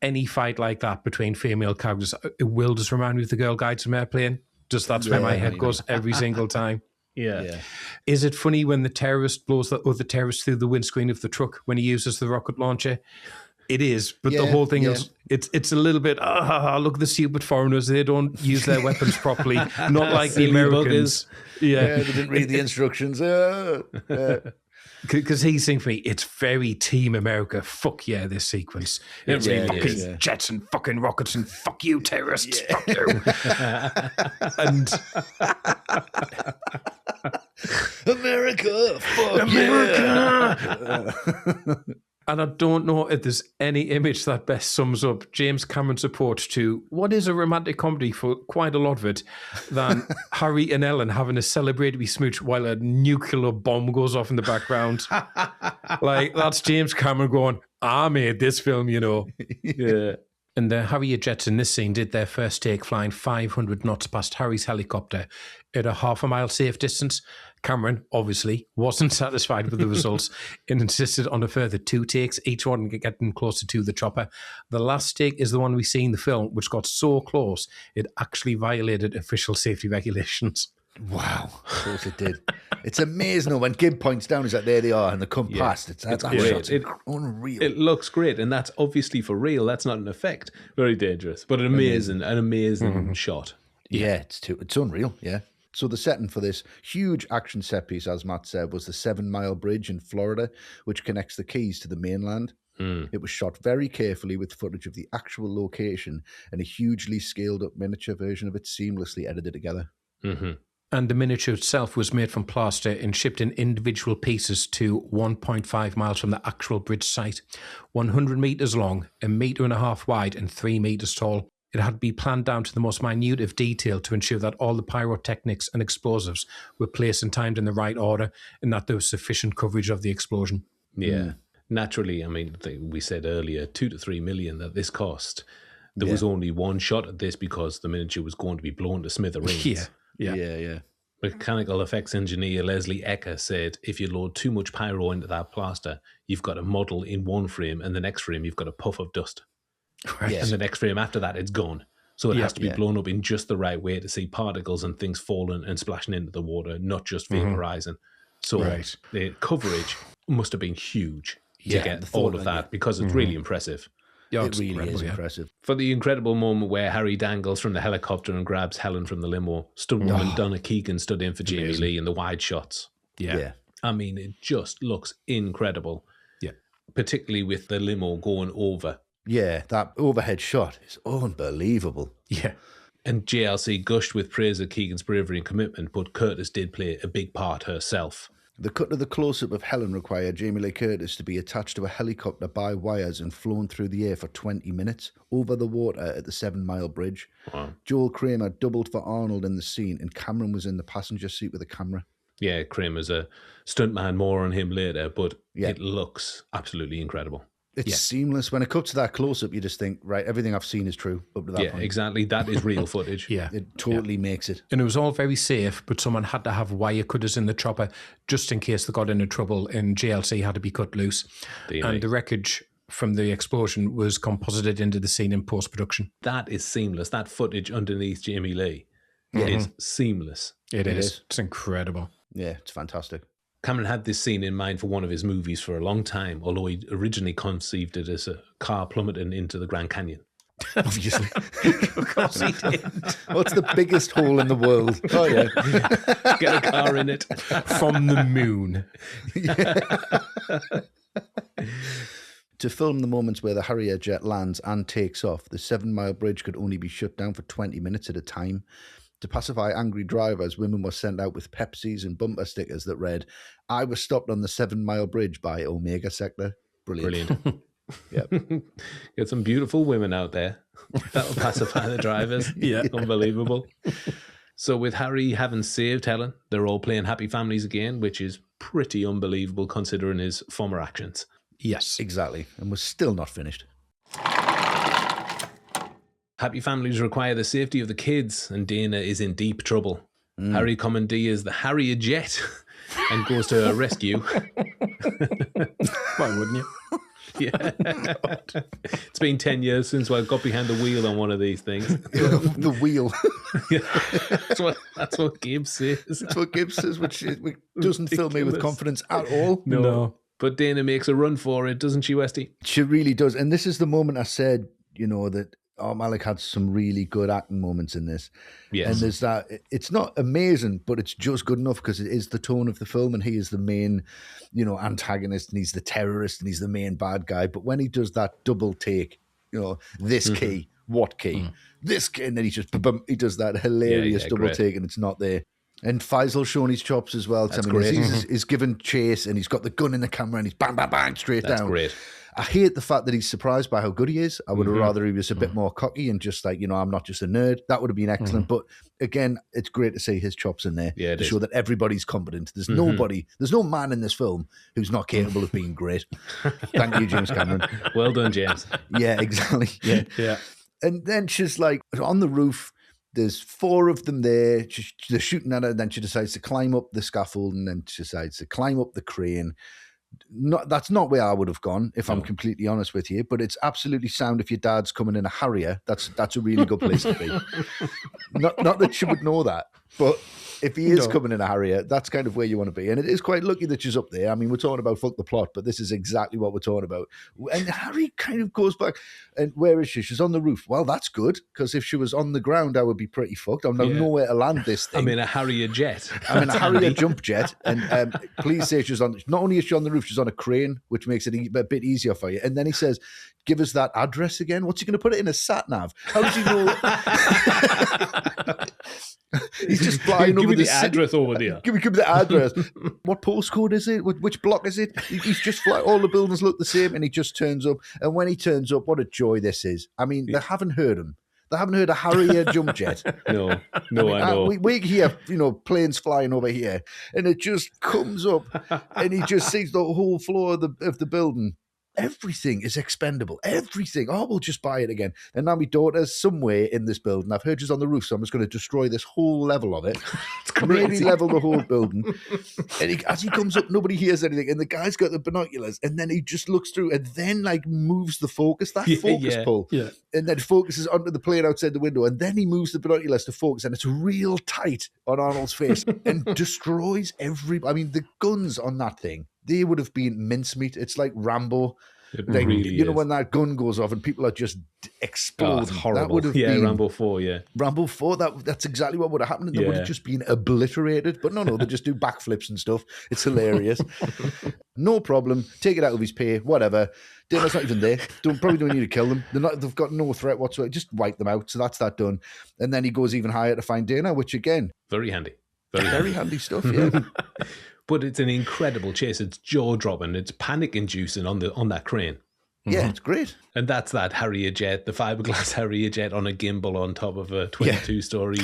any fight like that between female characters, it will just remind me of the Girl Guides from Airplane. Just that's where my head goes every single time. Yeah. Is it funny when the terrorist blows the other terrorist through the windscreen of the truck when he uses the rocket launcher? It is, but the whole thing is, it's a little bit, look at the stupid foreigners, they don't use their weapons properly, not like the Americans. Yeah, they didn't read the instructions. Because he's saying for me, it's very Team America. Fuck yeah, this sequence. It's fucking jets and fucking rockets and fuck you, terrorists. Fuck you. And America, fuck America. And I don't know if there's any image that best sums up James Cameron's approach to what is a romantic comedy for quite a lot of it than Harry and Ellen having a celebratory smooch while a nuclear bomb goes off in the background. Like, that's James Cameron going, I made this film, you know. Yeah. And the Harrier jets in this scene did their first take flying 500 knots past Harry's helicopter at a half a mile safe distance. Cameron, obviously, wasn't satisfied with the results and insisted on a further 2 takes, each one getting closer to the chopper. The last take is the one we see in the film, which got so close, it actually violated official safety regulations. Wow, of course it did. It's amazing when Gib points down, is that there they are and they come past. It's great. It's unreal. It looks great, and that's obviously for real. That's not an effect. Very dangerous, but an amazing shot. Yeah, it's unreal. Yeah. So the setting for this huge action set piece, as Matt said, was the 7 Mile Bridge in Florida, which connects the Keys to the mainland. It was shot very carefully with footage of the actual location and a hugely scaled up miniature version of it seamlessly edited together. And the miniature itself was made from plaster and shipped in individual pieces to 1.5 miles from the actual bridge site. 100 metres long, 1.5 metres wide and 3 metres tall. It had to be planned down to the most minute of detail to ensure that all the pyrotechnics and explosives were placed and timed in the right order and that there was sufficient coverage of the explosion. Yeah. Naturally, I mean, we said earlier, 2 to 3 million that this cost. There was only one shot at this because the miniature was going to be blown to smithereens. Yeah. Mechanical effects engineer Leslie Ecker said, if you load too much pyro into that plaster, you've got a model in one frame, and the next frame you've got a puff of dust. Right. And the next frame after that, it's gone. So it has to be blown up in just the right way to see particles and things falling and splashing into the water, not just vaporizing. So the coverage must have been huge to get all of that, because it's really impressive. Yeah, it really is impressive. For the incredible moment where Harry dangles from the helicopter and grabs Helen from the limo, stuntwoman Donna Keegan stood in for Jamie Lee in the wide shots. Yeah. I mean, it just looks incredible. Yeah. Particularly with the limo going over. Yeah, that overhead shot is unbelievable. Yeah. And JLC gushed with praise of Keegan's bravery and commitment, but Curtis did play a big part herself. The cut of the close-up of Helen required Jamie Lee Curtis to be attached to a helicopter by wires and flown through the air for 20 minutes over the water at the 7 Mile Bridge. Wow. Joel Kramer doubled for Arnold in the scene, and Cameron was in the passenger seat with a camera. Yeah, Kramer's a stuntman, more on him later, but it looks absolutely incredible. It's seamless. When it comes to that close-up, you just think, right, everything I've seen is true up to that point. Yeah, exactly. That is real footage. It totally makes it. And it was all very safe, but someone had to have wire cutters in the chopper just in case they got into trouble, and JLC had to be cut loose. And the wreckage from the explosion was composited into the scene in post-production. That is seamless. That footage underneath Jamie Lee is seamless. It is. It's incredible. Yeah, it's fantastic. Cameron had this scene in mind for one of his movies for a long time, although he originally conceived it as a car plummeting into the Grand Canyon. Obviously. Of course he did. What's the biggest hole in the world? Oh, yeah. Get a car in it. From the moon. To film the moments where the Harrier jet lands and takes off, the 7 Mile Bridge could only be shut down for 20 minutes at a time. To pacify angry drivers, women were sent out with Pepsis and bumper stickers that read, "I was stopped on the 7 Mile Bridge by Omega Sector." Brilliant. Yep. Get some beautiful women out there. That'll pacify the drivers. Yeah. Unbelievable. So with Harry having saved Helen, they're all playing happy families again, which is pretty unbelievable considering his former actions. Yes. Exactly. And we're still not finished. Happy families require the safety of the kids, and Dana is in deep trouble. Harry commandeers the Harrier jet and goes to her rescue. Why wouldn't you? Yeah. It's been 10 years since I got behind the wheel on one of these things. The wheel. That's what Gibbs says. That's what Gibbs says, which doesn't fill me with confidence at all. No. But Dana makes a run for it, doesn't she, Westy? She really does. And this is the moment I said, that Malik had some really good acting moments in this. Yes. And there's that, it's not amazing, but it's just good enough because it is the tone of the film, and he is the main, antagonist, and he's the terrorist, and he's the main bad guy. But when he does that double take, this key, what key, this key, and then he just, he does that hilarious double take, and it's not there. And Faisal's showing his chops as well. That's great. He's given chase, and he's got the gun in the camera, and he's bang, bang, bang, straight down. That's great. I hate the fact that he's surprised by how good he is. I would have rather he was a bit more cocky and just like, I'm not just a nerd. That would have been excellent. But again, it's great to see his chops in there to show that everybody's competent. There's there's no man in this film who's not capable of being great. Thank you, James Cameron. Well done, James. Yeah, exactly. Yeah. And then she's like on the roof. There's 4 of them there. They're shooting at her. And then she decides to climb up the scaffold, and then she decides to climb up the crane. That's not where I would have gone, if I'm completely honest with you. But it's absolutely sound if your dad's coming in a Harrier. That's a really good place to be. Not that she would know that, but if he is coming in a Harrier, that's kind of where you want to be. And it is quite lucky that she's up there. I mean, we're talking about fuck the plot, but this is exactly what we're talking about. And Harry kind of goes back, and where is she? She's on the roof. Well, that's good, because if she was on the ground, I would be pretty fucked. I'm nowhere to land this thing. I'm in a Harrier jet. I'm in a Harrier jump jet. And please say she's on, not only is she on the roof, she's on a crane, which makes it a bit easier for you. And then he says, give us that address again. What's he going to put it in a sat nav? How does he know? He's just flying over the address over there. Give me the address. What postcode is it? Which block is it? He's just flying. All the buildings look the same, and he just turns up. And when he turns up, what a joy this is. I mean, they haven't heard him. They haven't heard a Harrier jump jet. No, I know. We hear, planes flying over here, and it just comes up, and he just sees the whole floor of the building. Everything is expendable. Everything. Oh, we'll just buy it again. And now my daughter's somewhere in this building. I've heard she's on the roof, so I'm just going to destroy this whole level of it. Really level the whole building. And as he comes up, nobody hears anything. And the guy's got the binoculars, and then he just looks through and then like moves the focus, focus pull. Yeah. And then focuses onto the plane outside the window. And then he moves the binoculars to focus, and it's real tight on Arnold's face and destroys the guns on that thing, they would have been mincemeat. It's like Rambo. It really you know, when that gun goes off and people are just exploding. Oh, it's horrible. That would have been Rambo 4, yeah. Rambo 4, that's exactly what would have happened. They would have just been obliterated. But no, they just do backflips and stuff. It's hilarious. No problem. Take it out of his pay, whatever. Dana's not even there. Probably don't need to kill them. They've got no threat whatsoever. Just wipe them out. So that's that done. And then he goes even higher to find Dana, which again... Very handy. Very handy stuff, yeah. But it's an incredible chase. It's jaw-dropping. It's panic-inducing on that crane. Yeah, it's great. And that's that Harrier jet, the fiberglass Harrier jet on a gimbal on top of a 22-story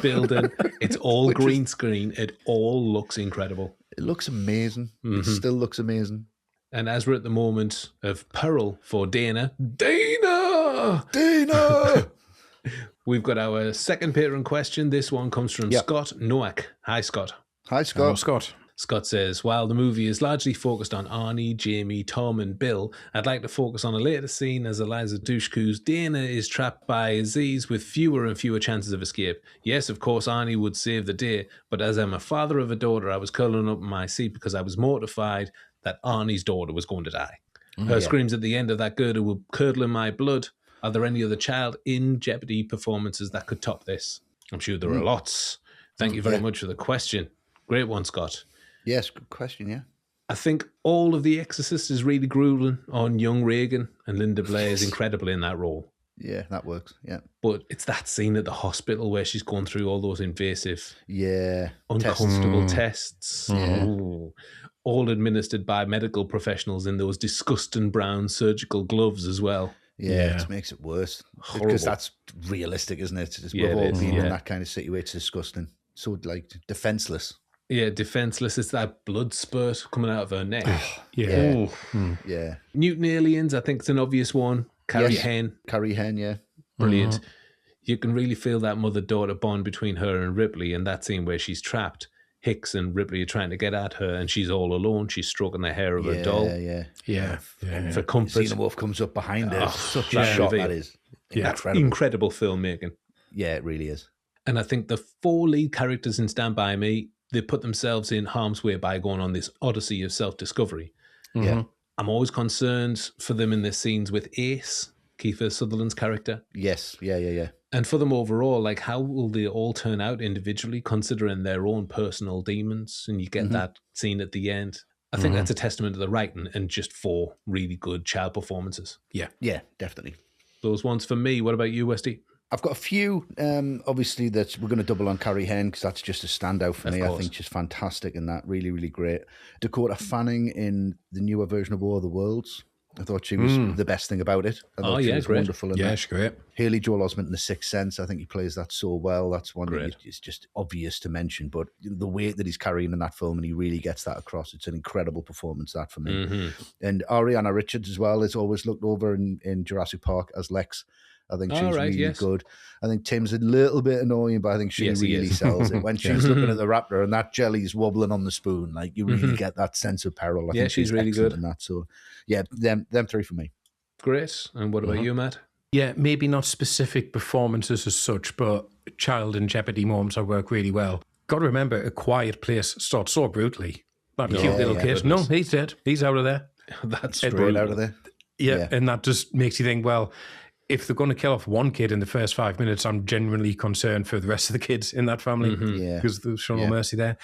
building. It's all green screen. It all looks incredible. It looks amazing. It still looks amazing. And as we're at the moment of peril for Dana, we've got our second patron question. This one comes from Scott Nowak. Hi, Scott. Hi, Scott. Hello, Scott. Scott says, while the movie is largely focused on Arnie, Jamie, Tom and Bill, I'd like to focus on a later scene as Eliza Dushku's Dana is trapped by Aziz with fewer and fewer chances of escape. Yes, of course, Arnie would save the day, but as I'm a father of a daughter, I was curling up in my seat because I was mortified that Arnie's daughter was going to die. Her screams at the end of that girder will curdle in my blood. Are there any other child in jeopardy performances that could top this? I'm sure there are lots. Thank you very much for the question. Great one, Scott. Yes, good question, yeah. I think all of The Exorcist is really grueling on young Reagan, and Linda Blair is incredible in that role. Yeah, that works, yeah. But it's that scene at the hospital where she's going through all those invasive, uncomfortable tests. All administered by medical professionals in those disgusting brown surgical gloves as well. Yeah, it makes it worse. Horrible. Because that's realistic, isn't it? We've all been in that kind of situation. It's disgusting. So, like, defenseless. Yeah, defenseless. It's that blood spurt coming out of her neck. Yeah. Newton Aliens, I think it's an obvious one. Carrie Henn, yeah. Brilliant. You can really feel that mother-daughter bond between her and Ripley in that scene where she's trapped. Hicks and Ripley are trying to get at her and she's all alone. She's stroking the hair of her doll. For comfort. Xenomorph comes up behind her. Such a shot that is. Incredible filmmaking. Yeah, it really is. And I think the 4 lead characters in Stand By Me, they put themselves in harm's way by going on this odyssey of self-discovery. Yeah. I'm always concerned for them in the scenes with Ace, Kiefer Sutherland's character. Yes, yeah. And for them overall, like, how will they all turn out individually, considering their own personal demons? And you get that scene at the end. I think that's a testament to the writing and just 4 really good child performances. Yeah, definitely. Those ones for me. What about you, Westy? I've got a few, obviously, that we're going to double on Carrie Henn because that's just a standout for me. I think she's fantastic in that. Really, really great. Dakota Fanning in the newer version of War of the Worlds. I thought she was the best thing about it. I thought she was wonderful in that. She's great. Haley Joel Osment in The Sixth Sense. I think he plays that so well. That's one that is just obvious to mention. But the weight that he's carrying in that film, and he really gets that across. It's an incredible performance, that, for me. And Ariana Richards as well is always looked over in Jurassic Park as Lex. I think she's really good. I think Tim's a little bit annoying, but I think she really sells it. When she's looking at the raptor and that jelly's wobbling on the spoon, like, you really get that sense of peril. I think she's really good in that. So, yeah, them 3 for me. Great. And what about you, Matt? Yeah, maybe not specific performances as such, but child in jeopardy moments I work really well. Got to remember, A Quiet Place starts so brutally. That cute little kid. No, he's dead. He's out of there. That's straight out of there. Yeah, and that just makes you think, well, if they're going to kill off one kid in the first 5 minutes, I'm genuinely concerned for the rest of the kids in that family because there's shown no mercy there.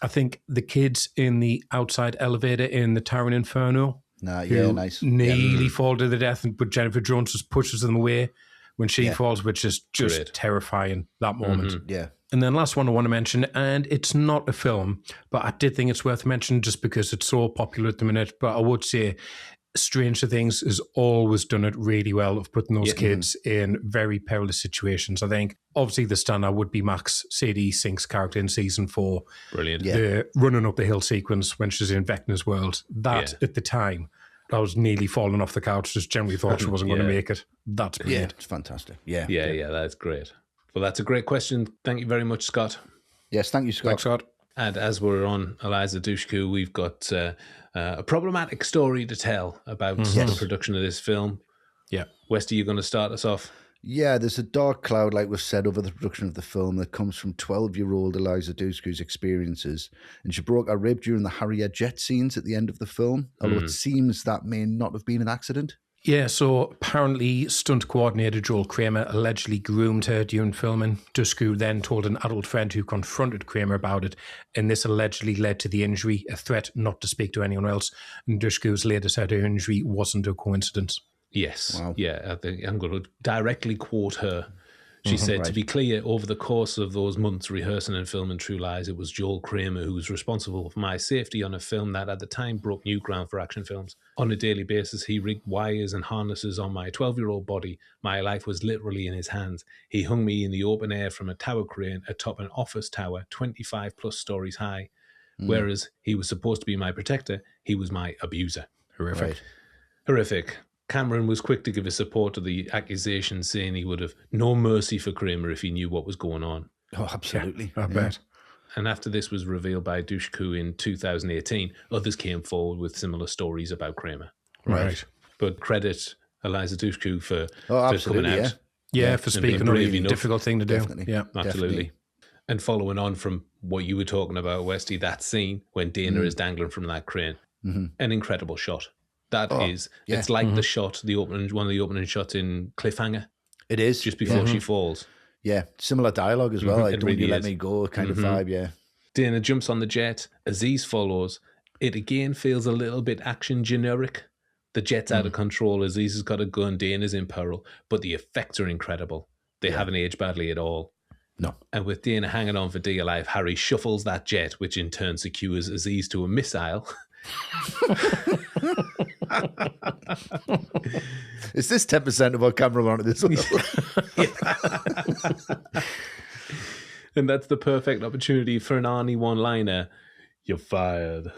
I think the kids in the outside elevator in the Towering Inferno, nice. Nearly fall to the death, but Jennifer Jones just pushes them away when she falls, which is just terrifying, that moment. And then last one I want to mention, and it's not a film, but I did think it's worth mentioning just because it's so popular at the minute, but I would say Stranger Things has always done it really well of putting those kids in very perilous situations. I think obviously the standout would be Max Sadie Sink's character in season 4. Brilliant. The running up the hill sequence when she's in Vecna's world. That at the time, I was nearly falling off the couch. Just generally thought she wasn't going to make it. That's brilliant. Yeah, it's fantastic. Yeah, that's great. Well, that's a great question. Thank you very much, Scott. Yes, thank you, Scott. Thanks, Scott. And as we're on Eliza Dushku, we've got a problematic story to tell about the production of this film. Yeah. Westy, you're going to start us off? Yeah, there's a dark cloud, like we've said, over the production of the film that comes from 12-year-old Eliza Dushku's experiences. And she broke her rib during the Harrier jet scenes at the end of the film, although it seems that may not have been an accident. Yeah, so apparently stunt coordinator Joel Kramer allegedly groomed her during filming. Dushku then told an adult friend who confronted Kramer about it, and this allegedly led to the injury, a threat not to speak to anyone else. And Dushku's later said her injury wasn't a coincidence. Yes. Wow. Yeah, I think I'm going to directly quote her. She said, to be clear, over the course of those months rehearsing and filming True Lies, it was Joel Kramer who was responsible for my safety on a film that at the time broke new ground for action films. On a daily basis, he rigged wires and harnesses on my 12-year-old body. My life was literally in his hands. He hung me in the open air from a tower crane atop an office tower 25 plus stories high. Whereas he was supposed to be my protector, he was my abuser. Horrific. Right. Horrific. Cameron was quick to give his support to the accusation, saying he would have no mercy for Kramer if he knew what was going on. Oh, absolutely. I bet. And after this was revealed by Dushku in 2018, others came forward with similar stories about Kramer. Right. But credit Eliza Dushku for absolutely, coming out. Yeah, for speaking on a really difficult thing to do. Definitely. Yeah, Absolutely. Definitely. And following on from what you were talking about, Westy, that scene when Dana is dangling from that crane, an incredible shot. That is, it's like the shot, one of the opening shots in Cliffhanger. It is. Just before she falls. Yeah, similar dialogue as well. Like, It don't really you let is. me go kind of vibe, yeah. Dana jumps on the jet. Aziz follows. It again feels a little bit action generic. The jet's out of control. Aziz has got a gun. Dana's in peril. But the effects are incredible. They haven't aged badly at all. No. And with Dana hanging on for dear life, Harry shuffles that jet, which in turn secures Aziz to a missile. Is this 10% of our camera on this one? And that's the perfect opportunity for an Arnie one-liner. You're fired.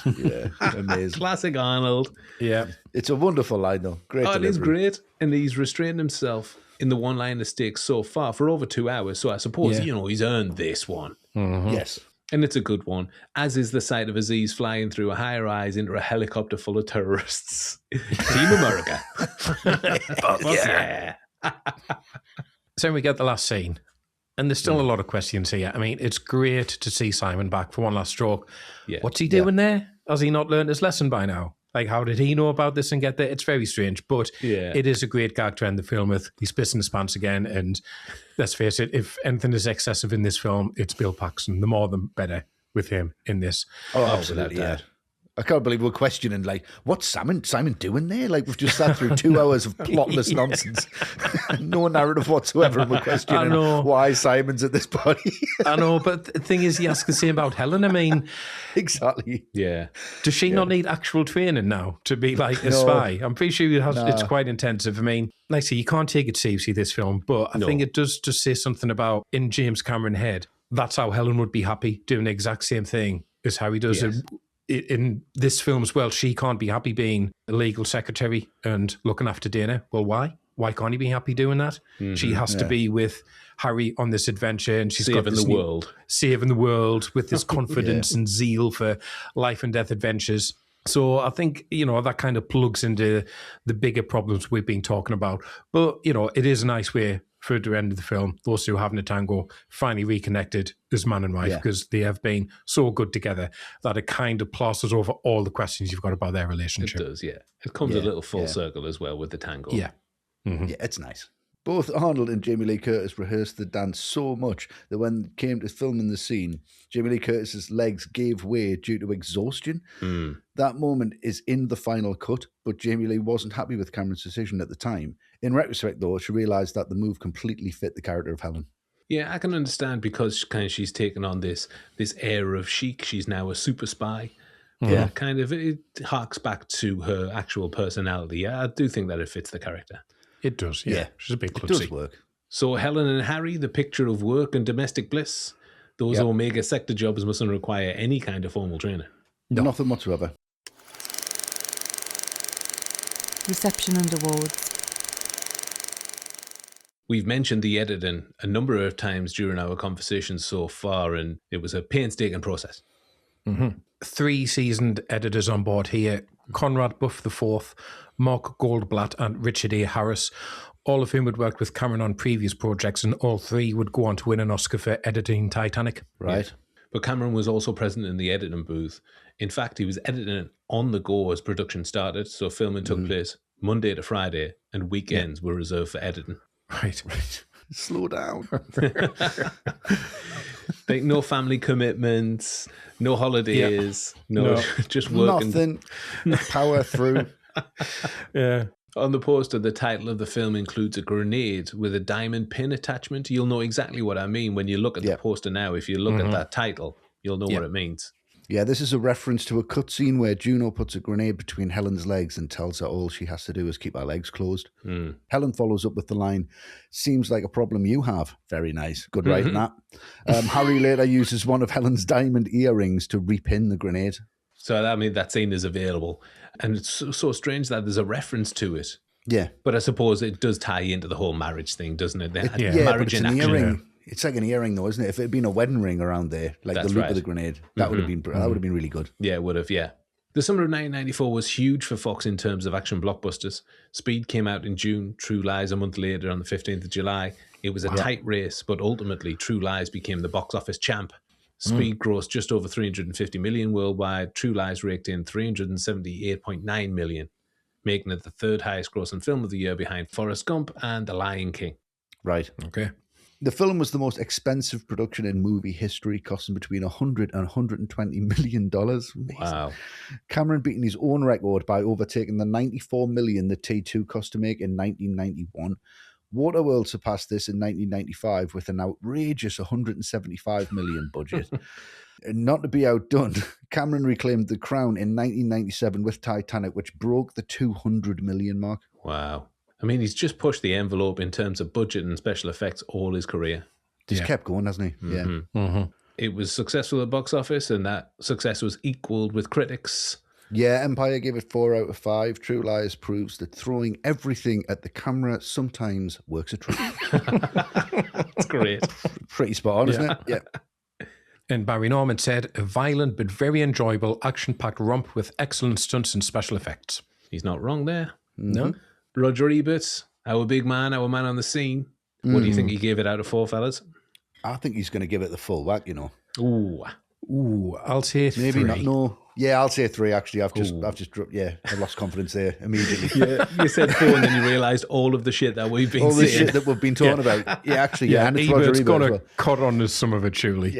Yeah, amazing. Classic Arnold. Yeah. It's a wonderful line, though. Great Oh, it delivery. is great. And he's restrained himself in the one-liner stakes so far for over 2 hours. So I suppose, he's earned this one. Yes. And it's a good one, as is the sight of Aziz flying through a high-rise into a helicopter full of terrorists. Team America. Yeah. So we get the last scene. And there's still a lot of questions here. I mean, it's great to see Simon back for one last stroke. Yeah. What's he doing there? Has he not learned his lesson by now? Like, how did he know about this and get there? It's very strange, but it is a great character in the film. He's pissing his pants again, and let's face it, if anything is excessive in this film, it's Bill Paxton. The more the better with him in this. Oh, absolutely, yeah. I can't believe we're questioning, like, what's Simon doing there? Like, we've just sat through 2 hours of plotless nonsense. No narrative whatsoever, and we're questioning why Simon's at this party. I know, but the thing is, he asks the same about Helen. I mean... Exactly. Yeah. Does she not need actual training now to be like a spy? I'm pretty sure it's quite intensive. I mean, like I say, you can't take it seriously, this film, but I think it does just say something about, in James Cameron's head, that's how Helen would be happy, doing the exact same thing as how he does it. In this film as well, she can't be happy being a legal secretary and looking after Dana. Well, why? Why can't he be happy doing that? She has to be with Harry on this adventure, and she's saving the world. Saving the world with this confidence and zeal for life and death adventures. So I think, that kind of plugs into the bigger problems we've been talking about. But, it is a nice way for the end of the film, those two having a tango, finally reconnected as man and wife, because they have been so good together that it kind of plasters over all the questions you've got about their relationship. It does, yeah. It comes a little full circle as well with the tango. Yeah. Yeah, it's nice. Both Arnold and Jamie Lee Curtis rehearsed the dance so much that when it came to filming the scene, Jamie Lee Curtis's legs gave way due to exhaustion. That moment is in the final cut, but Jamie Lee wasn't happy with Cameron's decision at the time. In retrospect, though, she realised that the move completely fit the character of Helen. Yeah, I can understand, because she's taken on this air of chic. She's now a super spy. Yeah, it harks back to her actual personality. Yeah, I do think that it fits the character. It does, yeah. She's a bit klutzy. It does work. So Helen and Harry, the picture of work and domestic bliss. Those Omega sector jobs mustn't require any kind of formal training. No. Nothing whatsoever. reception and awards. We've mentioned the editing a number of times during our conversations so far, and it was a painstaking process. 3 seasoned editors on board here: Conrad Buff IV, Mark Goldblatt, and Richard A. Harris, all of whom had worked with Cameron on previous projects, and all 3 would go on to win an Oscar for editing Titanic. Right. Yeah. But Cameron was also present in the editing booth. In fact, he was editing it on the go as production started, so filming took place Monday to Friday, and weekends were reserved for editing. Right. Slow down. Like no family commitments, no holidays, no. Just working. Nothing. Power through. Yeah. On the poster, the title of the film includes a grenade with a diamond pin attachment. You'll know exactly what I mean when you look at the poster now. If you look at that title, you'll know what it means. Yeah, this is a reference to a cutscene where Juno puts a grenade between Helen's legs and tells her all she has to do is keep her legs closed. Helen follows up with the line, "Seems like a problem you have." Very nice. Good writing, that. Harry later uses one of Helen's diamond earrings to repin the grenade. So, I mean, that scene is available. And it's so strange that there's a reference to it. Yeah. But I suppose it does tie into the whole marriage thing, doesn't it? Yeah, Marriage but it's in an action. earring. It's like an earring, though, isn't it? If it had been a wedding ring around there, like That's the loop right. of the grenade, that would have been really good. Yeah, it would have, yeah. The summer of 1994 was huge for Fox in terms of action blockbusters. Speed came out in June, True Lies a month later on the 15th of July. It was a tight race, but ultimately True Lies became the box office champ. Speed grossed just over 350 million worldwide. True Lies raked in 378.9 million, making it the 3rd highest grossing film of the year behind Forrest Gump and The Lion King. Right. Okay. The film was the most expensive production in movie history, costing between $100 and $120 million. Amazing. Wow. Cameron beating his own record by overtaking the $94 million the T2 cost to make in 1991. Waterworld surpassed this in 1995 with an outrageous $175 million budget. And not to be outdone, Cameron reclaimed the crown in 1997 with Titanic, which broke the 200 million mark. Wow. I mean, he's just pushed the envelope in terms of budget and special effects all his career. Just kept going, hasn't he? Yeah. It was successful at box office, and that success was equaled with critics. Yeah, Empire gave it 4 out of 5. True Lies proves that throwing everything at the camera sometimes works a treat. That's great. Pretty spot on, isn't it? Yeah. And Barry Norman said, "A violent but very enjoyable action-packed romp with excellent stunts and special effects." He's not wrong there. No. Roger Ebert, our big man, our man on the scene. What do you think he gave it out of 4, fellas? I think he's going to give it the full whack, you know. Ooh, I'll say 3. Maybe not. No. Yeah, I'll say 3, actually. I've just I lost confidence there immediately. Yeah, you said 4 and then you realised all of the shit that we've been All the saying. shit that we've been talking about. Yeah, actually, and it's Ebert's Roger Ebert going as to well. cut on to some of it, surely.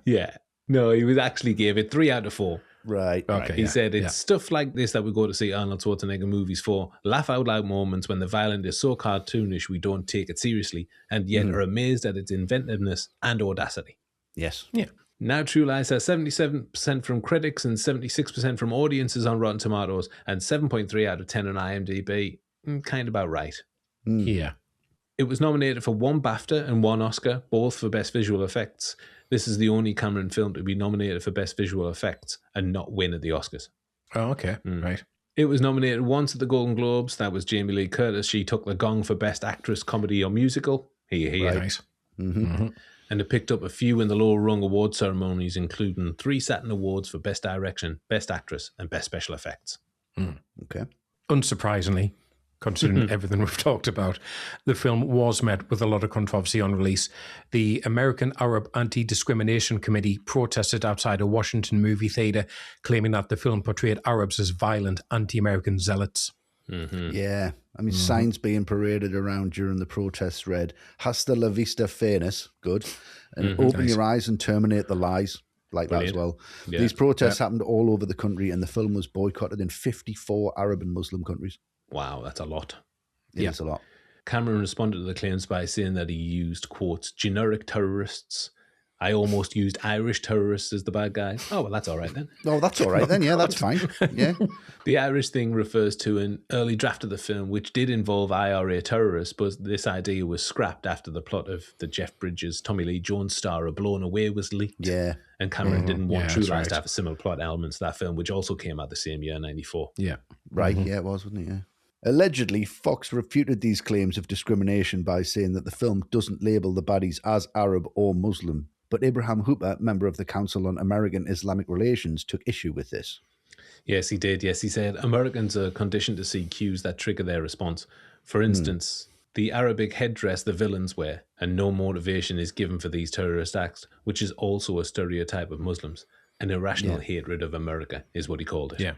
Yeah. No, he was actually gave it 3 out of 4. Right. Okay. He said it's stuff like this that we go to see Arnold Schwarzenegger movies for. Laugh out loud moments when the violence is so cartoonish we don't take it seriously and yet are amazed at its inventiveness and audacity. Yes. Yeah. Now True Lies has 77% from critics and 76% from audiences on Rotten Tomatoes and 7.3 out of 10 on IMDb. Kind of about right. Yeah. It was nominated for 1 BAFTA and 1 Oscar, both for Best Visual Effects. This is the only Cameron film to be nominated for Best Visual Effects and not win at the Oscars. Oh, okay. Right. It was nominated once at the Golden Globes. That was Jamie Lee Curtis. She took the gong for Best Actress, Comedy or Musical. Here. Nice. And it picked up a few in the lower rung award ceremonies, including 3 Saturn Awards for Best Direction, Best Actress, and Best Special Effects. Okay. Unsurprisingly, considering everything we've talked about, the film was met with a lot of controversy on release. The American Arab Anti-Discrimination Committee protested outside a Washington movie theater, claiming that the film portrayed Arabs as violent anti-American zealots. Yeah. I mean, signs being paraded around during the protests read, "Hasta la vista fairness," good, and "Open your eyes and terminate the lies," like Brilliant. that as well. Yeah. These protests happened all over the country, and the film was boycotted in 54 Arab and Muslim countries. Wow, that's a lot. It's a lot. Cameron responded to the claims by saying that he used, quotes, generic terrorists. I almost used Irish terrorists as the bad guys. Oh, well, that's all right then. Oh, that's all right then. Yeah, that's fine. Yeah. The Irish thing refers to an early draft of the film, which did involve IRA terrorists, but this idea was scrapped after the plot of the Jeff Bridges, Tommy Lee Jones star of Blown Away was leaked. Yeah. And Cameron didn't want Yeah, True that's Lies right. to have a similar plot elements to that film, which also came out the same year, 94. Yeah. Right. Yeah, it was, wasn't it? Yeah. Allegedly, Fox refuted these claims of discrimination by saying that the film doesn't label the baddies as Arab or Muslim. But Abraham Hooper, member of the Council on American Islamic Relations, took issue with this. Yes, he did. Yes, he said Americans are conditioned to see cues that trigger their response. For instance, the Arabic headdress the villains wear, and no motivation is given for these terrorist acts, which is also a stereotype of Muslims. An irrational hatred of America is what he called it. Yeah.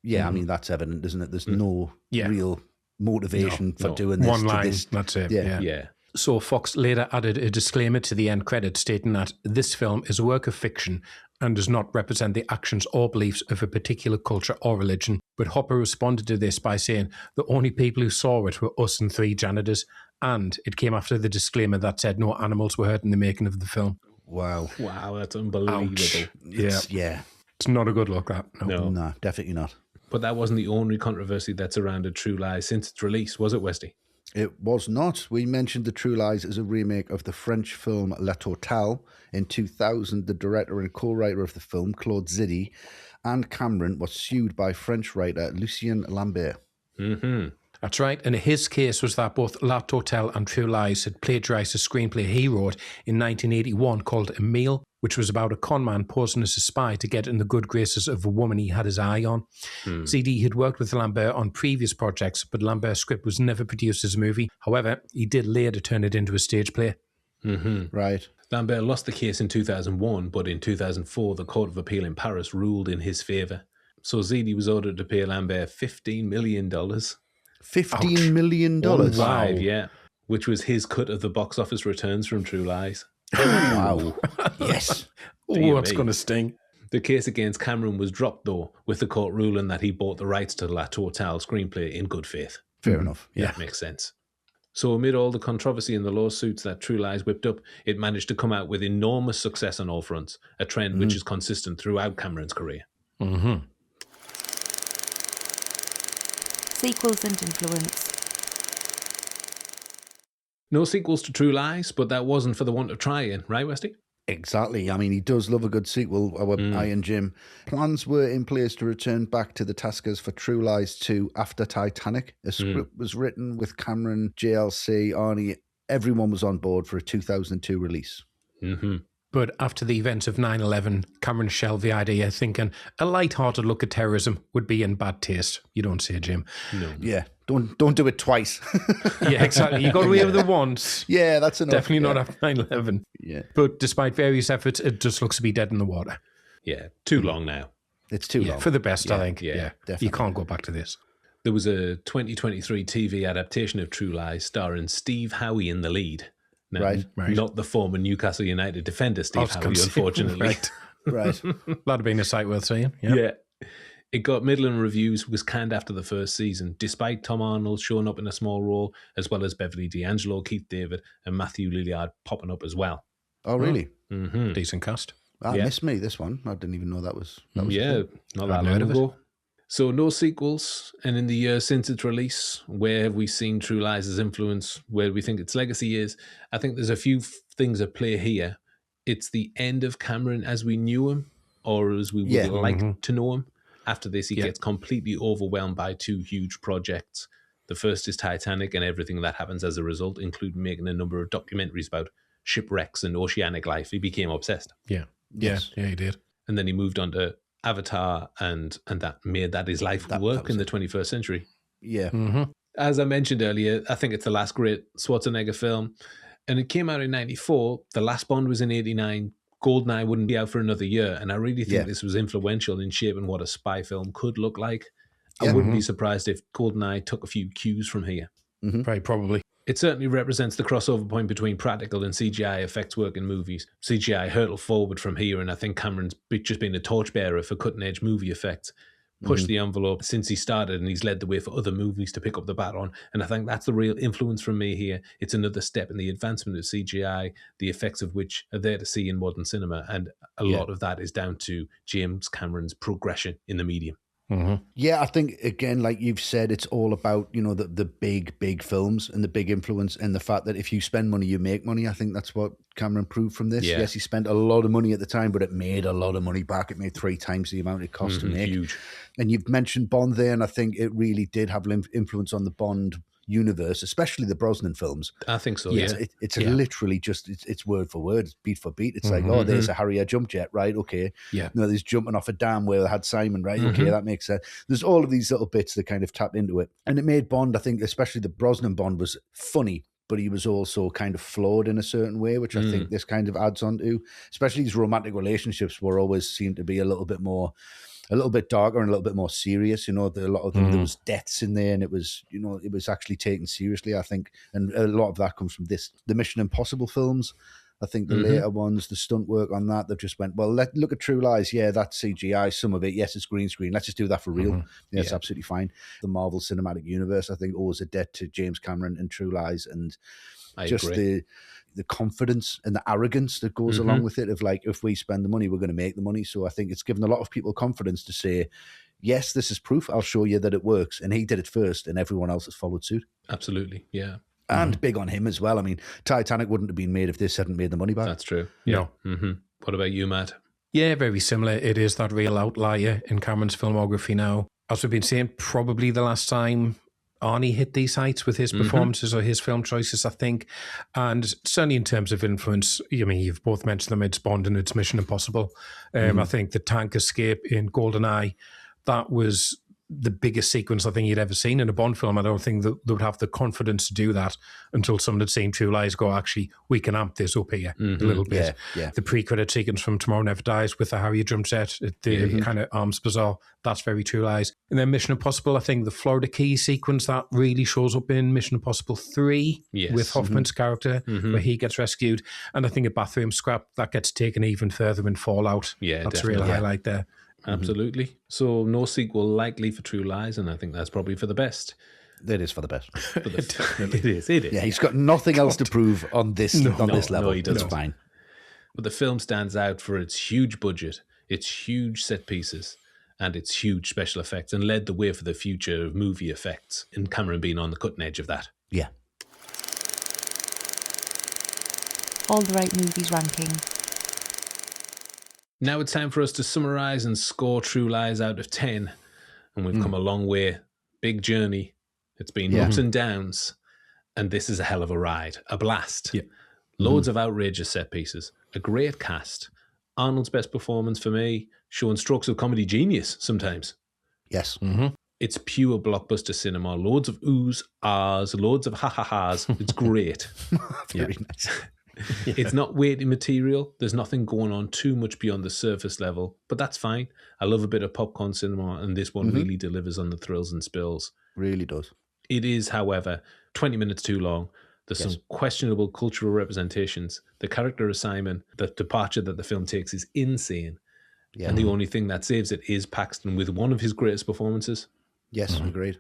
Yeah, I mean, that's evident, isn't it? There's no real motivation for doing this. One line, that's it. Yeah. So Fox later added a disclaimer to the end credits stating that this film is a work of fiction and does not represent the actions or beliefs of a particular culture or religion. But Hopper responded to this by saying the only people who saw it were us and 3 janitors, and it came after the disclaimer that said no animals were hurt in the making of the film. Wow, that's unbelievable. Yeah. It's not a good look, that. No, definitely not. But that wasn't the only controversy that surrounded True Lies since its release, was it, Westy? It was not. We mentioned The True Lies as a remake of the French film La Totale. In 2000, the director and co-writer of the film, Claude Zidi, and Cameron was sued by French writer Lucien Lambert. That's right. And his case was that both La Totale and True Lies had plagiarized a screenplay he wrote in 1981 called Emile, which was about a con man posing as a spy to get in the good graces of a woman he had his eye on. CD had worked with Lambert on previous projects, but Lambert's script was never produced as a movie. However, he did later turn it into a stage play. Right. Lambert lost the case in 2001, but in 2004, the Court of Appeal in Paris ruled in his favour. So Zidi was ordered to pay Lambert $15 million. $15 million? Wow. Yeah. Which was his cut of the box office returns from True Lies. Wow. Yes. What's going to sting? The case against Cameron was dropped, though, with the court ruling that he bought the rights to La Totale screenplay in good faith. Fair enough. Yeah. That makes sense. So amid all the controversy and the lawsuits that True Lies whipped up, it managed to come out with enormous success on all fronts, a trend which is consistent throughout Cameron's career. Sequels and influence. No sequels to True Lies, but that wasn't for the want of trying, right, Westy? Exactly. I mean, he does love a good sequel, our Iron Jim. Plans were in place to return back to the taskers for True Lies 2 after Titanic. A script was written with Cameron, JLC, Arnie. Everyone was on board for a 2002 release. But after the events of 9/11, Cameron shelved the idea, thinking a light-hearted look at terrorism would be in bad taste. You don't say, Jim. No. Yeah, don't do it twice. Yeah, exactly. You got away with it once. Yeah, that's enough. Definitely not after 9/11. Yeah. But despite various efforts, it just looks to be dead in the water. Yeah, too long now. It's too long. For the best, I think. Yeah, definitely. You can't go back to this. There was a 2023 TV adaptation of True Lies starring Steve Howie in the lead. No, Right. Not the former Newcastle United defender Steve Howie, unfortunately. Right. That'd have been a sight worth seeing. Yeah. It got middling reviews, was canned after the first season, despite Tom Arnold showing up in a small role, as well as Beverly D'Angelo, Keith David, and Matthew Lillard popping up as well. Oh, really? Decent cast. Missed me, this one. I didn't even know that was Not that long ago. So no sequels, and in the year since its release, where have we seen True Lies' influence, where we think its legacy is? I think there's a few things at play here. It's the end of Cameron as we knew him, or as we would like to know him. After this, he gets completely overwhelmed by 2 huge projects. The first is Titanic and everything that happens as a result, including making a number of documentaries about shipwrecks and oceanic life. He became obsessed. Yeah, he did. And then he moved on to Avatar, and that made that his life work in the 21st century. Yeah. As I mentioned earlier, I think it's the last great Schwarzenegger film, and it came out in 94. The last Bond was in 89. GoldenEye wouldn't be out for another year, and I really think this was influential in shaping what a spy film could look like. I wouldn't be surprised if GoldenEye took a few cues from here. Very probably. It certainly represents the crossover point between practical and CGI effects work in movies. CGI hurtled forward from here, and I think Cameron's just been a torchbearer for cutting-edge movie effects. Pushed the envelope since he started, and he's led the way for other movies to pick up the baton. And I think that's the real influence from me here. It's another step in the advancement of CGI, the effects of which are there to see in modern cinema. And a lot of that is down to James Cameron's progression in the medium. Yeah, I think, again, like you've said, it's all about, the big films and the big influence and the fact that if you spend money, you make money. I think that's what Cameron proved from this. Yeah. Yes, he spent a lot of money at the time, but it made a lot of money back. It made 3 times the amount it cost to make. Huge. And you've mentioned Bond there, and I think it really did have influence on the Bond universe, especially the Brosnan films. I think so, It's literally just, it's word for word, it's beat for beat. It's like, oh, there's a Harrier jump jet, right? Okay. Yeah. There's jumping off a dam where they had Simon, right? Okay, that makes sense. There's all of these little bits that kind of tap into it. And it made Bond, I think, especially the Brosnan Bond, was funny, but he was also kind of flawed in a certain way, which I think this kind of adds on to. Especially these romantic relationships were always seemed to be a little bit darker and a little bit more serious. A lot of them, there was deaths in there, and it was actually taken seriously, I think. And a lot of that comes from the Mission Impossible films. I think the later ones, the stunt work on that, they've just went, well, look at True Lies. Yeah, that's CGI, some of it. Yes, it's green screen. Let's just do that for real. Yeah, it's absolutely fine. The Marvel Cinematic Universe, I think, owes a debt to James Cameron and True Lies, and I agree. The confidence and the arrogance that goes along with it of like, if we spend the money, we're going to make the money. So I think it's given a lot of people confidence to say, yes, this is proof. I'll show you that it works. And he did it first, and everyone else has followed suit. Absolutely, yeah. And big on him as well. I mean, Titanic wouldn't have been made if this hadn't made the money back. That's true. Yeah. What about you, Matt? Yeah, very similar. It is that real outlier in Cameron's filmography now. As we've been saying, probably the last time Arnie hit these heights with his performances or his film choices, I think. And certainly in terms of influence, I mean, you've both mentioned them, it's Bond and it's Mission Impossible. I think the tank escape in GoldenEye, that was the biggest sequence I think you'd ever seen in a Bond film. I don't think that they would have the confidence to do that until someone had seen True Lies go, actually, we can amp this up here a little bit. Yeah. The pre-credit sequence from Tomorrow Never Dies with the Harrier drum set, the kind of arms bazaar, that's very True Lies. And then Mission Impossible, I think the Florida Keys sequence, that really shows up in Mission Impossible 3 with Hoffman's character, where he gets rescued. And I think a bathroom scrap, that gets taken even further in Fallout. Yeah, that's definitely. a real highlight there. Absolutely. So no sequel likely for True Lies, and I think that's probably for the best. It is for the best. It is. Yeah, he's got nothing else to prove on this level. No, he doesn't. It's fine. But the film stands out for its huge budget, its huge set pieces, and its huge special effects, and led the way for the future of movie effects, and Cameron being on the cutting edge of that. Yeah. All the Right Movies ranking. Now it's time for us to summarise and score True Lies out of 10. And we've come a long way. Big journey. It's been ups and downs. And this is a hell of a ride. A blast. Yeah. Loads of outrageous set pieces. A great cast. Arnold's best performance for me, showing strokes of comedy genius sometimes. Yes. It's pure blockbuster cinema. Loads of oohs, ahs, loads of ha-ha-has. It's great. Very nice. It's not weighty material. There's nothing going on too much beyond the surface level, but that's fine. I love a bit of popcorn cinema, and this one really delivers on the thrills and spills. Really does. It is, however, 20 minutes too long. There's some questionable cultural representations. The character of Simon, the departure that the film takes is insane. Yeah. And the only thing that saves it is Paxton with one of his greatest performances. Yes, agreed.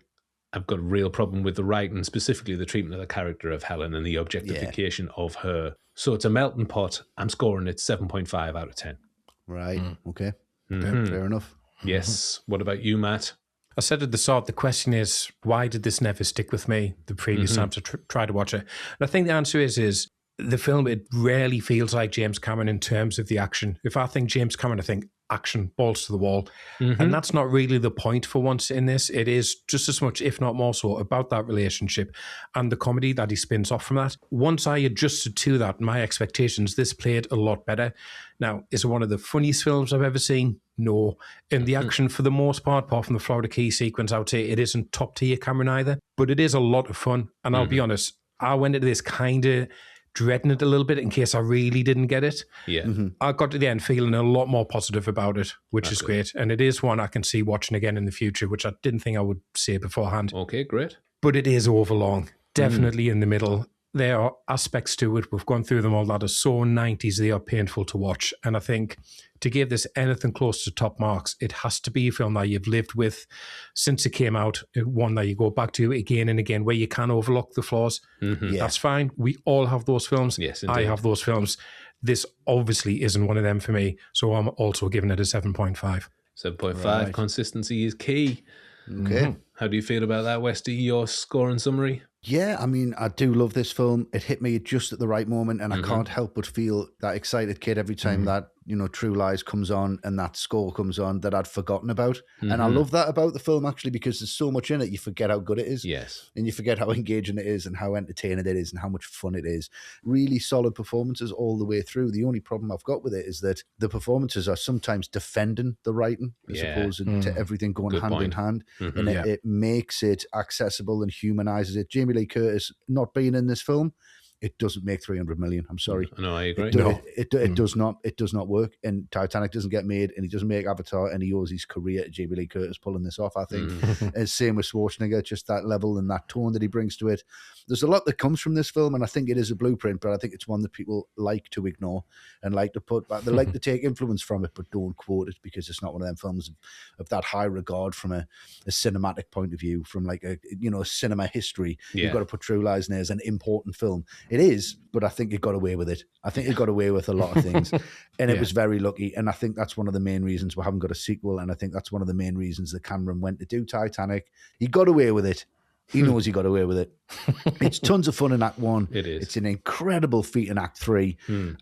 I've got a real problem with the writing, specifically the treatment of the character of Helen and the objectification of her. So it's a melting pot. I'm scoring it 7.5 out of 10. Right. Okay. Fair enough. Yes. What about you, Matt? I said at the start, the question is, why did this never stick with me the previous times I tried to watch it? And I think the answer is the film, it rarely feels like James Cameron in terms of the action. If I think James Cameron, I think action, balls to the wall. And that's not really the point for once in this. It is just as much, if not more so, about that relationship and the comedy that he spins off from that. Once I adjusted to that, my expectations, this played a lot better. Now, is it one of the funniest films I've ever seen? No. In the action, for the most part, apart from the Florida Keys sequence, I would say it isn't top tier Cameron either, but it is a lot of fun. And I'll be honest, I went into this kind of dreading it a little bit in case I really didn't get it. Yeah. I got to the end feeling a lot more positive about it, which is great. And it is one I can see watching again in the future, which I didn't think I would say beforehand. Okay, great. But it is overlong, definitely in the middle. There are aspects to it, we've gone through them all, that are so 90s, they are painful to watch. And I think to give this anything close to top marks, it has to be a film that you've lived with since it came out, one that you go back to again and again, where you can overlook the flaws. That's fine. We all have those films. Yes, indeed. I have those films. This obviously isn't one of them for me, so I'm also giving it a 7.5. 7.5, Right. consistency is key. Okay. How do you feel about that, Westy? Your score and summary? Yeah, I mean, I do love this film. It hit me just at the right moment, and I can't help but feel that excited kid every time that, True Lies comes on and that score comes on that I'd forgotten about. And I love that about the film, actually, because there's so much in it, you forget how good it is. Yes. And you forget how engaging it is and how entertaining it is and how much fun it is. Really solid performances all the way through. The only problem I've got with it is that the performances are sometimes defending the writing as opposed to everything going hand in hand. And it makes it accessible and humanizes it. Jamie Lee Curtis not being in this film, it doesn't make 300 million. I'm sorry. No, I agree. It does not. It does not work. And Titanic doesn't get made, and he doesn't make Avatar, and he owes his career to Jamie Lee Curtis pulling this off, I think. And same with Schwarzenegger, just that level and that tone that he brings to it. There's a lot that comes from this film, and I think it is a blueprint, but I think it's one that people like to ignore and like to put back. They like to take influence from it, but don't quote it because it's not one of them films of that high regard from a cinematic point of view, from like a cinema history. You've got to put True Lies in there as an important film. It is, but I think it got away with it. I think it got away with a lot of things, and it was very lucky. And I think that's one of the main reasons we haven't got a sequel. And I think that's one of the main reasons that Cameron went to do Titanic. He got away with it. He knows he got away with it. It's tons of fun in Act 1. It is. It's an incredible feat in Act 3.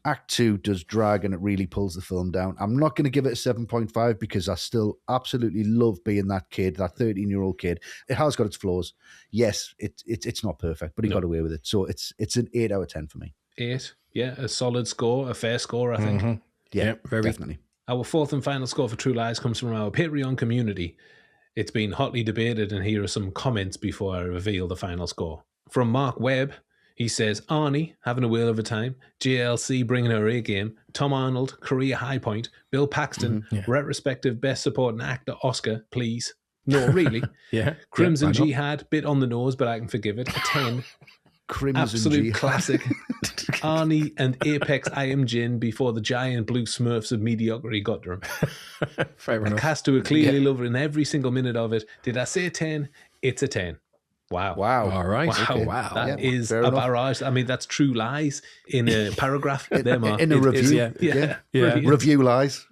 Act 2 does drag, and it really pulls the film down. I'm not going to give it a 7.5 because I still absolutely love being that kid, that 13-year-old kid. It has got its flaws. Yes, it's not perfect, but he got away with it. So it's an 8 out of 10 for me. 8. Yeah, a solid score, a fair score, I think. Yeah, very definitely. Our fourth and final score for True Lies comes from our Patreon community. It's been hotly debated, and here are some comments before I reveal the final score. From Mark Webb, he says, Arnie, having a whale of a time, JLC bringing her A game, Tom Arnold, career high point, Bill Paxton, retrospective best supporting actor Oscar, please. No, really. Crimson Jihad, bit on the nose, but I can forgive it. A 10. Crimson Absolute Jihad. classic. Arnie and Apex I Am Jin before the giant blue smurfs of mediocrity got to him. Fair enough. Cast who clearly loved it in every single minute of it. Did I say 10? It's a 10. Wow. All right. Wow. Okay. Wow. That is a barrage. I mean, that's True Lies in a paragraph. There, Mark. In a review. Review Lies.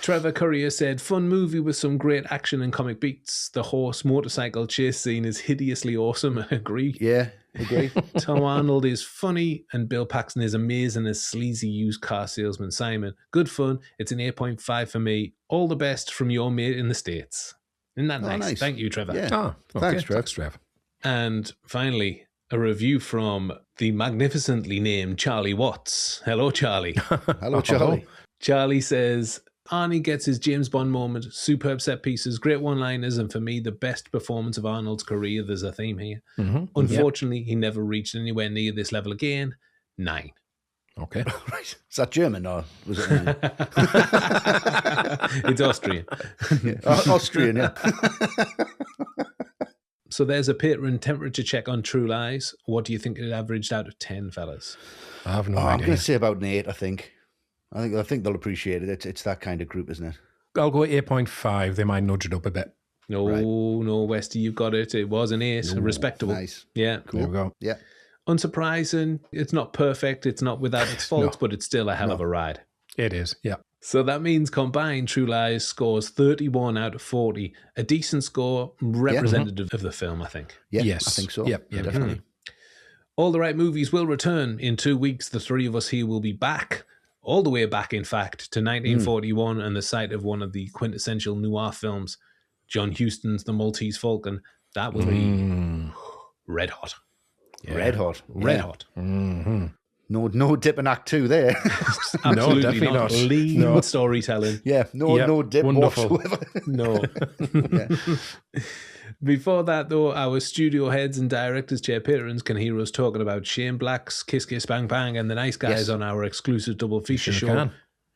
Trevor Courier said, fun movie with some great action and comic beats. The horse motorcycle chase scene is hideously awesome. I agree. Yeah, agree. Tom Arnold is funny and Bill Paxton is amazing as sleazy used car salesman Simon. Good fun. It's an 8.5 for me. All the best from your mate in the States. Isn't that nice? Thank you, Trevor. Yeah. Oh, okay. Thanks, Trev. And finally, a review from the magnificently named Charlie Watts. Hello, Charlie. Hello, Charlie. Charlie says, Arnie gets his James Bond moment, superb set pieces, great one-liners, and for me, the best performance of Arnold's career. There's a theme here. Unfortunately, he never reached anywhere near this level again. 9. Okay. Right. Is that German or was it 9? It's Austrian. Austrian, yeah. So there's a Patreon temperature check on True Lies. What do you think it averaged out of 10, fellas? I have no I'm idea. going to say about an 8, I think. I think they'll appreciate it. It's that kind of group, isn't it? I'll go 8.5. They might nudge it up a bit. No, Westy, you've got it. It was an 8. Respectable. Nice. Yeah. Cool. There we go. Yeah. Unsurprising. It's not perfect. It's not without its faults, but it's still a hell of a ride. It is, yeah. So that means combined True Lies scores 31 out of 40. A decent score, representative of the film, I think. Yeah, Yes. I think so. Yep, Definitely. All the Right Movies will return in 2 weeks. The three of us here will be back, all the way back, in fact, to 1941 and the site of one of the quintessential noir films, John Huston's The Maltese Falcon. That will be red hot. Yeah. Red hot. Red hot. Mm-hmm. No dip in Act 2 there. Absolutely definitely not. Lean storytelling. Yeah, no dip whatsoever. No. Before that, though, our studio heads and directors, chair patrons, can hear us talking about Shane Black's Kiss Kiss Bang Bang and The Nice Guys on our exclusive double feature show.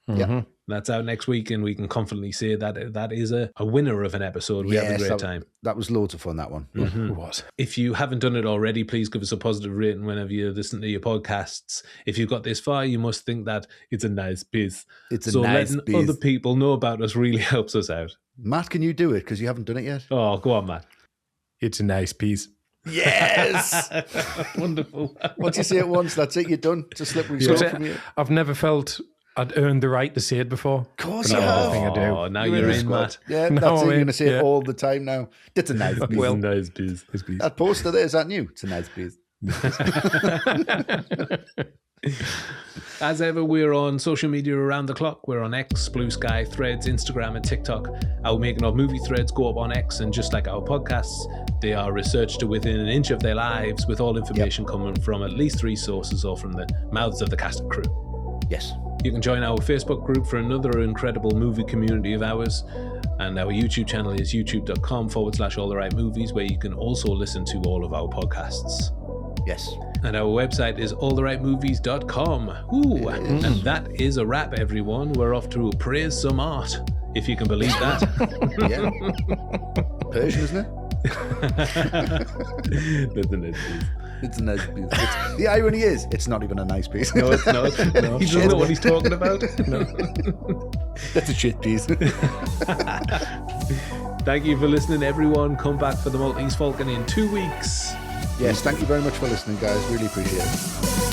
Yeah. That's out next week, and we can confidently say that that is a winner of an episode. We had a great time. That was loads of fun, that one. It was. If you haven't done it already, please give us a positive rating whenever you listen to your podcasts. If you've got this far, you must think that it's a nice piece. So letting other people know about us really helps us out. Matt, can you do it? Because you haven't done it yet. Oh, go on, Matt. It's a nice piece. Yes! Wonderful. Once you say it once, that's it, you're done. It's a slippery slope from you. I've never felt I'd earned the right to say it before. Of course you have. Thing I do. Oh, now you're in, Matt. Yeah, No, that's it. You're I'm going to say it all the time now. It's a nice piece. Well, nice piece. That poster there, is that new? It's a nice piece. As ever, we're on social media around the clock. We're on X, Blue Sky, Threads, Instagram, and TikTok. Our Making of Movie threads go up on X, and just like our podcasts, they are researched to within an inch of their lives, with all information coming from at least 3 sources or from the mouths of the cast and crew. Yes. You can join our Facebook group for another incredible movie community of ours. And our YouTube channel is youtube.com/alltherightmovies, where you can also listen to all of our podcasts. Yes. And our website is alltherightmovies.com. Ooh, and that is a wrap, everyone. We're off to praise some art, if you can believe that. Yeah. Persian, isn't it? That's a nice piece. It's a nice piece. The irony is, it's not even a nice piece. No, it's not. No. He doesn't know what he's talking about. No. That's a shit piece. Thank you for listening, everyone. Come back for the Maltese Falcon in 2 weeks. Yes, thank you very much for listening, guys. Really appreciate it.